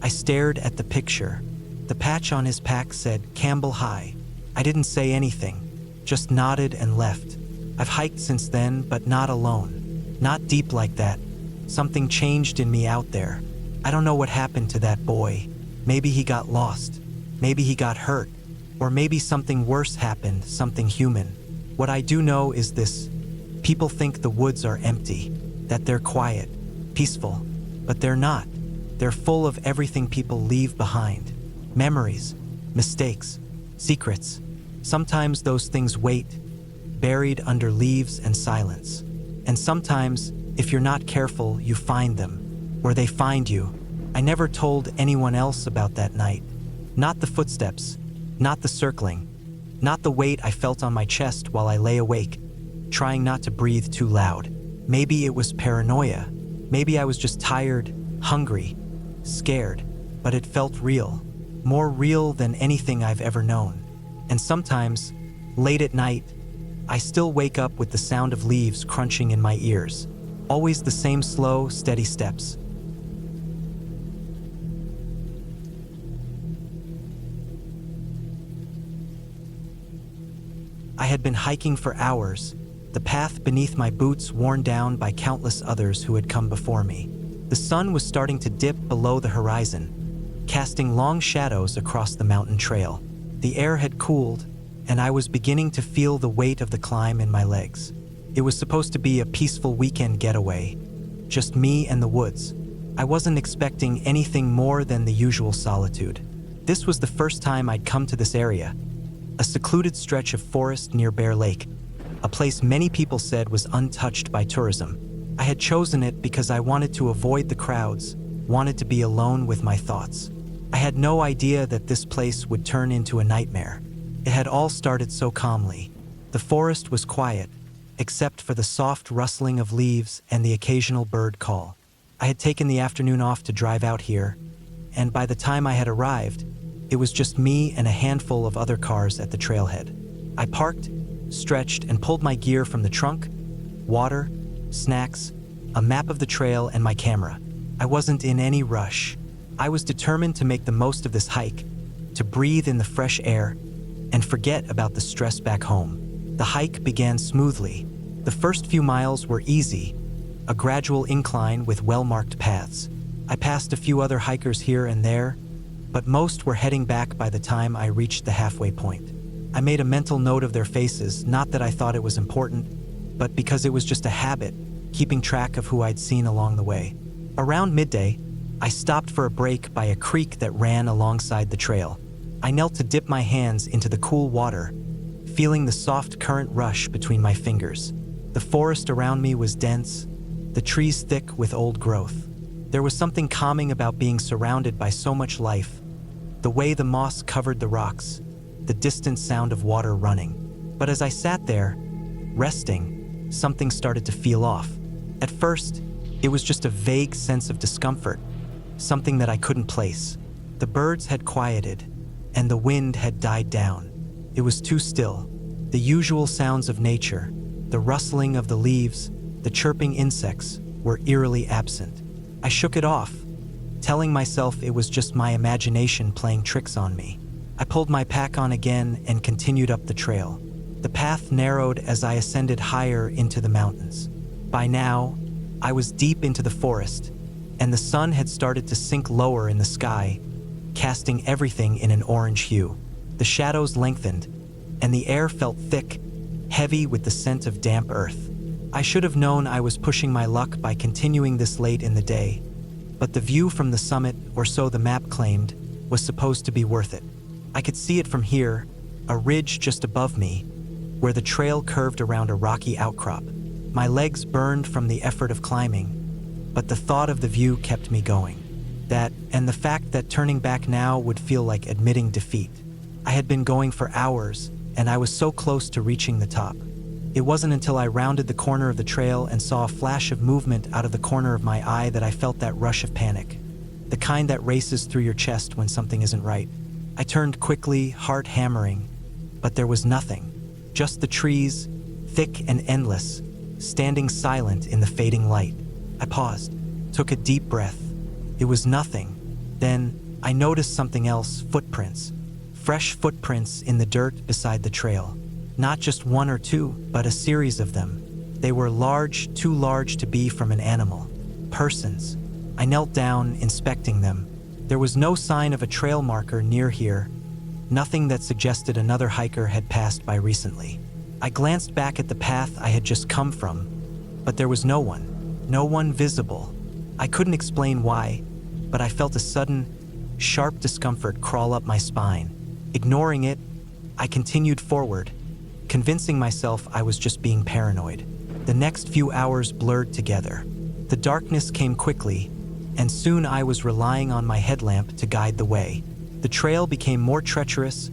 I stared at the picture. The patch on his pack said Campbell High. I didn't say anything, just nodded and left. I've hiked since then, but not alone. Not deep like that. Something changed in me out there. I don't know what happened to that boy. Maybe he got lost. Maybe he got hurt. Or maybe something worse happened, something human. What I do know is this. People think the woods are empty, that they're quiet, peaceful, but they're not. They're full of everything people leave behind. Memories, mistakes, secrets. Sometimes those things wait, buried under leaves and silence. And sometimes, if you're not careful, you find them, or they find you. I never told anyone else about that night. Not the footsteps, not the circling, not the weight I felt on my chest while I lay awake, trying not to breathe too loud. Maybe it was paranoia. Maybe I was just tired, hungry, scared, but it felt real. More real than anything I've ever known. And sometimes, late at night, I still wake up with the sound of leaves crunching in my ears. Always the same slow, steady steps. I had been hiking for hours, the path beneath my boots worn down by countless others who had come before me. The sun was starting to dip below the horizon, casting long shadows across the mountain trail. The air had cooled, and I was beginning to feel the weight of the climb in my legs. It was supposed to be a peaceful weekend getaway, just me and the woods. I wasn't expecting anything more than the usual solitude. This was the first time I'd come to this area, a secluded stretch of forest near Bear Lake, a place many people said was untouched by tourism. I had chosen it because I wanted to avoid the crowds, wanted to be alone with my thoughts. I had no idea that this place would turn into a nightmare. It had all started so calmly. The forest was quiet, except for the soft rustling of leaves and the occasional bird call. I had taken the afternoon off to drive out here, and by the time I had arrived, it was just me and a handful of other cars at the trailhead. I parked, stretched, and pulled my gear from the trunk: water, snacks, a map of the trail, and my camera. I wasn't in any rush. I was determined to make the most of this hike, to breathe in the fresh air, and forget about the stress back home. The hike began smoothly. The first few miles were easy, a gradual incline with well-marked paths. I passed a few other hikers here and there, but most were heading back by the time I reached the halfway point. I made a mental note of their faces, not that I thought it was important, but because it was just a habit, keeping track of who I'd seen along the way. Around midday, I stopped for a break by a creek that ran alongside the trail. I knelt to dip my hands into the cool water, feeling the soft current rush between my fingers. The forest around me was dense, the trees thick with old growth. There was something calming about being surrounded by so much life, the way the moss covered the rocks, the distant sound of water running. But as I sat there, resting, something started to feel off. At first, it was just a vague sense of discomfort, something that I couldn't place. The birds had quieted, and the wind had died down. It was too still. The usual sounds of nature, the rustling of the leaves, the chirping insects, were eerily absent. I shook it off, telling myself it was just my imagination playing tricks on me. I pulled my pack on again and continued up the trail. The path narrowed as I ascended higher into the mountains. By now, I was deep into the forest, and the sun had started to sink lower in the sky, casting everything in an orange hue. The shadows lengthened, and the air felt thick, heavy with the scent of damp earth. I should have known I was pushing my luck by continuing this late in the day, but the view from the summit, or so the map claimed, was supposed to be worth it. I could see it from here, a ridge just above me, where the trail curved around a rocky outcrop. My legs burned from the effort of climbing, but the thought of the view kept me going. That, and the fact that turning back now would feel like admitting defeat. I had been going for hours, and I was so close to reaching the top. It wasn't until I rounded the corner of the trail and saw a flash of movement out of the corner of my eye that I felt that rush of panic, the kind that races through your chest when something isn't right. I turned quickly, heart hammering, but there was nothing. Just the trees, thick and endless, standing silent in the fading light. I paused, took a deep breath. It was nothing. Then I noticed something else, footprints. Fresh footprints in the dirt beside the trail. Not just one or two, but a series of them. They were large, too large to be from an animal. Persons. I knelt down, inspecting them. There was no sign of a trail marker near here, nothing that suggested another hiker had passed by recently. I glanced back at the path I had just come from, but there was no one visible. I couldn't explain why, but I felt a sudden, sharp discomfort crawl up my spine. Ignoring it, I continued forward, convincing myself I was just being paranoid. The next few hours blurred together. The darkness came quickly, and soon I was relying on my headlamp to guide the way. The trail became more treacherous,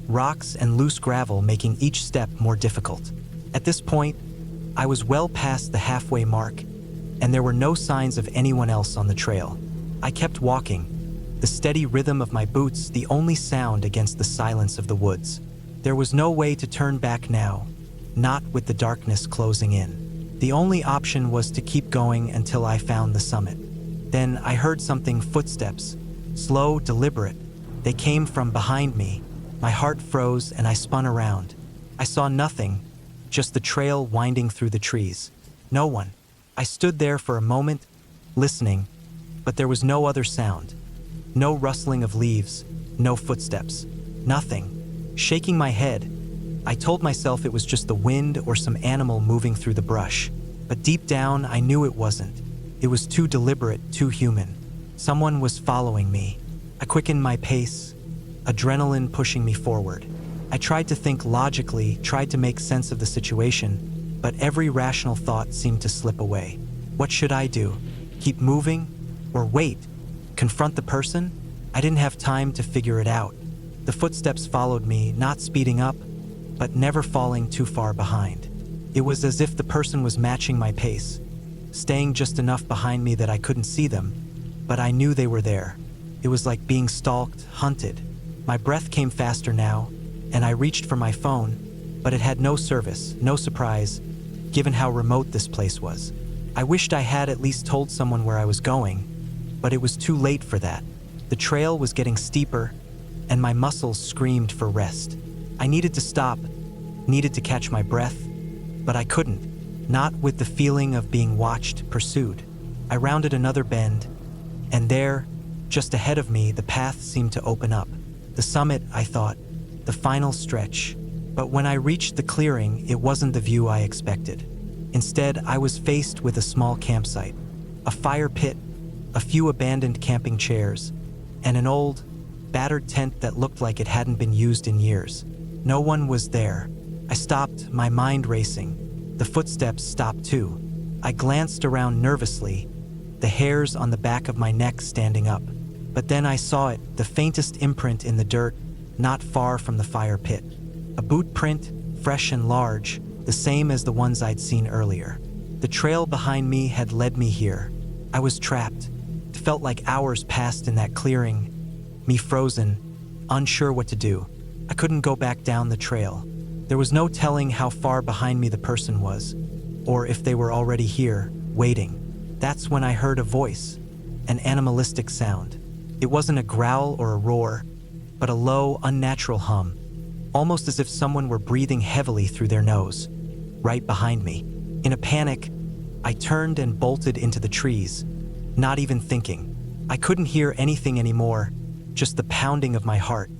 rocks and loose gravel making each step more difficult. At this point, I was well past the halfway mark, and there were no signs of anyone else on the trail. I kept walking, the steady rhythm of my boots the only sound against the silence of the woods. There was no way to turn back now, not with the darkness closing in. The only option was to keep going until I found the summit. Then I heard something, footsteps, slow, deliberate. They came from behind me. My heart froze and I spun around. I saw nothing, just the trail winding through the trees. No one. I stood there for a moment, listening, but there was no other sound. No rustling of leaves, no footsteps, nothing. Shaking my head, I told myself it was just the wind or some animal moving through the brush. But deep down, I knew it wasn't. It was too deliberate, too human. Someone was following me. I quickened my pace, adrenaline pushing me forward. I tried to think logically, tried to make sense of the situation, but every rational thought seemed to slip away. What should I do? Keep moving? Or wait? Confront the person? I didn't have time to figure it out. The footsteps followed me, not speeding up, but never falling too far behind. It was as if the person was matching my pace, staying just enough behind me that I couldn't see them, but I knew they were there. It was like being stalked, hunted. My breath came faster now, and I reached for my phone, but it had no service, no surprise, given how remote this place was. I wished I had at least told someone where I was going, but it was too late for that. The trail was getting steeper, and my muscles screamed for rest. I needed to stop, needed to catch my breath, but I couldn't. not with the feeling of being watched, pursued. I rounded another bend, and there, just ahead of me, the path seemed to open up. The summit, I thought, the final stretch. But when I reached the clearing, it wasn't the view I expected. Instead, I was faced with a small campsite, a fire pit, a few abandoned camping chairs, and an old, battered tent that looked like it hadn't been used in years. No one was there. I stopped, my mind racing. The footsteps stopped too. I glanced around nervously, the hairs on the back of my neck standing up. But then I saw it, the faintest imprint in the dirt, not far from the fire pit. A boot print, fresh and large, the same as the ones I'd seen earlier. The trail behind me had led me here. I was trapped. It felt like hours passed in that clearing, me frozen, unsure what to do. I couldn't go back down the trail. There was no telling how far behind me the person was, or if they were already here, waiting. That's when I heard a voice, an animalistic sound. It wasn't a growl or a roar, but a low, unnatural hum, almost as if someone were breathing heavily through their nose, right behind me. In a panic, I turned and bolted into the trees, not even thinking. I couldn't hear anything anymore, just the pounding of my heart,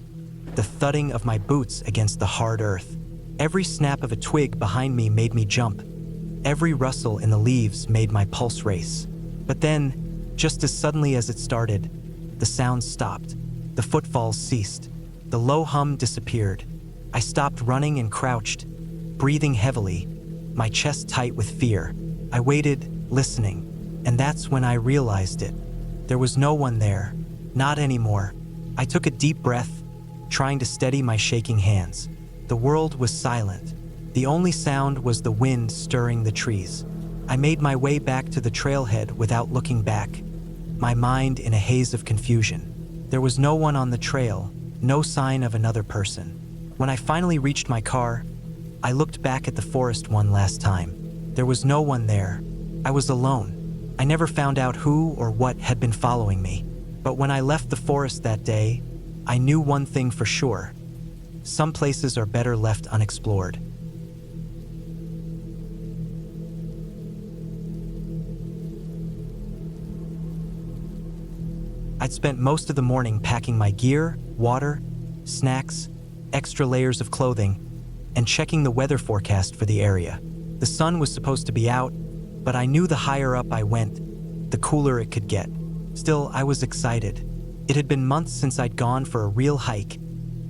the thudding of my boots against the hard earth. Every snap of a twig behind me made me jump. Every rustle in the leaves made my pulse race. But then, just as suddenly as it started, the sound stopped. The footfalls ceased. The low hum disappeared. I stopped running and crouched, breathing heavily, my chest tight with fear. I waited, listening, and that's when I realized it. There was no one there, not anymore. I took a deep breath, trying to steady my shaking hands. The world was silent. The only sound was the wind stirring the trees. I made my way back to the trailhead without looking back, my mind in a haze of confusion. There was no one on the trail, no sign of another person. When I finally reached my car, I looked back at the forest one last time. There was no one there. I was alone. I never found out who or what had been following me. But when I left the forest that day, I knew one thing for sure. Some places are better left unexplored. I'd spent most of the morning packing my gear, water, snacks, extra layers of clothing, and checking the weather forecast for the area. The sun was supposed to be out, but I knew the higher up I went, the cooler it could get. Still, I was excited. It had been months since I'd gone for a real hike,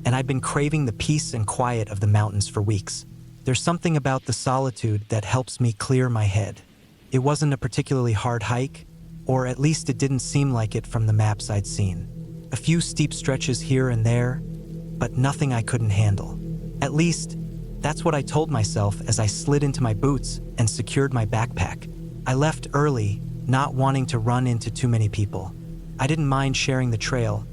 and I'd been craving the peace and quiet of the mountains for weeks. There's something about the solitude that helps me clear my head. It wasn't a particularly hard hike, or at least it didn't seem like it from the maps I'd seen. A few steep stretches here and there, but nothing I couldn't handle. At least, that's what I told myself as I slid into my boots and secured my backpack. I left early, not wanting to run into too many people. I didn't mind sharing the trail,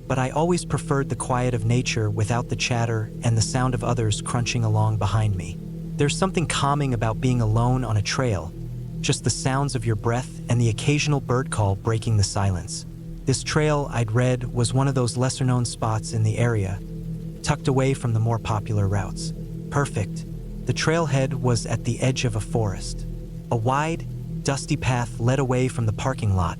but I always preferred the quiet of nature without the chatter and the sound of others crunching along behind me. There's something calming about being alone on a trail, just the sounds of your breath and the occasional bird call breaking the silence. This trail, I'd read, was one of those lesser-known spots in the area, tucked away from the more popular routes. Perfect. The trailhead was at the edge of a forest. A wide, dusty path led away from the parking lot,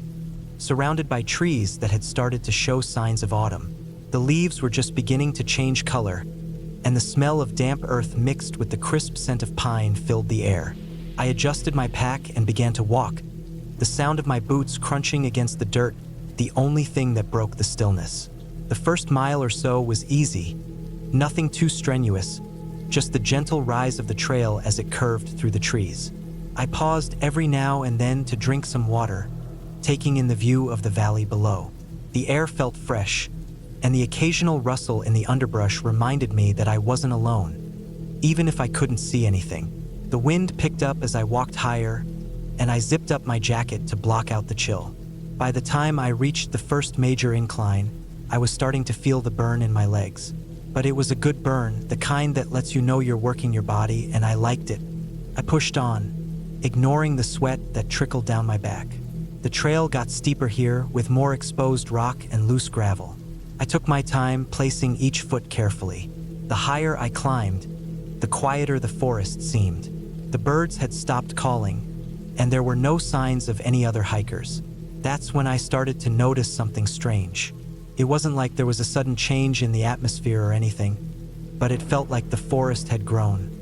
surrounded by trees that had started to show signs of autumn. The leaves were just beginning to change color, and the smell of damp earth mixed with the crisp scent of pine filled the air. I adjusted my pack and began to walk, the sound of my boots crunching against the dirt, the only thing that broke the stillness. The first mile or so was easy, nothing too strenuous, just the gentle rise of the trail as it curved through the trees. I paused every now and then to drink some water, taking in the view of the valley below. The air felt fresh, and the occasional rustle in the underbrush reminded me that I wasn't alone, even if I couldn't see anything. The wind picked up as I walked higher, and I zipped up my jacket to block out the chill. By the time I reached the first major incline, I was starting to feel the burn in my legs. But it was a good burn, the kind that lets you know you're working your body, and I liked it. I pushed on, ignoring the sweat that trickled down my back. The trail got steeper here, with more exposed rock and loose gravel. I took my time, placing each foot carefully. The higher I climbed, the quieter the forest seemed. The birds had stopped calling, and there were no signs of any other hikers. That's when I started to notice something strange. It wasn't like there was a sudden change in the atmosphere or anything, but it felt like the forest had grown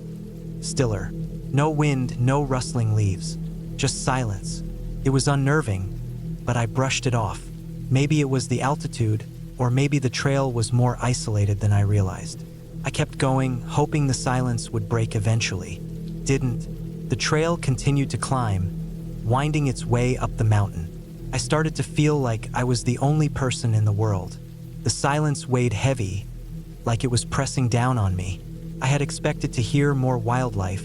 stiller. No wind, no rustling leaves, just silence. It was unnerving, but I brushed it off. Maybe it was the altitude, or maybe the trail was more isolated than I realized. I kept going, hoping the silence would break eventually. Didn't. The trail continued to climb, winding its way up the mountain. I started to feel like I was the only person in the world. The silence weighed heavy, like it was pressing down on me. I had expected to hear more wildlife,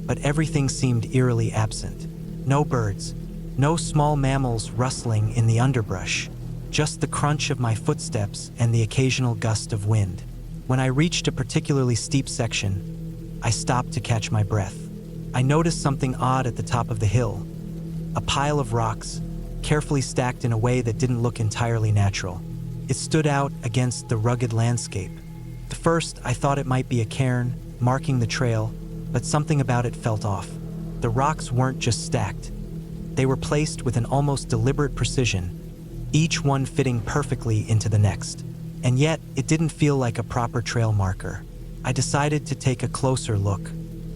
but everything seemed eerily absent. No birds, no small mammals rustling in the underbrush, just the crunch of my footsteps and the occasional gust of wind. When I reached a particularly steep section, I stopped to catch my breath. I noticed something odd at the top of the hill. A pile of rocks, carefully stacked in a way that didn't look entirely natural. It stood out against the rugged landscape. At first, I thought it might be a cairn, marking the trail, but something about it felt off. The rocks weren't just stacked. They were placed with an almost deliberate precision, each one fitting perfectly into the next. And yet, it didn't feel like a proper trail marker. I decided to take a closer look.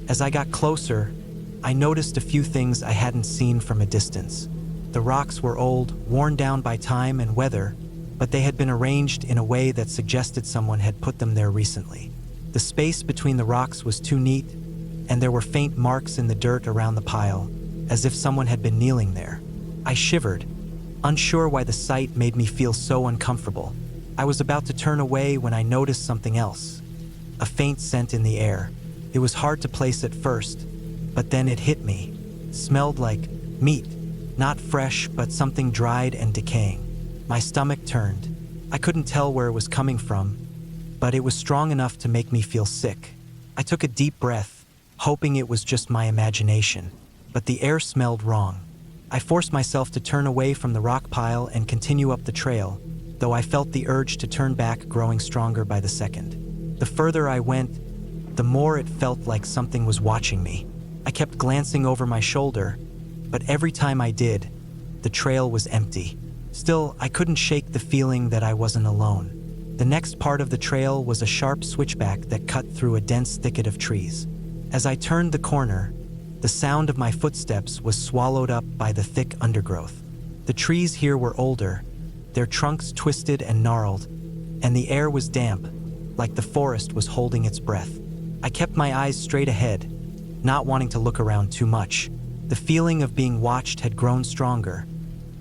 As I got closer, I noticed a few things I hadn't seen from a distance. The rocks were old, worn down by time and weather, but they had been arranged in a way that suggested someone had put them there recently. The space between the rocks was too neat, and there were faint marks in the dirt around the pile, as if someone had been kneeling there. I shivered, unsure why the sight made me feel so uncomfortable. I was about to turn away when I noticed something else. A faint scent in the air. It was hard to place at first, but then it hit me. It smelled like meat, not fresh, but something dried and decaying. My stomach turned. I couldn't tell where it was coming from, but it was strong enough to make me feel sick. I took a deep breath, hoping it was just my imagination, but the air smelled wrong. I forced myself to turn away from the rock pile and continue up the trail, though I felt the urge to turn back growing stronger by the second. The further I went, the more it felt like something was watching me. I kept glancing over my shoulder, but every time I did, the trail was empty. Still, I couldn't shake the feeling that I wasn't alone. The next part of the trail was a sharp switchback that cut through a dense thicket of trees. As I turned the corner, the sound of my footsteps was swallowed up by the thick undergrowth. The trees here were older, their trunks twisted and gnarled, and the air was damp, like the forest was holding its breath. I kept my eyes straight ahead, not wanting to look around too much. The feeling of being watched had grown stronger,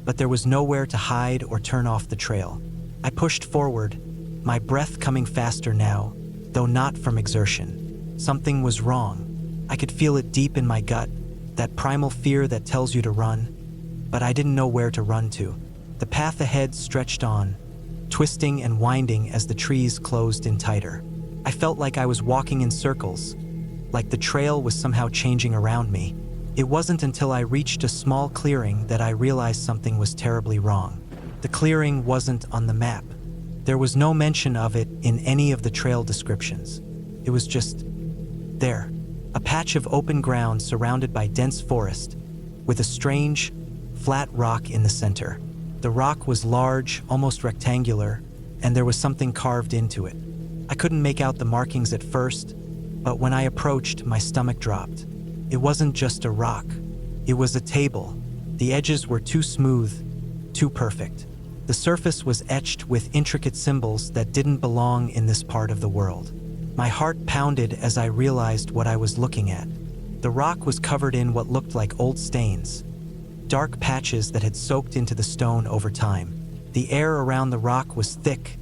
but there was nowhere to hide or turn off the trail. I pushed forward, my breath coming faster now, though not from exertion. Something was wrong. I could feel it deep in my gut, that primal fear that tells you to run, but I didn't know where to run to. The path ahead stretched on, twisting and winding as the trees closed in tighter. I felt like I was walking in circles, like the trail was somehow changing around me. It wasn't until I reached a small clearing that I realized something was terribly wrong. The clearing wasn't on the map. There was no mention of it in any of the trail descriptions. It was just there, a patch of open ground surrounded by dense forest, with a strange, flat rock in the center. The rock was large, almost rectangular, and there was something carved into it. I couldn't make out the markings at first, but when I approached, my stomach dropped. It wasn't just a rock. It was a table. The edges were too smooth, too perfect. The surface was etched with intricate symbols that didn't belong in this part of the world. My heart pounded as I realized what I was looking at. The rock was covered in what looked like old stains, dark patches that had soaked into the stone over time. The air around the rock was thick,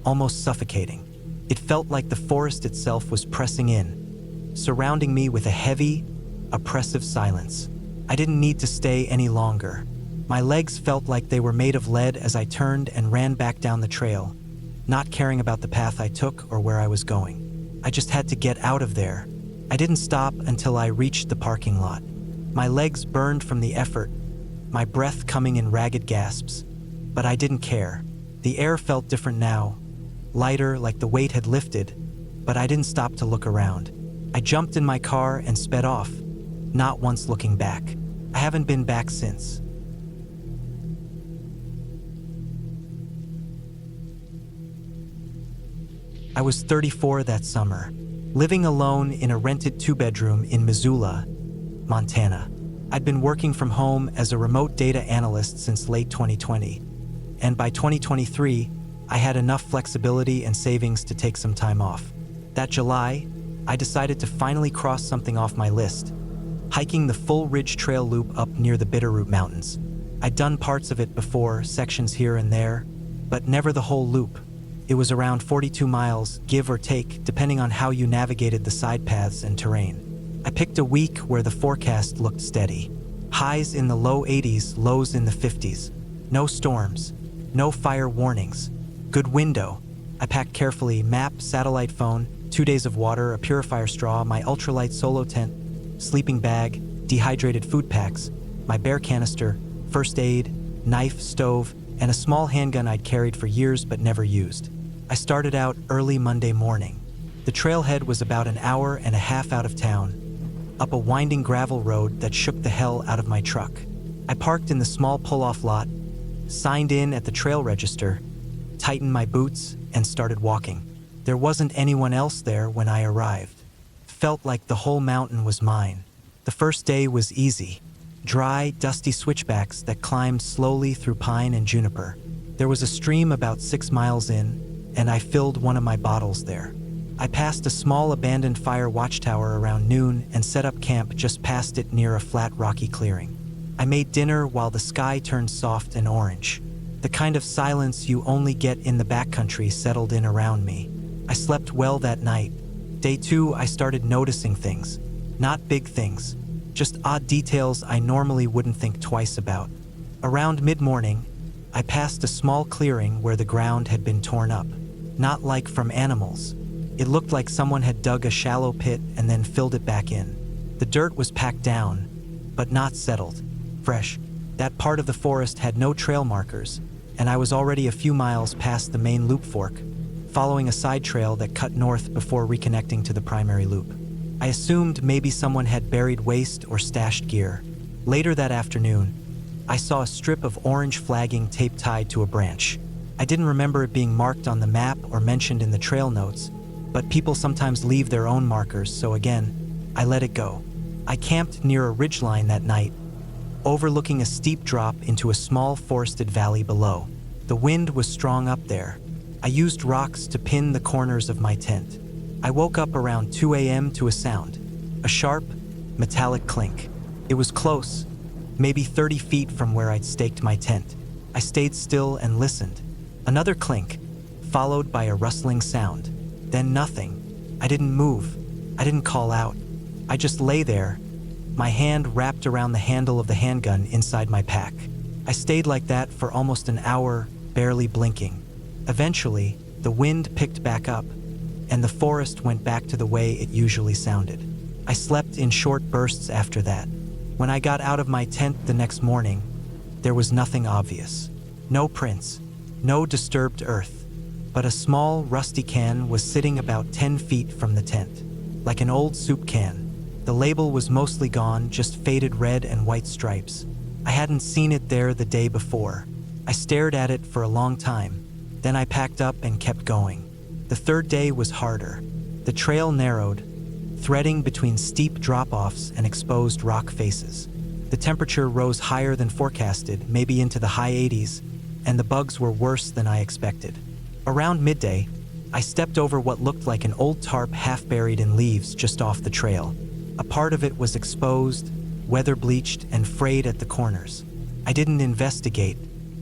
almost suffocating. It felt like the forest itself was pressing in, surrounding me with a heavy, oppressive silence. I didn't need to stay any longer. My legs felt like they were made of lead as I turned and ran back down the trail, not caring about the path I took or where I was going. I just had to get out of there. I didn't stop until I reached the parking lot. My legs burned from the effort, my breath coming in ragged gasps, but I didn't care. The air felt different now, lighter, like the weight had lifted, but I didn't stop to look around. I jumped in my car and sped off, not once looking back. I haven't been back since. I was 34 that summer, living alone in a rented two-bedroom in Missoula, Montana. I'd been working from home as a remote data analyst since late 2020, and by 2023, I had enough flexibility and savings to take some time off. That July, I decided to finally cross something off my list, hiking the full Ridge Trail loop up near the Bitterroot Mountains. I'd done parts of it before, sections here and there, but never the whole loop. It was around 42 miles, give or take, depending on how you navigated the side paths and terrain. I picked a week where the forecast looked steady. Highs in the low 80s, lows in the 50s. No storms, no fire warnings. Good window. I packed carefully: map, satellite phone, 2 days of water, a purifier straw, my ultralight solo tent, sleeping bag, dehydrated food packs, my bear canister, first aid, knife, stove, and a small handgun I'd carried for years but never used. I started out early Monday morning. The trailhead was about an hour and a half out of town, up a winding gravel road that shook the hell out of my truck. I parked in the small pull-off lot, signed in at the trail register, tightened my boots, and started walking. There wasn't anyone else there when I arrived. Felt like the whole mountain was mine. The first day was easy. Dry, dusty switchbacks that climbed slowly through pine and juniper. There was a stream about 6 miles in, and I filled one of my bottles there. I passed a small abandoned fire watchtower around noon and set up camp just past it near a flat rocky clearing. I made dinner while the sky turned soft and orange. The kind of silence you only get in the backcountry settled in around me. I slept well that night. Day 2, I started noticing things. Not big things, just odd details I normally wouldn't think twice about. Around mid-morning, I passed a small clearing where the ground had been torn up. Not like from animals. It looked like someone had dug a shallow pit and then filled it back in. The dirt was packed down, but not settled. Fresh. That part of the forest had no trail markers, and I was already a few miles past the main loop fork, following a side trail that cut north before reconnecting to the primary loop. I assumed maybe someone had buried waste or stashed gear. Later that afternoon, I saw a strip of orange flagging tape tied to a branch. I didn't remember it being marked on the map or mentioned in the trail notes, but people sometimes leave their own markers, so again, I let it go. I camped near a ridgeline that night, overlooking a steep drop into a small forested valley below. The wind was strong up there. I used rocks to pin the corners of my tent. I woke up around 2 a.m. to a sound, a sharp, metallic clink. It was close, maybe 30 feet from where I'd staked my tent. I stayed still and listened. Another clink, followed by a rustling sound. Then nothing. I didn't move. I didn't call out. I just lay there, my hand wrapped around the handle of the handgun inside my pack. I stayed like that for almost an hour, barely blinking. Eventually, the wind picked back up, and the forest went back to the way it usually sounded. I slept in short bursts after that. When I got out of my tent the next morning, there was nothing obvious. No prints, no disturbed earth. But a small, rusty can was sitting about 10 feet from the tent, like an old soup can. The label was mostly gone, just faded red and white stripes. I hadn't seen it there the day before. I stared at it for a long time. Then I packed up and kept going. The third day was harder. The trail narrowed, threading between steep drop-offs and exposed rock faces. The temperature rose higher than forecasted, maybe into the high 80s, and the bugs were worse than I expected. Around midday, I stepped over what looked like an old tarp half buried in leaves just off the trail. A part of it was exposed, weather-bleached, and frayed at the corners. I didn't investigate.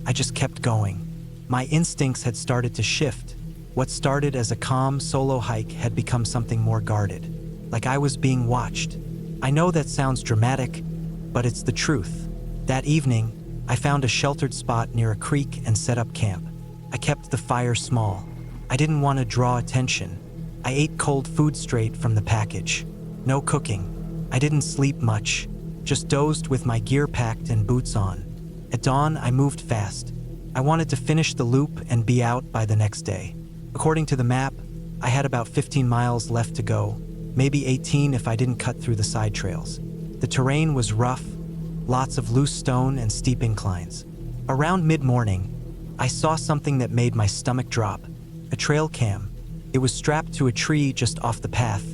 I just kept going. My instincts had started to shift. What started as a calm solo hike had become something more guarded, like I was being watched. I know that sounds dramatic, but it's the truth. That evening, I found a sheltered spot near a creek and set up camp. I kept the fire small. I didn't want to draw attention. I ate cold food straight from the package. No cooking. I didn't sleep much, just dozed with my gear packed and boots on. At dawn, I moved fast. I wanted to finish the loop and be out by the next day. According to the map, I had about 15 miles left to go, maybe 18 if I didn't cut through the side trails. The terrain was rough, lots of loose stone and steep inclines. Around mid-morning, I saw something that made my stomach drop. A trail cam. It was strapped to a tree just off the path,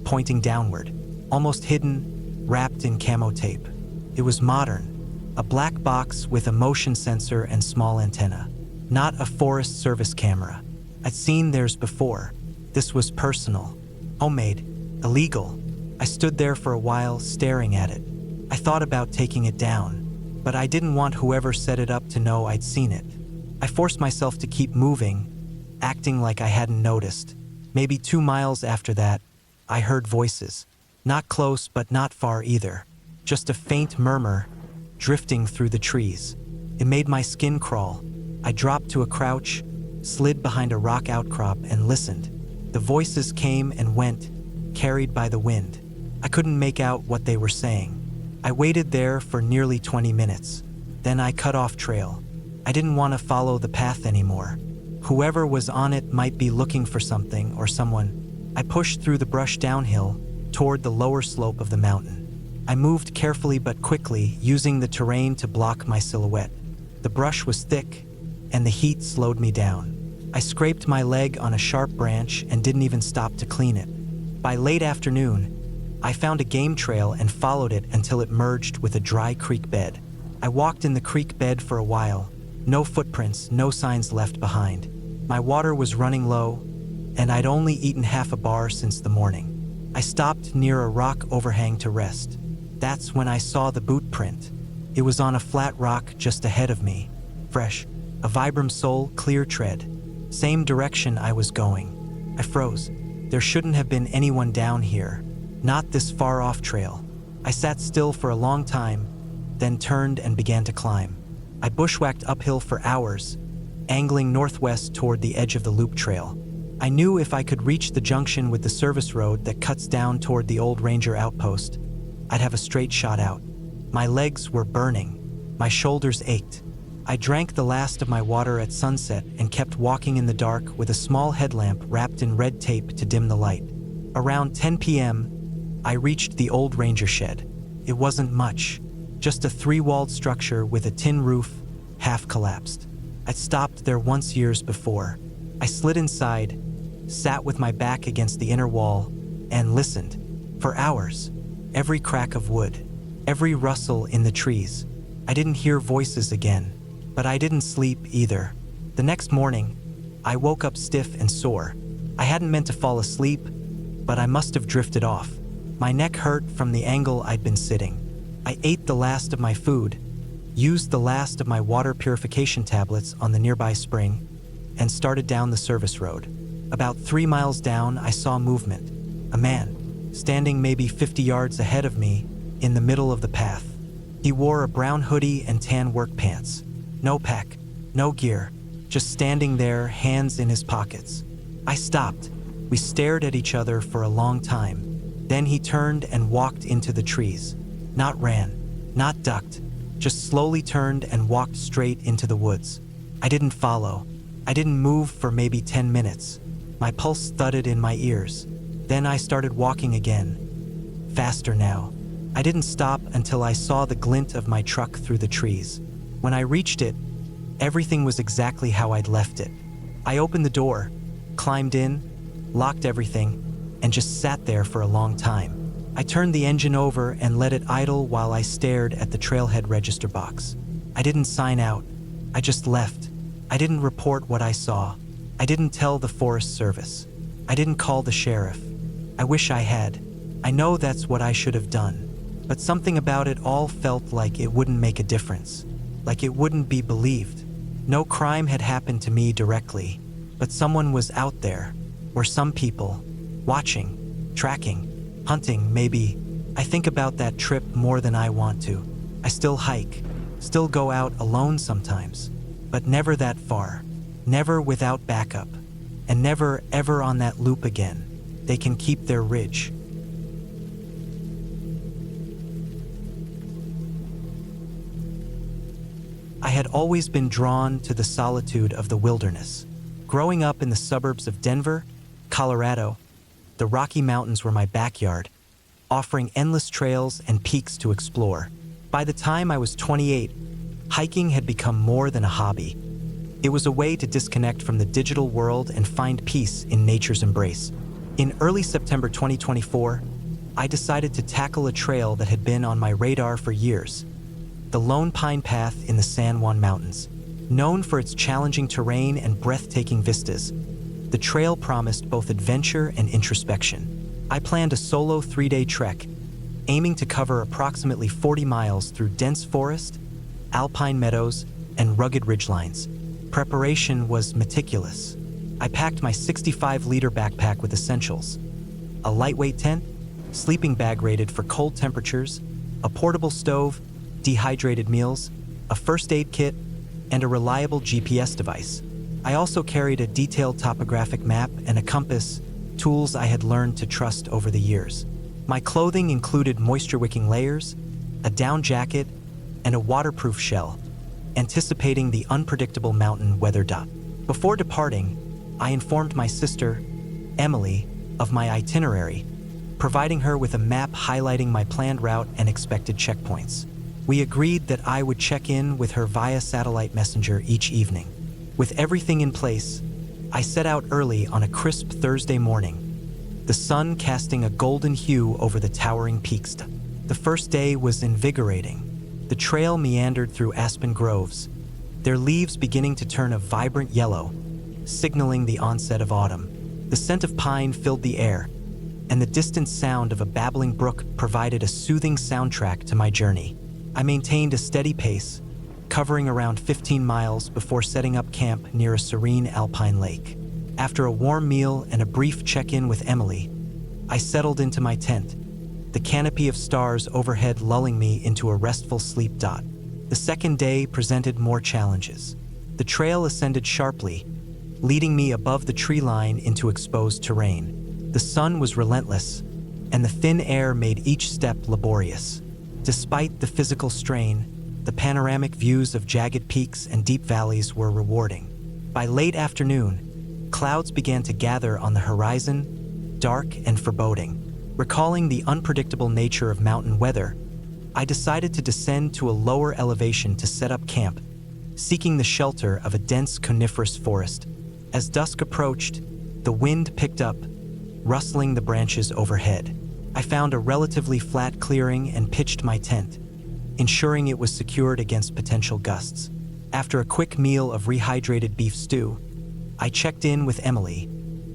pointing downward, almost hidden, wrapped in camo tape. It was modern, a black box with a motion sensor and small antenna. Not a Forest Service camera. I'd seen theirs before. This was personal, homemade, illegal. I stood there for a while, staring at it. I thought about taking it down, but I didn't want whoever set it up to know I'd seen it. I forced myself to keep moving, acting like I hadn't noticed. Maybe 2 miles after that, I heard voices. Not close, but not far either. Just a faint murmur, drifting through the trees. It made my skin crawl. I dropped to a crouch, slid behind a rock outcrop, and listened. The voices came and went, carried by the wind. I couldn't make out what they were saying. I waited there for nearly 20 minutes. Then I cut off trail. I didn't want to follow the path anymore. Whoever was on it might be looking for something or someone. I pushed through the brush downhill, toward the lower slope of the mountain. I moved carefully but quickly, using the terrain to block my silhouette. The brush was thick, and the heat slowed me down. I scraped my leg on a sharp branch and didn't even stop to clean it. By late afternoon, I found a game trail and followed it until it merged with a dry creek bed. I walked in the creek bed for a while. No footprints, no signs left behind. My water was running low, and I'd only eaten half a bar since the morning. I stopped near a rock overhang to rest. That's when I saw the boot print. It was on a flat rock just ahead of me. Fresh, a Vibram sole, clear tread. Same direction I was going. I froze. There shouldn't have been anyone down here. Not this far off trail. I sat still for a long time, then turned and began to climb. I bushwhacked uphill for hours, angling northwest toward the edge of the loop trail. I knew if I could reach the junction with the service road that cuts down toward the old ranger outpost, I'd have a straight shot out. My legs were burning. My shoulders ached. I drank the last of my water at sunset and kept walking in the dark with a small headlamp wrapped in red tape to dim the light. Around 10 p.m., I reached the old ranger shed. It wasn't much, just a 3-walled structure with a tin roof, half collapsed. I'd stopped there once years before. I slid inside, sat with my back against the inner wall, and listened. For hours. Every crack of wood, every rustle in the trees. I didn't hear voices again, but I didn't sleep either. The next morning, I woke up stiff and sore. I hadn't meant to fall asleep, but I must have drifted off. My neck hurt from the angle I'd been sitting. I ate the last of my food, used the last of my water purification tablets on the nearby spring, and started down the service road. About 3 miles down, I saw movement. A man, standing maybe 50 yards ahead of me, in the middle of the path. He wore a brown hoodie and tan work pants. No pack, no gear, just standing there, hands in his pockets. I stopped. We stared at each other for a long time. Then he turned and walked into the trees. Not ran, not ducked, just slowly turned and walked straight into the woods. I didn't follow. I didn't move for maybe 10 minutes. My pulse thudded in my ears. Then I started walking again. Faster now. I didn't stop until I saw the glint of my truck through the trees. When I reached it, everything was exactly how I'd left it. I opened the door, climbed in, locked everything, and just sat there for a long time. I turned the engine over and let it idle while I stared at the trailhead register box. I didn't sign out. I just left. I didn't report what I saw. I didn't tell the Forest Service. I didn't call the sheriff. I wish I had. I know that's what I should have done. But something about it all felt like it wouldn't make a difference. Like it wouldn't be believed. No crime had happened to me directly, but someone was out there, or some people, watching, tracking, hunting, maybe. I think about that trip more than I want to. I still hike, still go out alone sometimes, but never that far, never without backup, and never ever on that loop again. They can keep their ridge. I had always been drawn to the solitude of the wilderness. Growing up in the suburbs of Denver, Colorado, the Rocky Mountains were my backyard. offering endless trails and peaks to explore. By the time I was 28, hiking had become more than a hobby. It was a way to disconnect from the digital world and find peace in nature's embrace. In early September 2024, I decided to tackle a trail that had been on my radar for years: the Lone Pine Path in the San Juan Mountains. Known for its challenging terrain and breathtaking vistas, the trail promised both adventure and introspection. I planned a solo 3-day trek, aiming to cover approximately 40 miles through dense forest, alpine meadows, and rugged ridgelines. Preparation was meticulous. I packed my 65-liter backpack with essentials: a lightweight tent, sleeping bag rated for cold temperatures, a portable stove, dehydrated meals, a first aid kit, and a reliable GPS device. I also carried a detailed topographic map and a compass, tools I had learned to trust over the years. My clothing included moisture-wicking layers, a down jacket, and a waterproof shell, anticipating the unpredictable mountain weather. Before departing, I informed my sister, Emily, of my itinerary, providing her with a map highlighting my planned route and expected checkpoints. We agreed that I would check in with her via satellite messenger each evening. With everything in place, I set out early on a crisp Thursday morning, the sun casting a golden hue over the towering peaks. The first day was invigorating. The trail meandered through aspen groves, their leaves beginning to turn a vibrant yellow, signaling the onset of autumn. The scent of pine filled the air, and the distant sound of a babbling brook provided a soothing soundtrack to my journey. I maintained a steady pace, covering around 15 miles before setting up camp near a serene alpine lake. After a warm meal and a brief check-in with Emily, I settled into my tent, the canopy of stars overhead lulling me into a restful sleep. The second day presented more challenges. The trail ascended sharply, leading me above the tree line into exposed terrain. The sun was relentless, and the thin air made each step laborious. Despite the physical strain, the panoramic views of jagged peaks and deep valleys were rewarding. By late afternoon, clouds began to gather on the horizon, dark and foreboding. Recalling the unpredictable nature of mountain weather, I decided to descend to a lower elevation to set up camp, seeking the shelter of a dense coniferous forest. As dusk approached, the wind picked up, rustling the branches overhead. I found a relatively flat clearing and pitched my tent, ensuring it was secured against potential gusts. After a quick meal of rehydrated beef stew, I checked in with Emily,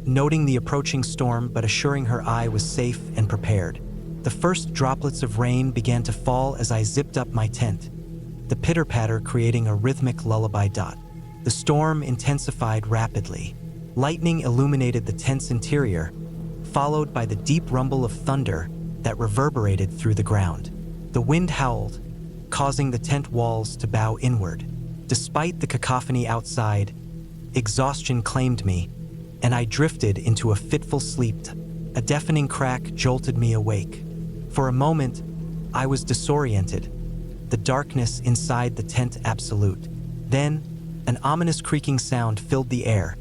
noting the approaching storm but assuring her I was safe and prepared. The first droplets of rain began to fall as I zipped up my tent, the pitter-patter creating a rhythmic lullaby. The storm intensified rapidly. Lightning illuminated the tent's interior, followed by the deep rumble of thunder that reverberated through the ground. The wind howled, causing the tent walls to bow inward. Despite the cacophony outside, exhaustion claimed me, and I drifted into a fitful sleep. A deafening crack jolted me awake. For a moment, I was disoriented, the darkness inside the tent absolute. Then, an ominous creaking sound filled the air,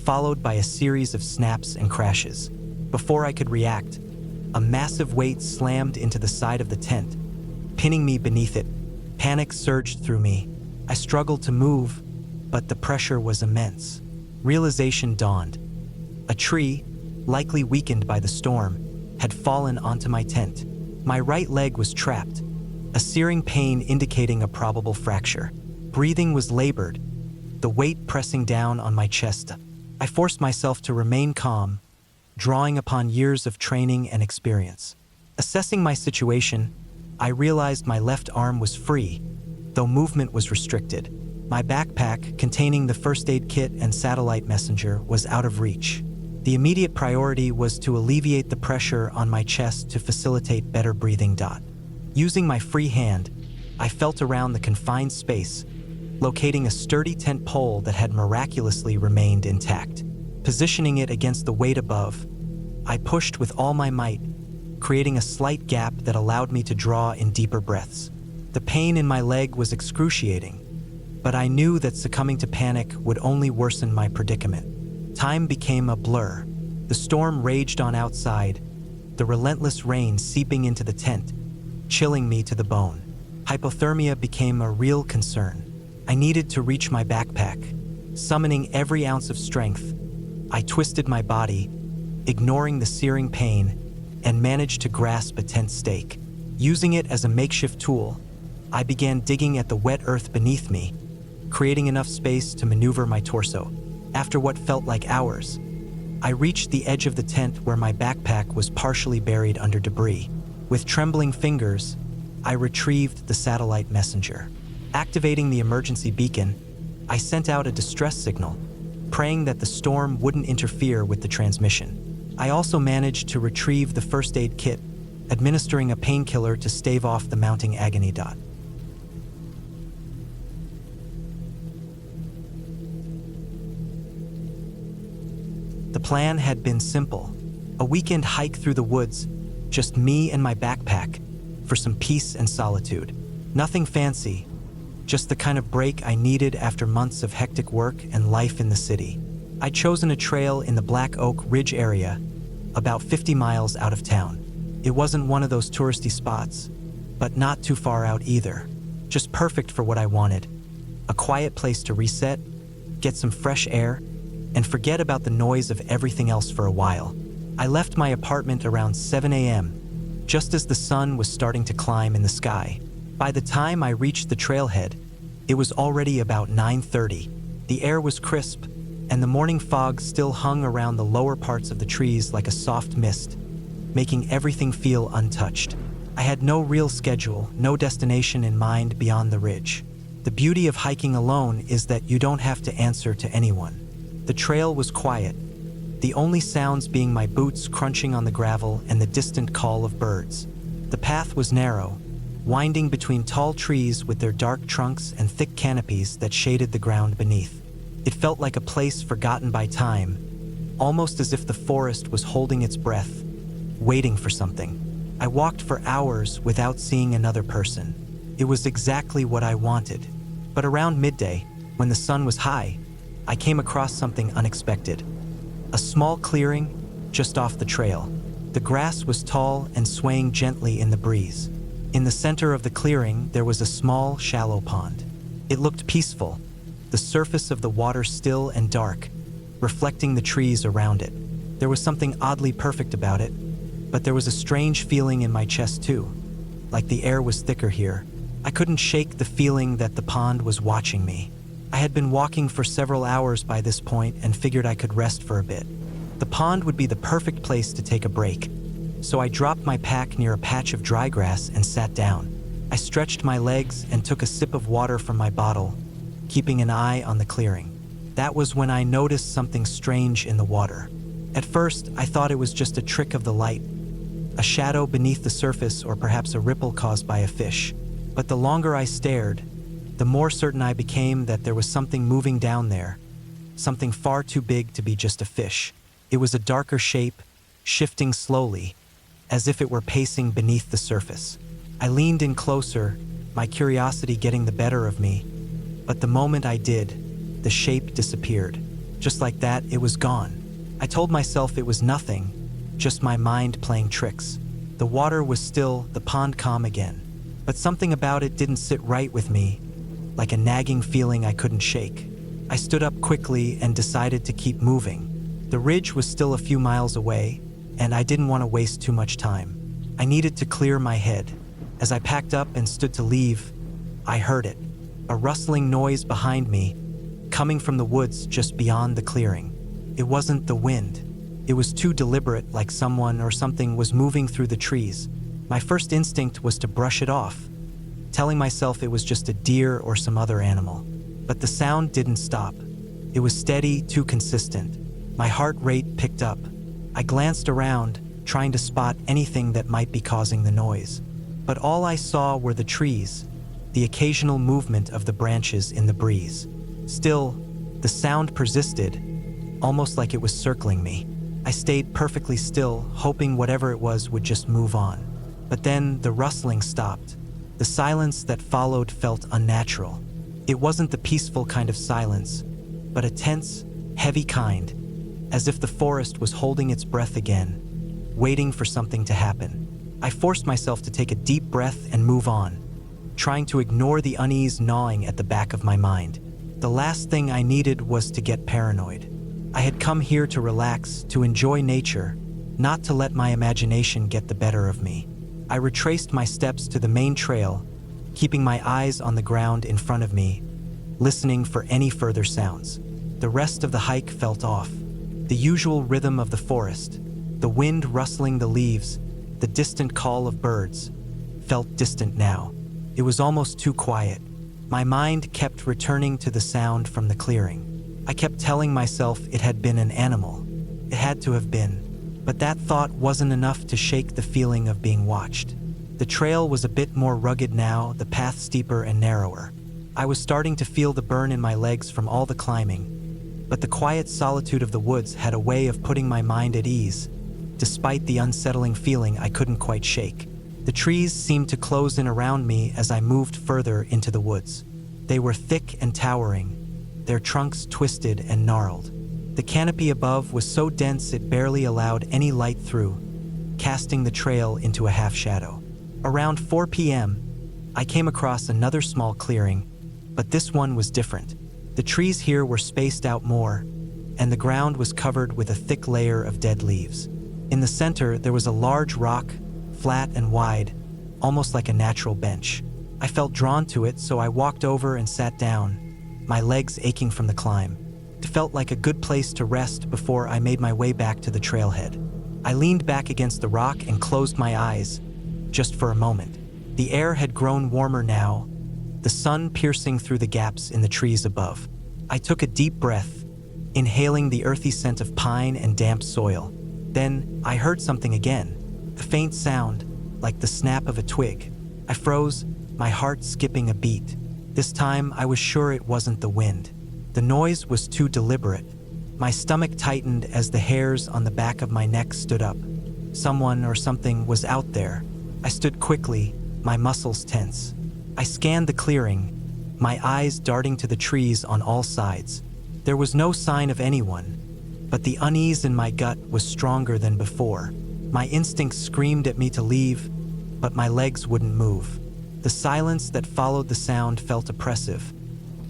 followed by a series of snaps and crashes. Before I could react, a massive weight slammed into the side of the tent, pinning me beneath it. Panic surged through me. I struggled to move, but the pressure was immense. Realization dawned. A tree, likely weakened by the storm, had fallen onto my tent. My right leg was trapped, a searing pain indicating a probable fracture. Breathing was labored, the weight pressing down on my chest. I forced myself to remain calm, drawing upon years of training and experience. Assessing my situation, I realized my left arm was free, though movement was restricted. My backpack, containing the first aid kit and satellite messenger, was out of reach. The immediate priority was to alleviate the pressure on my chest to facilitate better breathing. Using my free hand, I felt around the confined space, locating a sturdy tent pole that had miraculously remained intact. Positioning it against the weight above, I pushed with all my might, creating a slight gap that allowed me to draw in deeper breaths. The pain in my leg was excruciating, but I knew that succumbing to panic would only worsen my predicament. Time became a blur. The storm raged on outside, the relentless rain seeping into the tent, chilling me to the bone. Hypothermia became a real concern. I needed to reach my backpack. Summoning every ounce of strength, I twisted my body, ignoring the searing pain, and managed to grasp a tent stake. Using it as a makeshift tool, I began digging at the wet earth beneath me, creating enough space to maneuver my torso. After what felt like hours, I reached the edge of the tent where my backpack was partially buried under debris. With trembling fingers, I retrieved the satellite messenger. Activating the emergency beacon, I sent out a distress signal, praying that the storm wouldn't interfere with the transmission. I also managed to retrieve the first aid kit, administering a painkiller to stave off the mounting agony. The plan had been simple: a weekend hike through the woods, just me and my backpack, for some peace and solitude. Nothing fancy, just the kind of break I needed after months of hectic work and life in the city. I'd chosen a trail in the Black Oak Ridge area, about 50 miles out of town. It wasn't one of those touristy spots, but not too far out either. Just perfect for what I wanted: a quiet place to reset, get some fresh air, and forget about the noise of everything else for a while. I left my apartment around 7 a.m., just as the sun was starting to climb in the sky. By the time I reached the trailhead, it was already about 9:30. The air was crisp, and the morning fog still hung around the lower parts of the trees like a soft mist, making everything feel untouched. I had no real schedule, no destination in mind beyond the ridge. The beauty of hiking alone is that you don't have to answer to anyone. The trail was quiet, the only sounds being my boots crunching on the gravel and the distant call of birds. The path was narrow, winding between tall trees with their dark trunks and thick canopies that shaded the ground beneath. It felt like a place forgotten by time, almost as if the forest was holding its breath, waiting for something. I walked for hours without seeing another person. It was exactly what I wanted. But around midday, when the sun was high, I came across something unexpected. A small clearing just off the trail. The grass was tall and swaying gently in the breeze. In the center of the clearing, there was a small, shallow pond. It looked peaceful, the surface of the water still and dark, reflecting the trees around it. There was something oddly perfect about it, but there was a strange feeling in my chest too, like the air was thicker here. I couldn't shake the feeling that the pond was watching me. I had been walking for several hours by this point and figured I could rest for a bit. The pond would be the perfect place to take a break, so I dropped my pack near a patch of dry grass and sat down. I stretched my legs and took a sip of water from my bottle, keeping an eye on the clearing. That was when I noticed something strange in the water. At first, I thought it was just a trick of the light, a shadow beneath the surface or perhaps a ripple caused by a fish. But the longer I stared, the more certain I became that there was something moving down there, something far too big to be just a fish. It was a darker shape, shifting slowly, as if it were pacing beneath the surface. I leaned in closer, my curiosity getting the better of me, but the moment I did, the shape disappeared. Just like that, it was gone. I told myself it was nothing, just my mind playing tricks. The water was still, the pond calm again, but something about it didn't sit right with me, like a nagging feeling I couldn't shake. I stood up quickly and decided to keep moving. The ridge was still a few miles away, and I didn't want to waste too much time. I needed to clear my head. As I packed up and stood to leave, I heard it, a rustling noise behind me, coming from the woods just beyond the clearing. It wasn't the wind. It was too deliberate, like someone or something was moving through the trees. My first instinct was to brush it off, telling myself it was just a deer or some other animal. But the sound didn't stop. It was steady, too consistent. My heart rate picked up. I glanced around, trying to spot anything that might be causing the noise. But all I saw were the trees, the occasional movement of the branches in the breeze. Still, the sound persisted, almost like it was circling me. I stayed perfectly still, hoping whatever it was would just move on. But then the rustling stopped. The silence that followed felt unnatural. It wasn't the peaceful kind of silence, but a tense, heavy kind, as if the forest was holding its breath again, waiting for something to happen. I forced myself to take a deep breath and move on, trying to ignore the unease gnawing at the back of my mind. The last thing I needed was to get paranoid. I had come here to relax, to enjoy nature, not to let my imagination get the better of me. I retraced my steps to the main trail, keeping my eyes on the ground in front of me, listening for any further sounds. The rest of the hike felt off. The usual rhythm of the forest, the wind rustling the leaves, the distant call of birds, felt distant now. It was almost too quiet. My mind kept returning to the sound from the clearing. I kept telling myself it had been an animal. It had to have been. But that thought wasn't enough to shake the feeling of being watched. The trail was a bit more rugged now, the path steeper and narrower. I was starting to feel the burn in my legs from all the climbing, but the quiet solitude of the woods had a way of putting my mind at ease, despite the unsettling feeling I couldn't quite shake. The trees seemed to close in around me as I moved further into the woods. They were thick and towering, their trunks twisted and gnarled. The canopy above was so dense it barely allowed any light through, casting the trail into a half shadow. Around 4 p.m., I came across another small clearing, but this one was different. The trees here were spaced out more, and the ground was covered with a thick layer of dead leaves. In the center, there was a large rock, flat and wide, almost like a natural bench. I felt drawn to it, so I walked over and sat down, my legs aching from the climb. It felt like a good place to rest before I made my way back to the trailhead. I leaned back against the rock and closed my eyes, just for a moment. The air had grown warmer now, the sun piercing through the gaps in the trees above. I took a deep breath, inhaling the earthy scent of pine and damp soil. Then I heard something again, a faint sound, like the snap of a twig. I froze, my heart skipping a beat. This time I was sure it wasn't the wind. The noise was too deliberate. My stomach tightened as the hairs on the back of my neck stood up. Someone or something was out there. I stood quickly, my muscles tense. I scanned the clearing, my eyes darting to the trees on all sides. There was no sign of anyone, but the unease in my gut was stronger than before. My instincts screamed at me to leave, but my legs wouldn't move. The silence that followed the sound felt oppressive,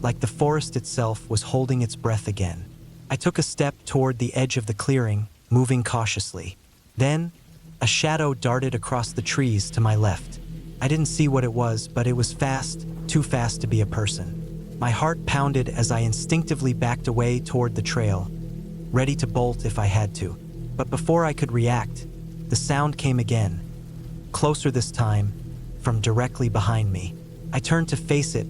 like the forest itself was holding its breath again. I took a step toward the edge of the clearing, moving cautiously. Then, a shadow darted across the trees to my left. I didn't see what it was, but it was fast, too fast to be a person. My heart pounded as I instinctively backed away toward the trail, ready to bolt if I had to. But before I could react, the sound came again, closer this time, from directly behind me. I turned to face it,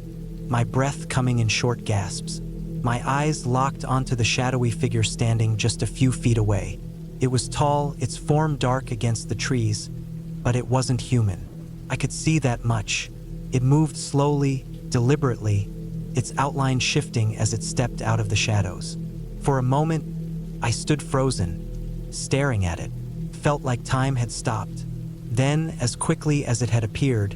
my breath coming in short gasps. My eyes locked onto the shadowy figure standing just a few feet away. It was tall, its form dark against the trees, but it wasn't human. I could see that much. It moved slowly, deliberately, its outline shifting as it stepped out of the shadows. For a moment, I stood frozen, staring at it. Felt like time had stopped. Then, as quickly as it had appeared,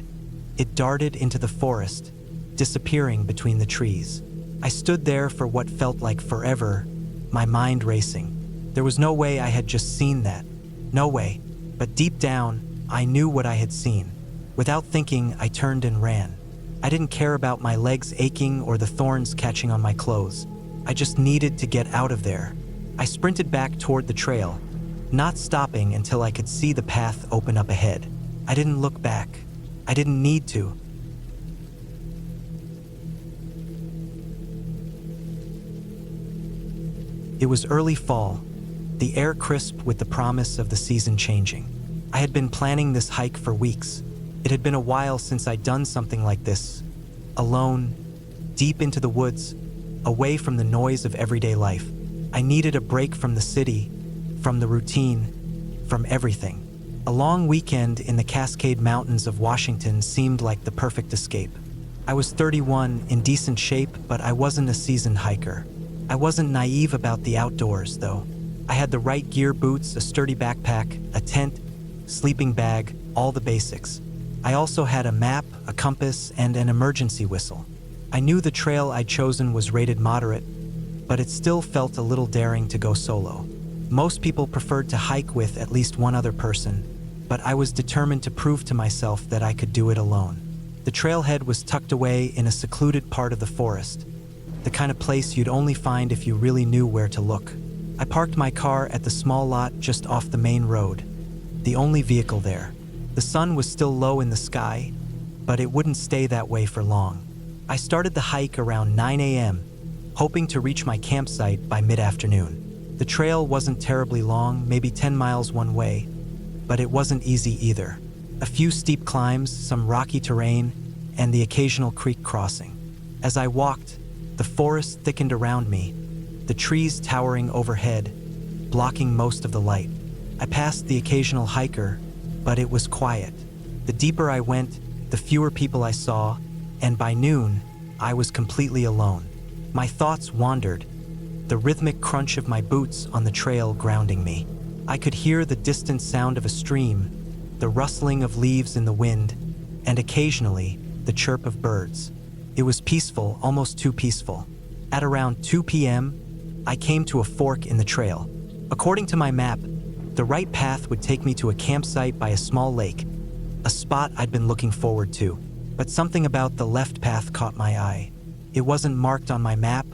it darted into the forest, disappearing between the trees. I stood there for what felt like forever, my mind racing. There was no way I had just seen that. No way. But deep down, I knew what I had seen. Without thinking, I turned and ran. I didn't care about my legs aching or the thorns catching on my clothes. I just needed to get out of there. I sprinted back toward the trail, not stopping until I could see the path open up ahead. I didn't look back. I didn't need to. It was early fall, the air crisp with the promise of the season changing. I had been planning this hike for weeks. It had been a while since I'd done something like this. Alone, deep into the woods, away from the noise of everyday life. I needed a break from the city, from the routine, from everything. A long weekend in the Cascade Mountains of Washington seemed like the perfect escape. I was 31, in decent shape, but I wasn't a seasoned hiker. I wasn't naive about the outdoors, though. I had the right gear: boots, a sturdy backpack, a tent, sleeping bag, all the basics. I also had a map, a compass, and an emergency whistle. I knew the trail I'd chosen was rated moderate, but it still felt a little daring to go solo. Most people preferred to hike with at least one other person, but I was determined to prove to myself that I could do it alone. The trailhead was tucked away in a secluded part of the forest, the kind of place you'd only find if you really knew where to look. I parked my car at the small lot just off the main road, the only vehicle there. The sun was still low in the sky, but it wouldn't stay that way for long. I started the hike around 9 a.m., hoping to reach my campsite by mid-afternoon. The trail wasn't terribly long, maybe 10 miles one way, but it wasn't easy either. A few steep climbs, some rocky terrain, and the occasional creek crossing. As I walked, the forest thickened around me, the trees towering overhead, blocking most of the light. I passed the occasional hiker, but it was quiet. The deeper I went, the fewer people I saw, and by noon, I was completely alone. My thoughts wandered, the rhythmic crunch of my boots on the trail grounding me. I could hear the distant sound of a stream, the rustling of leaves in the wind, and occasionally, the chirp of birds. It was peaceful, almost too peaceful. At around 2 p.m., I came to a fork in the trail. According to my map, the right path would take me to a campsite by a small lake, a spot I'd been looking forward to. But something about the left path caught my eye. It wasn't marked on my map,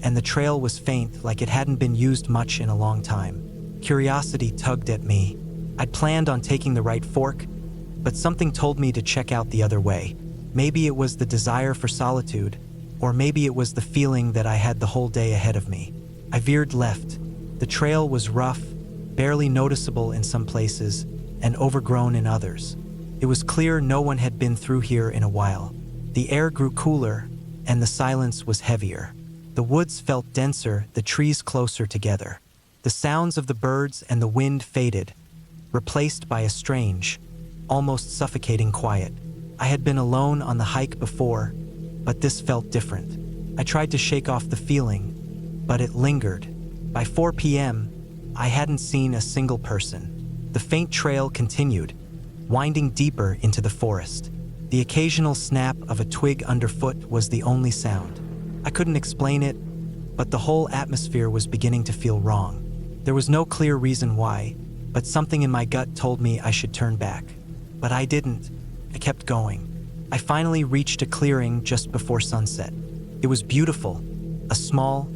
and the trail was faint, like it hadn't been used much in a long time. Curiosity tugged at me. I'd planned on taking the right fork, but something told me to check out the other way. Maybe it was the desire for solitude, or maybe it was the feeling that I had the whole day ahead of me. I veered left. The trail was rough, barely noticeable in some places, and overgrown in others. It was clear no one had been through here in a while. The air grew cooler, and the silence was heavier. The woods felt denser, the trees closer together. The sounds of the birds and the wind faded, replaced by a strange, almost suffocating quiet. I had been alone on the hike before, but this felt different. I tried to shake off the feeling, but it lingered. By 4 p.m., I hadn't seen a single person. The faint trail continued, winding deeper into the forest. The occasional snap of a twig underfoot was the only sound. I couldn't explain it, but the whole atmosphere was beginning to feel wrong. There was no clear reason why, but something in my gut told me I should turn back. But I didn't. I kept going. I finally reached a clearing just before sunset. It was beautiful, a small,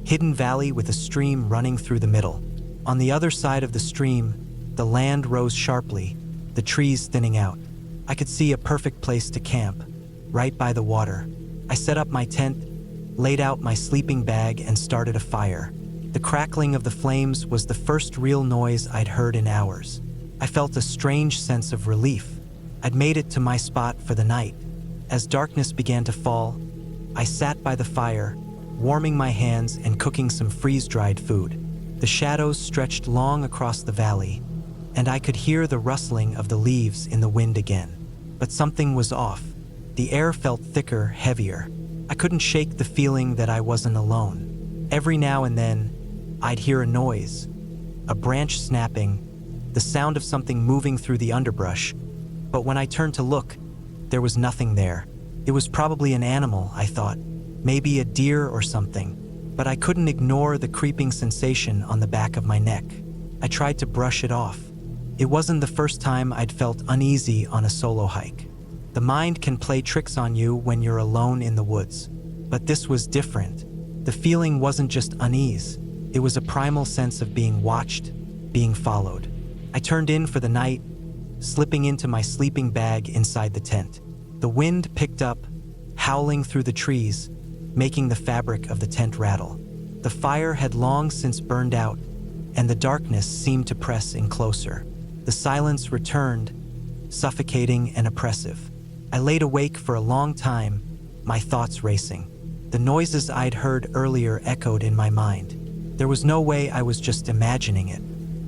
hidden valley with a stream running through the middle. On the other side of the stream, the land rose sharply, the trees thinning out. I could see a perfect place to camp, right by the water. I set up my tent, laid out my sleeping bag, and started a fire. The crackling of the flames was the first real noise I'd heard in hours. I felt a strange sense of relief. I'd made it to my spot for the night. As darkness began to fall, I sat by the fire, warming my hands and cooking some freeze-dried food. The shadows stretched long across the valley, and I could hear the rustling of the leaves in the wind again. But something was off. The air felt thicker, heavier. I couldn't shake the feeling that I wasn't alone. Every now and then, I'd hear a noise, a branch snapping, the sound of something moving through the underbrush. But when I turned to look, there was nothing there. It was probably an animal, I thought, maybe a deer or something. But I couldn't ignore the creeping sensation on the back of my neck. I tried to brush it off. It wasn't the first time I'd felt uneasy on a solo hike. The mind can play tricks on you when you're alone in the woods. But this was different. The feeling wasn't just unease. It was a primal sense of being watched, being followed. I turned in for the night, slipping into my sleeping bag inside the tent. The wind picked up, howling through the trees, making the fabric of the tent rattle. The fire had long since burned out, and the darkness seemed to press in closer. The silence returned, suffocating and oppressive. I laid awake for a long time, my thoughts racing. The noises I'd heard earlier echoed in my mind. There was no way I was just imagining it.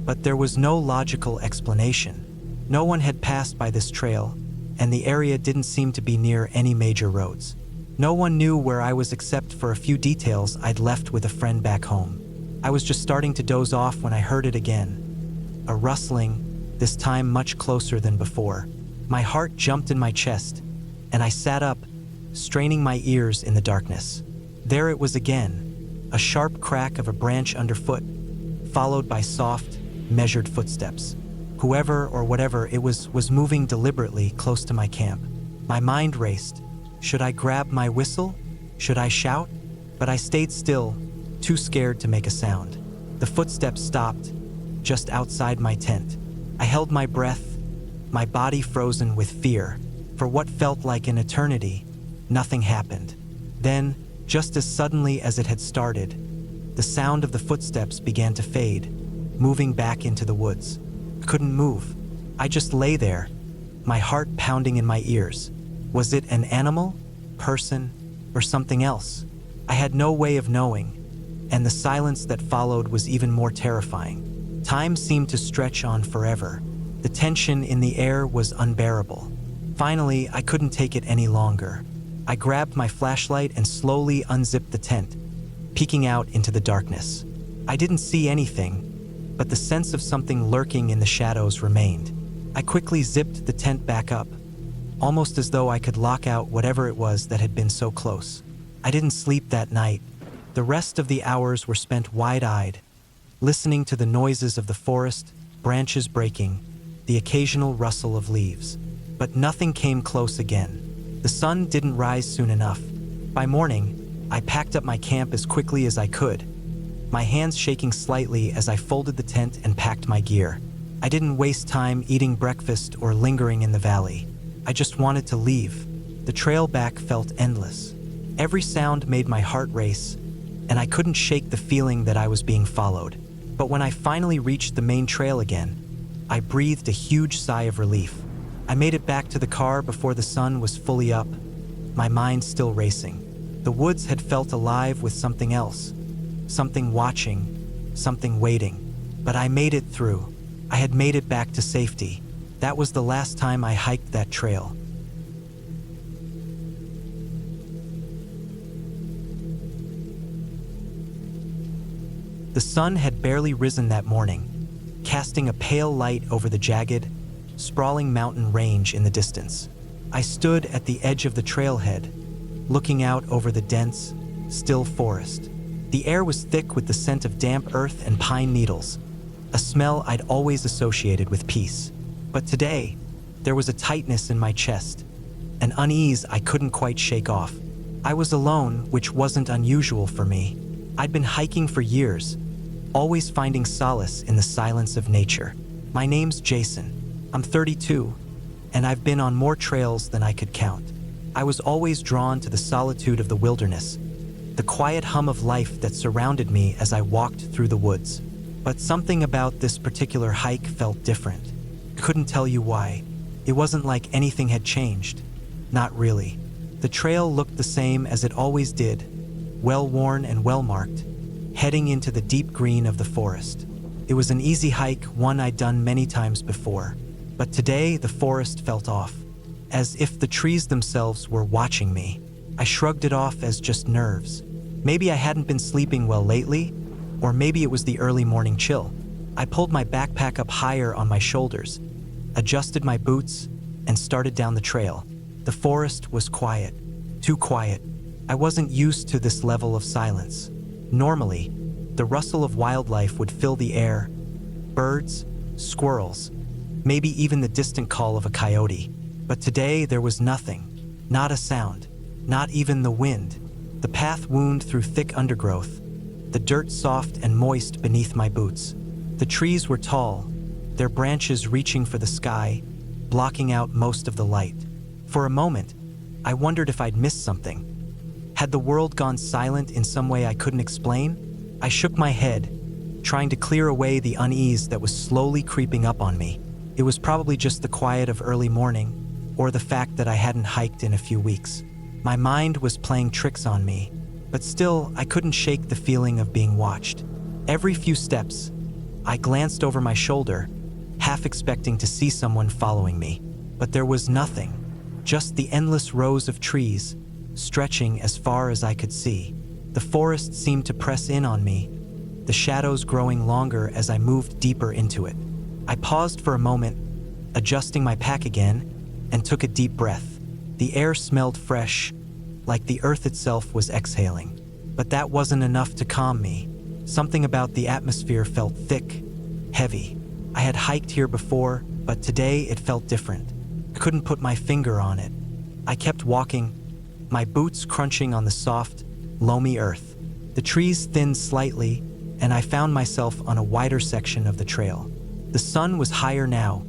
But there was no logical explanation. No one had passed by this trail, and the area didn't seem to be near any major roads. No one knew where I was except for a few details I'd left with a friend back home. I was just starting to doze off when I heard it again. A rustling, this time much closer than before. My heart jumped in my chest, and I sat up, straining my ears in the darkness. There it was again, a sharp crack of a branch underfoot, followed by soft, measured footsteps. Whoever or whatever it was moving deliberately close to my camp. My mind raced. Should I grab my whistle? Should I shout? But I stayed still, too scared to make a sound. The footsteps stopped, just outside my tent. I held my breath, my body frozen with fear. For what felt like an eternity, nothing happened. Then, just as suddenly as it had started, the sound of the footsteps began to fade, moving back into the woods. I couldn't move. I just lay there, my heart pounding in my ears. Was it an animal, person, or something else? I had no way of knowing, and the silence that followed was even more terrifying. Time seemed to stretch on forever. The tension in the air was unbearable. Finally, I couldn't take it any longer. I grabbed my flashlight and slowly unzipped the tent, peeking out into the darkness. I didn't see anything, but the sense of something lurking in the shadows remained. I quickly zipped the tent back up, almost as though I could lock out whatever it was that had been so close. I didn't sleep that night. The rest of the hours were spent wide-eyed, listening to the noises of the forest, branches breaking, the occasional rustle of leaves. But nothing came close again. The sun didn't rise soon enough. By morning, I packed up my camp as quickly as I could, my hands shaking slightly as I folded the tent and packed my gear. I didn't waste time eating breakfast or lingering in the valley. I just wanted to leave. The trail back felt endless. Every sound made my heart race, and I couldn't shake the feeling that I was being followed. But when I finally reached the main trail again, I breathed a huge sigh of relief. I made it back to the car before the sun was fully up, my mind still racing. The woods had felt alive with something else, something watching, something waiting. But I made it through. I had made it back to safety. That was the last time I hiked that trail. The sun had barely risen that morning, casting a pale light over the jagged, sprawling mountain range in the distance. I stood at the edge of the trailhead, looking out over the dense, still forest. The air was thick with the scent of damp earth and pine needles, a smell I'd always associated with peace. But today, there was a tightness in my chest, an unease I couldn't quite shake off. I was alone, which wasn't unusual for me. I'd been hiking for years, always finding solace in the silence of nature. My name's Jason. I'm 32, and I've been on more trails than I could count. I was always drawn to the solitude of the wilderness, the quiet hum of life that surrounded me as I walked through the woods. But something about this particular hike felt different. Couldn't tell you why. It wasn't like anything had changed. Not really. The trail looked the same as it always did, well-worn and well-marked, heading into the deep green of the forest. It was an easy hike, one I'd done many times before. But today, the forest felt off, as if the trees themselves were watching me. I shrugged it off as just nerves. Maybe I hadn't been sleeping well lately, or maybe it was the early morning chill. I pulled my backpack up higher on my shoulders, adjusted my boots, and started down the trail. The forest was quiet, too quiet. I wasn't used to this level of silence. Normally, the rustle of wildlife would fill the air, birds, squirrels, maybe even the distant call of a coyote. But today there was nothing, not a sound, not even the wind. The path wound through thick undergrowth, the dirt soft and moist beneath my boots. The trees were tall, their branches reaching for the sky, blocking out most of the light. For a moment, I wondered if I'd missed something. Had the world gone silent in some way I couldn't explain? I shook my head, trying to clear away the unease that was slowly creeping up on me. It was probably just the quiet of early morning, or the fact that I hadn't hiked in a few weeks. My mind was playing tricks on me, but still I couldn't shake the feeling of being watched. Every few steps, I glanced over my shoulder, half expecting to see someone following me. But there was nothing, just the endless rows of trees, stretching as far as I could see. The forest seemed to press in on me, the shadows growing longer as I moved deeper into it. I paused for a moment, adjusting my pack again, and took a deep breath. The air smelled fresh, like the earth itself was exhaling. But that wasn't enough to calm me. Something about the atmosphere felt thick, heavy. I had hiked here before, but today it felt different. I couldn't put my finger on it. I kept walking, my boots crunching on the soft, loamy earth. The trees thinned slightly, and I found myself on a wider section of the trail. The sun was higher now,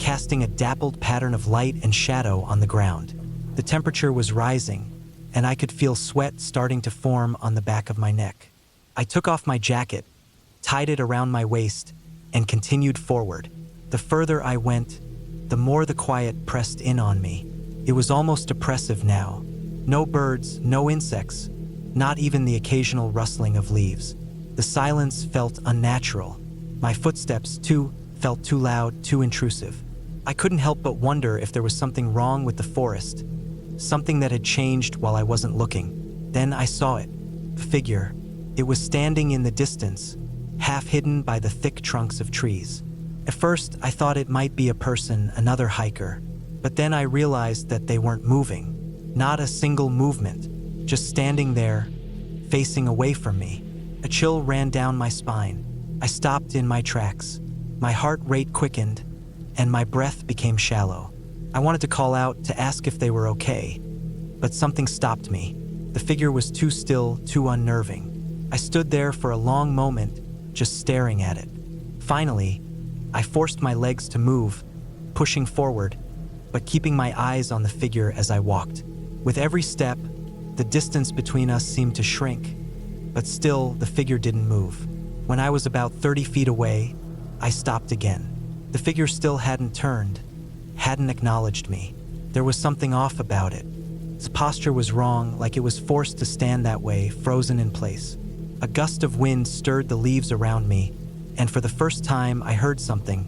casting a dappled pattern of light and shadow on the ground. The temperature was rising, and I could feel sweat starting to form on the back of my neck. I took off my jacket, tied it around my waist, and continued forward. The further I went, the more the quiet pressed in on me. It was almost oppressive now. No birds, no insects, not even the occasional rustling of leaves. The silence felt unnatural. My footsteps, too, felt too loud, too intrusive. I couldn't help but wonder if there was something wrong with the forest, something that had changed while I wasn't looking. Then I saw it, a figure. It was standing in the distance, half hidden by the thick trunks of trees. At first, I thought it might be a person, another hiker, but then I realized that they weren't moving. Not a single movement, just standing there, facing away from me. A chill ran down my spine. I stopped in my tracks. My heart rate quickened, and my breath became shallow. I wanted to call out to ask if they were okay, but something stopped me. The figure was too still, too unnerving. I stood there for a long moment, just staring at it. Finally, I forced my legs to move, pushing forward, but keeping my eyes on the figure as I walked. With every step, the distance between us seemed to shrink, but still the figure didn't move. When I was about 30 feet away, I stopped again. The figure still hadn't turned, hadn't acknowledged me. There was something off about it. Its posture was wrong, like it was forced to stand that way, frozen in place. A gust of wind stirred the leaves around me, and for the first time I heard something,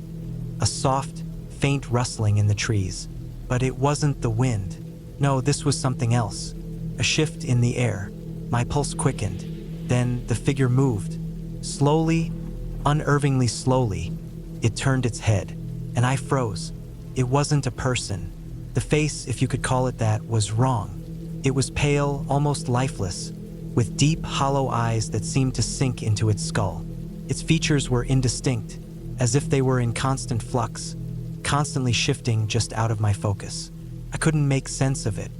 a soft, faint rustling in the trees. But it wasn't the wind. No, this was something else. A shift in the air. My pulse quickened. Then the figure moved. Slowly, unnervingly slowly, it turned its head, and I froze. It wasn't a person. The face, if you could call it that, was wrong. It was pale, almost lifeless, with deep, hollow eyes that seemed to sink into its skull. Its features were indistinct, as if they were in constant flux, constantly shifting just out of my focus. I couldn't make sense of it.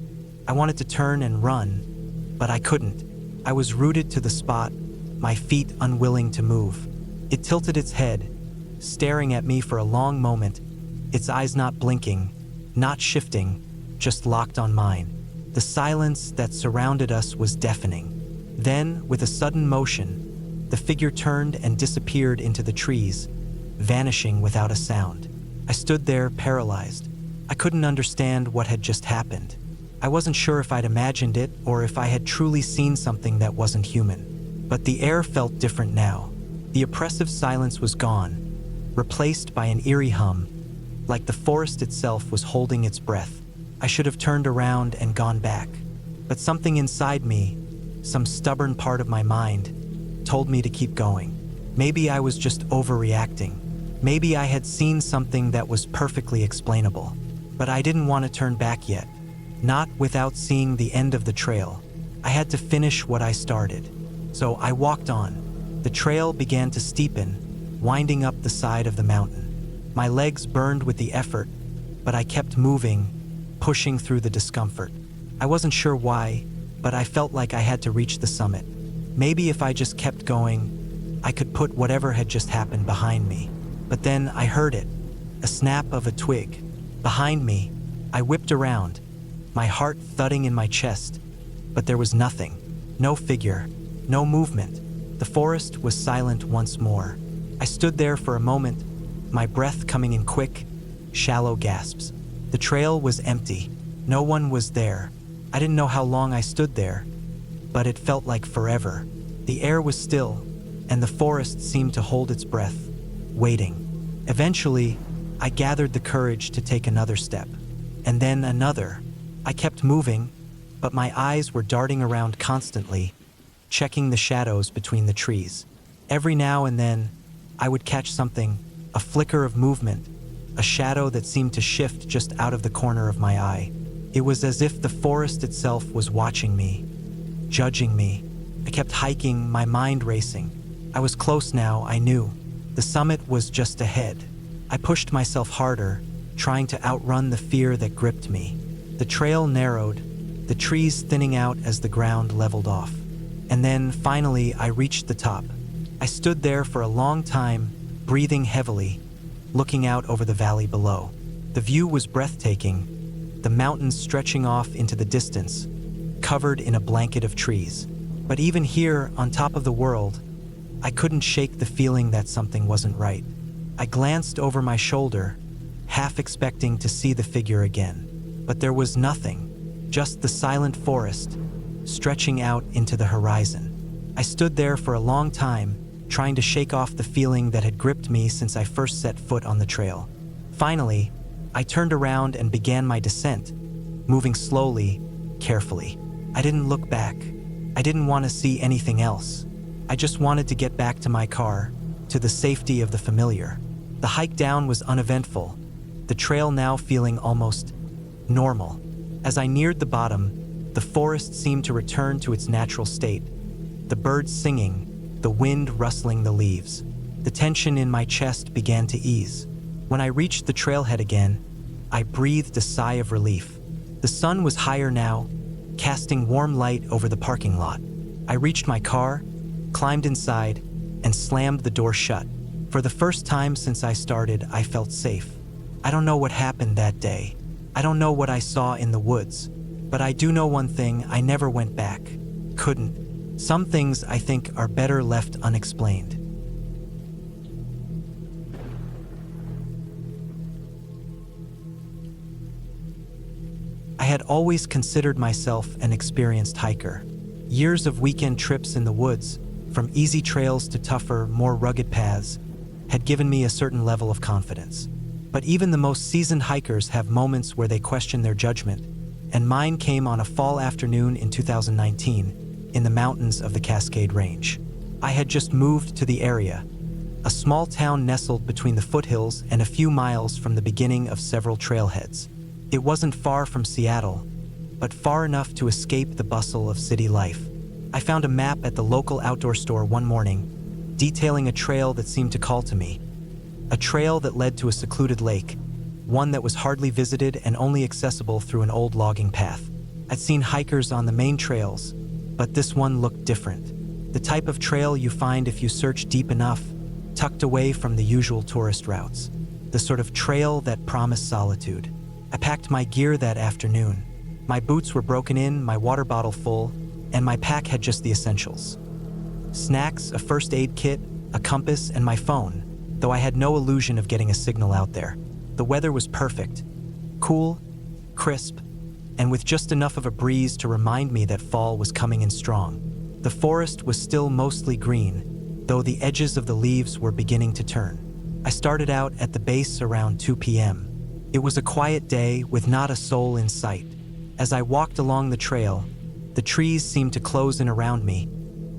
I wanted to turn and run, but I couldn't. I was rooted to the spot, my feet unwilling to move. It tilted its head, staring at me for a long moment, its eyes not blinking, not shifting, just locked on mine. The silence that surrounded us was deafening. Then, with a sudden motion, the figure turned and disappeared into the trees, vanishing without a sound. I stood there paralyzed. I couldn't understand what had just happened. I wasn't sure if I'd imagined it or if I had truly seen something that wasn't human. But the air felt different now. The oppressive silence was gone, replaced by an eerie hum, like the forest itself was holding its breath. I should have turned around and gone back. But something inside me, some stubborn part of my mind, told me to keep going. Maybe I was just overreacting. Maybe I had seen something that was perfectly explainable. But I didn't want to turn back yet. Not without seeing the end of the trail. I had to finish what I started. So I walked on. The trail began to steepen, winding up the side of the mountain. My legs burned with the effort, but I kept moving, pushing through the discomfort. I wasn't sure why, but I felt like I had to reach the summit. Maybe if I just kept going, I could put whatever had just happened behind me. But then I heard it, a snap of a twig. Behind me, I whipped around, my heart thudding in my chest, but there was nothing. No figure, no movement. The forest was silent once more. I stood there for a moment, my breath coming in quick, shallow gasps. The trail was empty. No one was there. I didn't know how long I stood there, but it felt like forever. The air was still, and the forest seemed to hold its breath, waiting. Eventually, I gathered the courage to take another step, and then another. I kept moving, but my eyes were darting around constantly, checking the shadows between the trees. Every now and then, I would catch something, a flicker of movement, a shadow that seemed to shift just out of the corner of my eye. It was as if the forest itself was watching me, judging me. I kept hiking, my mind racing. I was close now, I knew. The summit was just ahead. I pushed myself harder, trying to outrun the fear that gripped me. The trail narrowed, the trees thinning out as the ground leveled off. And then, finally, I reached the top. I stood there for a long time, breathing heavily, looking out over the valley below. The view was breathtaking, the mountains stretching off into the distance, covered in a blanket of trees. But even here, on top of the world, I couldn't shake the feeling that something wasn't right. I glanced over my shoulder, half expecting to see the figure again. But there was nothing, just the silent forest, stretching out into the horizon. I stood there for a long time, trying to shake off the feeling that had gripped me since I first set foot on the trail. Finally, I turned around and began my descent, moving slowly, carefully. I didn't look back. I didn't want to see anything else. I just wanted to get back to my car, to the safety of the familiar. The hike down was uneventful, the trail now feeling almost normal. As I neared the bottom, the forest seemed to return to its natural state, the birds singing, the wind rustling the leaves. The tension in my chest began to ease. When I reached the trailhead again, I breathed a sigh of relief. The sun was higher now, casting warm light over the parking lot. I reached my car, climbed inside, and slammed the door shut. For the first time since I started, I felt safe. I don't know what happened that day. I don't know what I saw in the woods. But I do know one thing: I never went back. Couldn't. Some things, I think, are better left unexplained. I had always considered myself an experienced hiker. Years of weekend trips in the woods, from easy trails to tougher, more rugged paths, had given me a certain level of confidence. But even the most seasoned hikers have moments where they question their judgment, and mine came on a fall afternoon in 2019 in the mountains of the Cascade Range. I had just moved to the area, a small town nestled between the foothills and a few miles from the beginning of several trailheads. It wasn't far from Seattle, but far enough to escape the bustle of city life. I found a map at the local outdoor store one morning, detailing a trail that seemed to call to me. A trail that led to a secluded lake, one that was hardly visited and only accessible through an old logging path. I'd seen hikers on the main trails, but this one looked different. The type of trail you find if you search deep enough, tucked away from the usual tourist routes. The sort of trail that promised solitude. I packed my gear that afternoon. My boots were broken in, my water bottle full, and my pack had just the essentials. Snacks, a first aid kit, a compass, and my phone, though I had no illusion of getting a signal out there. The weather was perfect, cool, crisp, and with just enough of a breeze to remind me that fall was coming in strong. The forest was still mostly green, though the edges of the leaves were beginning to turn. I started out at the base around 2 p.m. It was a quiet day with not a soul in sight. As I walked along the trail, the trees seemed to close in around me,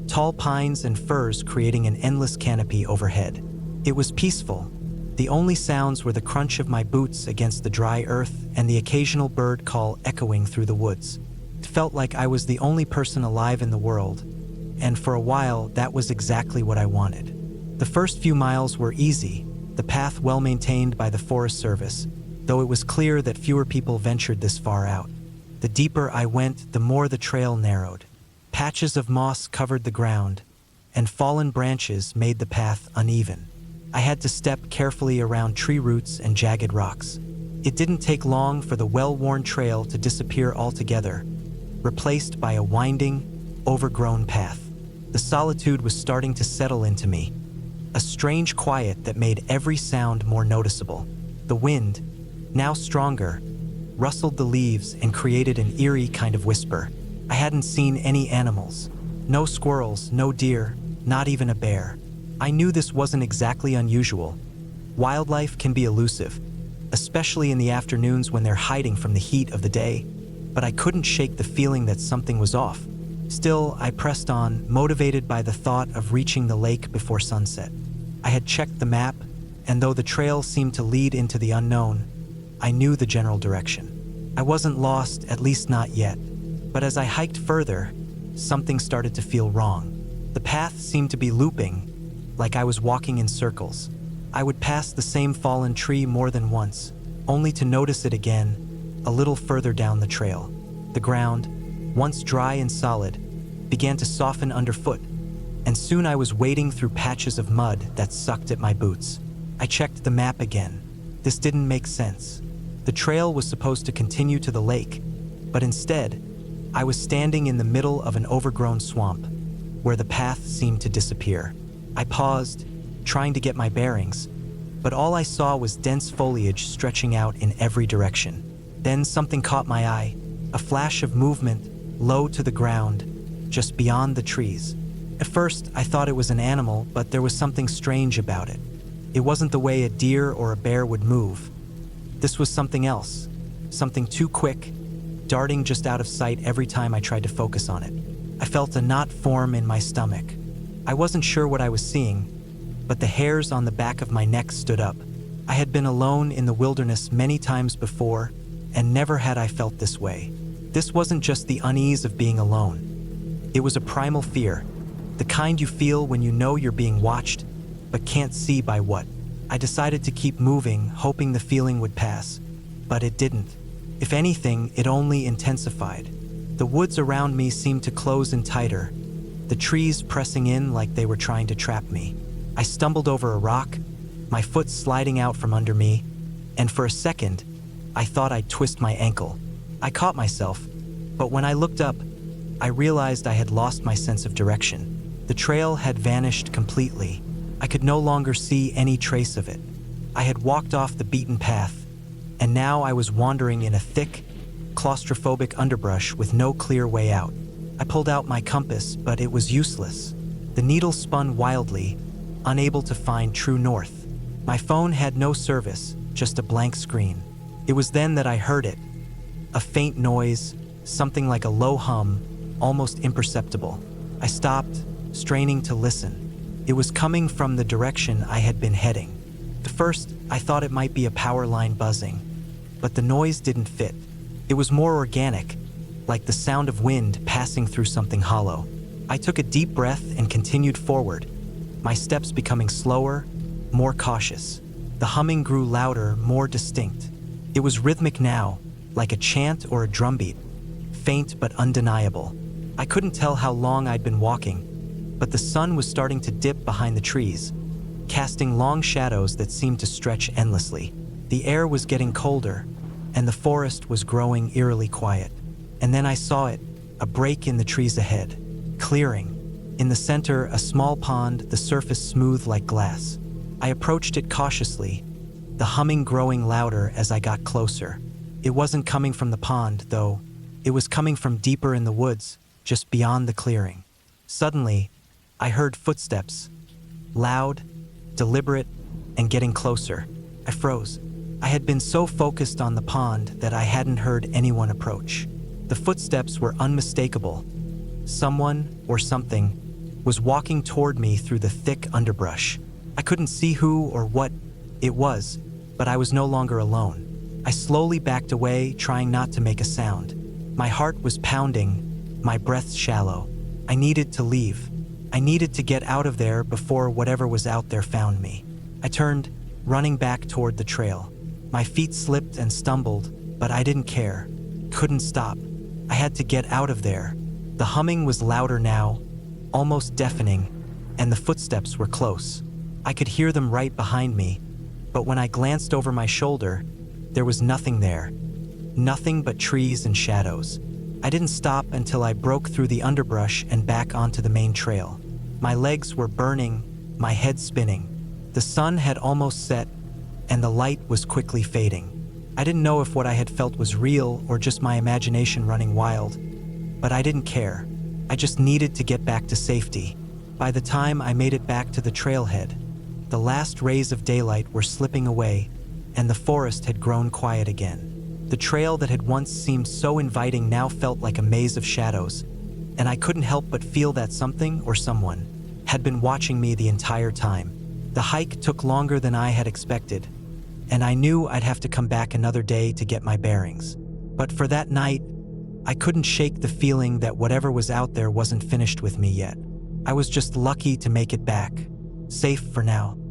tall pines and firs creating an endless canopy overhead. It was peaceful. The only sounds were the crunch of my boots against the dry earth and the occasional bird call echoing through the woods. It felt like I was the only person alive in the world, and for a while that was exactly what I wanted. The first few miles were easy, the path well maintained by the Forest Service, though it was clear that fewer people ventured this far out. The deeper I went, the more the trail narrowed. Patches of moss covered the ground, and fallen branches made the path uneven. I had to step carefully around tree roots and jagged rocks. It didn't take long for the well-worn trail to disappear altogether, replaced by a winding, overgrown path. The solitude was starting to settle into me, a strange quiet that made every sound more noticeable. The wind, now stronger, rustled the leaves and created an eerie kind of whisper. I hadn't seen any animals. No squirrels, no deer, not even a bear. I knew this wasn't exactly unusual. Wildlife can be elusive, especially in the afternoons when they're hiding from the heat of the day, but I couldn't shake the feeling that something was off. Still, I pressed on, motivated by the thought of reaching the lake before sunset. I had checked the map, and though the trail seemed to lead into the unknown, I knew the general direction. I wasn't lost, at least not yet. But as I hiked further, something started to feel wrong. The path seemed to be looping, like I was walking in circles. I would pass the same fallen tree more than once, only to notice it again, a little further down the trail. The ground, once dry and solid, began to soften underfoot, and soon I was wading through patches of mud that sucked at my boots. I checked the map again. This didn't make sense. The trail was supposed to continue to the lake, but instead, I was standing in the middle of an overgrown swamp, where the path seemed to disappear. I paused, trying to get my bearings, but all I saw was dense foliage stretching out in every direction. Then something caught my eye, a flash of movement, low to the ground, just beyond the trees. At first, I thought it was an animal, but there was something strange about it. It wasn't the way a deer or a bear would move. This was something else, something too quick, darting just out of sight every time I tried to focus on it. I felt a knot form in my stomach. I wasn't sure what I was seeing, but the hairs on the back of my neck stood up. I had been alone in the wilderness many times before, and never had I felt this way. This wasn't just the unease of being alone. It was a primal fear, the kind you feel when you know you're being watched, but can't see by what. I decided to keep moving, hoping the feeling would pass, but it didn't. If anything, it only intensified. The woods around me seemed to close in tighter, the trees pressing in like they were trying to trap me. I stumbled over a rock, my foot sliding out from under me, and for a second, I thought I'd twist my ankle. I caught myself, but when I looked up, I realized I had lost my sense of direction. The trail had vanished completely. I could no longer see any trace of it. I had walked off the beaten path, and now I was wandering in a thick, claustrophobic underbrush with no clear way out. I pulled out my compass, but it was useless. The needle spun wildly, unable to find true north. My phone had no service, just a blank screen. It was then that I heard it. A faint noise, something like a low hum, almost imperceptible. I stopped, straining to listen. It was coming from the direction I had been heading. At first, I thought it might be a power line buzzing, but the noise didn't fit. It was more organic, like the sound of wind passing through something hollow. I took a deep breath and continued forward, my steps becoming slower, more cautious. The humming grew louder, more distinct. It was rhythmic now, like a chant or a drumbeat, faint but undeniable. I couldn't tell how long I'd been walking, but the sun was starting to dip behind the trees, casting long shadows that seemed to stretch endlessly. The air was getting colder, and the forest was growing eerily quiet. And then I saw it, a break in the trees ahead. Clearing. In the center, a small pond, the surface smooth like glass. I approached it cautiously, the humming growing louder as I got closer. It wasn't coming from the pond, though. It was coming from deeper in the woods, just beyond the clearing. Suddenly, I heard footsteps, loud, deliberate, and getting closer. I froze. I had been so focused on the pond that I hadn't heard anyone approach. The footsteps were unmistakable. Someone, or something, was walking toward me through the thick underbrush. I couldn't see who or what it was, but I was no longer alone. I slowly backed away, trying not to make a sound. My heart was pounding, my breath shallow. I needed to leave. I needed to get out of there before whatever was out there found me. I turned, running back toward the trail. My feet slipped and stumbled, but I didn't care. Couldn't stop. I had to get out of there. The humming was louder now, almost deafening, and the footsteps were close. I could hear them right behind me, but when I glanced over my shoulder, there was nothing there. Nothing but trees and shadows. I didn't stop until I broke through the underbrush and back onto the main trail. My legs were burning, my head spinning. The sun had almost set, and the light was quickly fading. I didn't know if what I had felt was real or just my imagination running wild, but I didn't care. I just needed to get back to safety. By the time I made it back to the trailhead, the last rays of daylight were slipping away, and the forest had grown quiet again. The trail that had once seemed so inviting now felt like a maze of shadows, and I couldn't help but feel that something or someone had been watching me the entire time. The hike took longer than I had expected, and I knew I'd have to come back another day to get my bearings. But for that night, I couldn't shake the feeling that whatever was out there wasn't finished with me yet. I was just lucky to make it back. safe for now.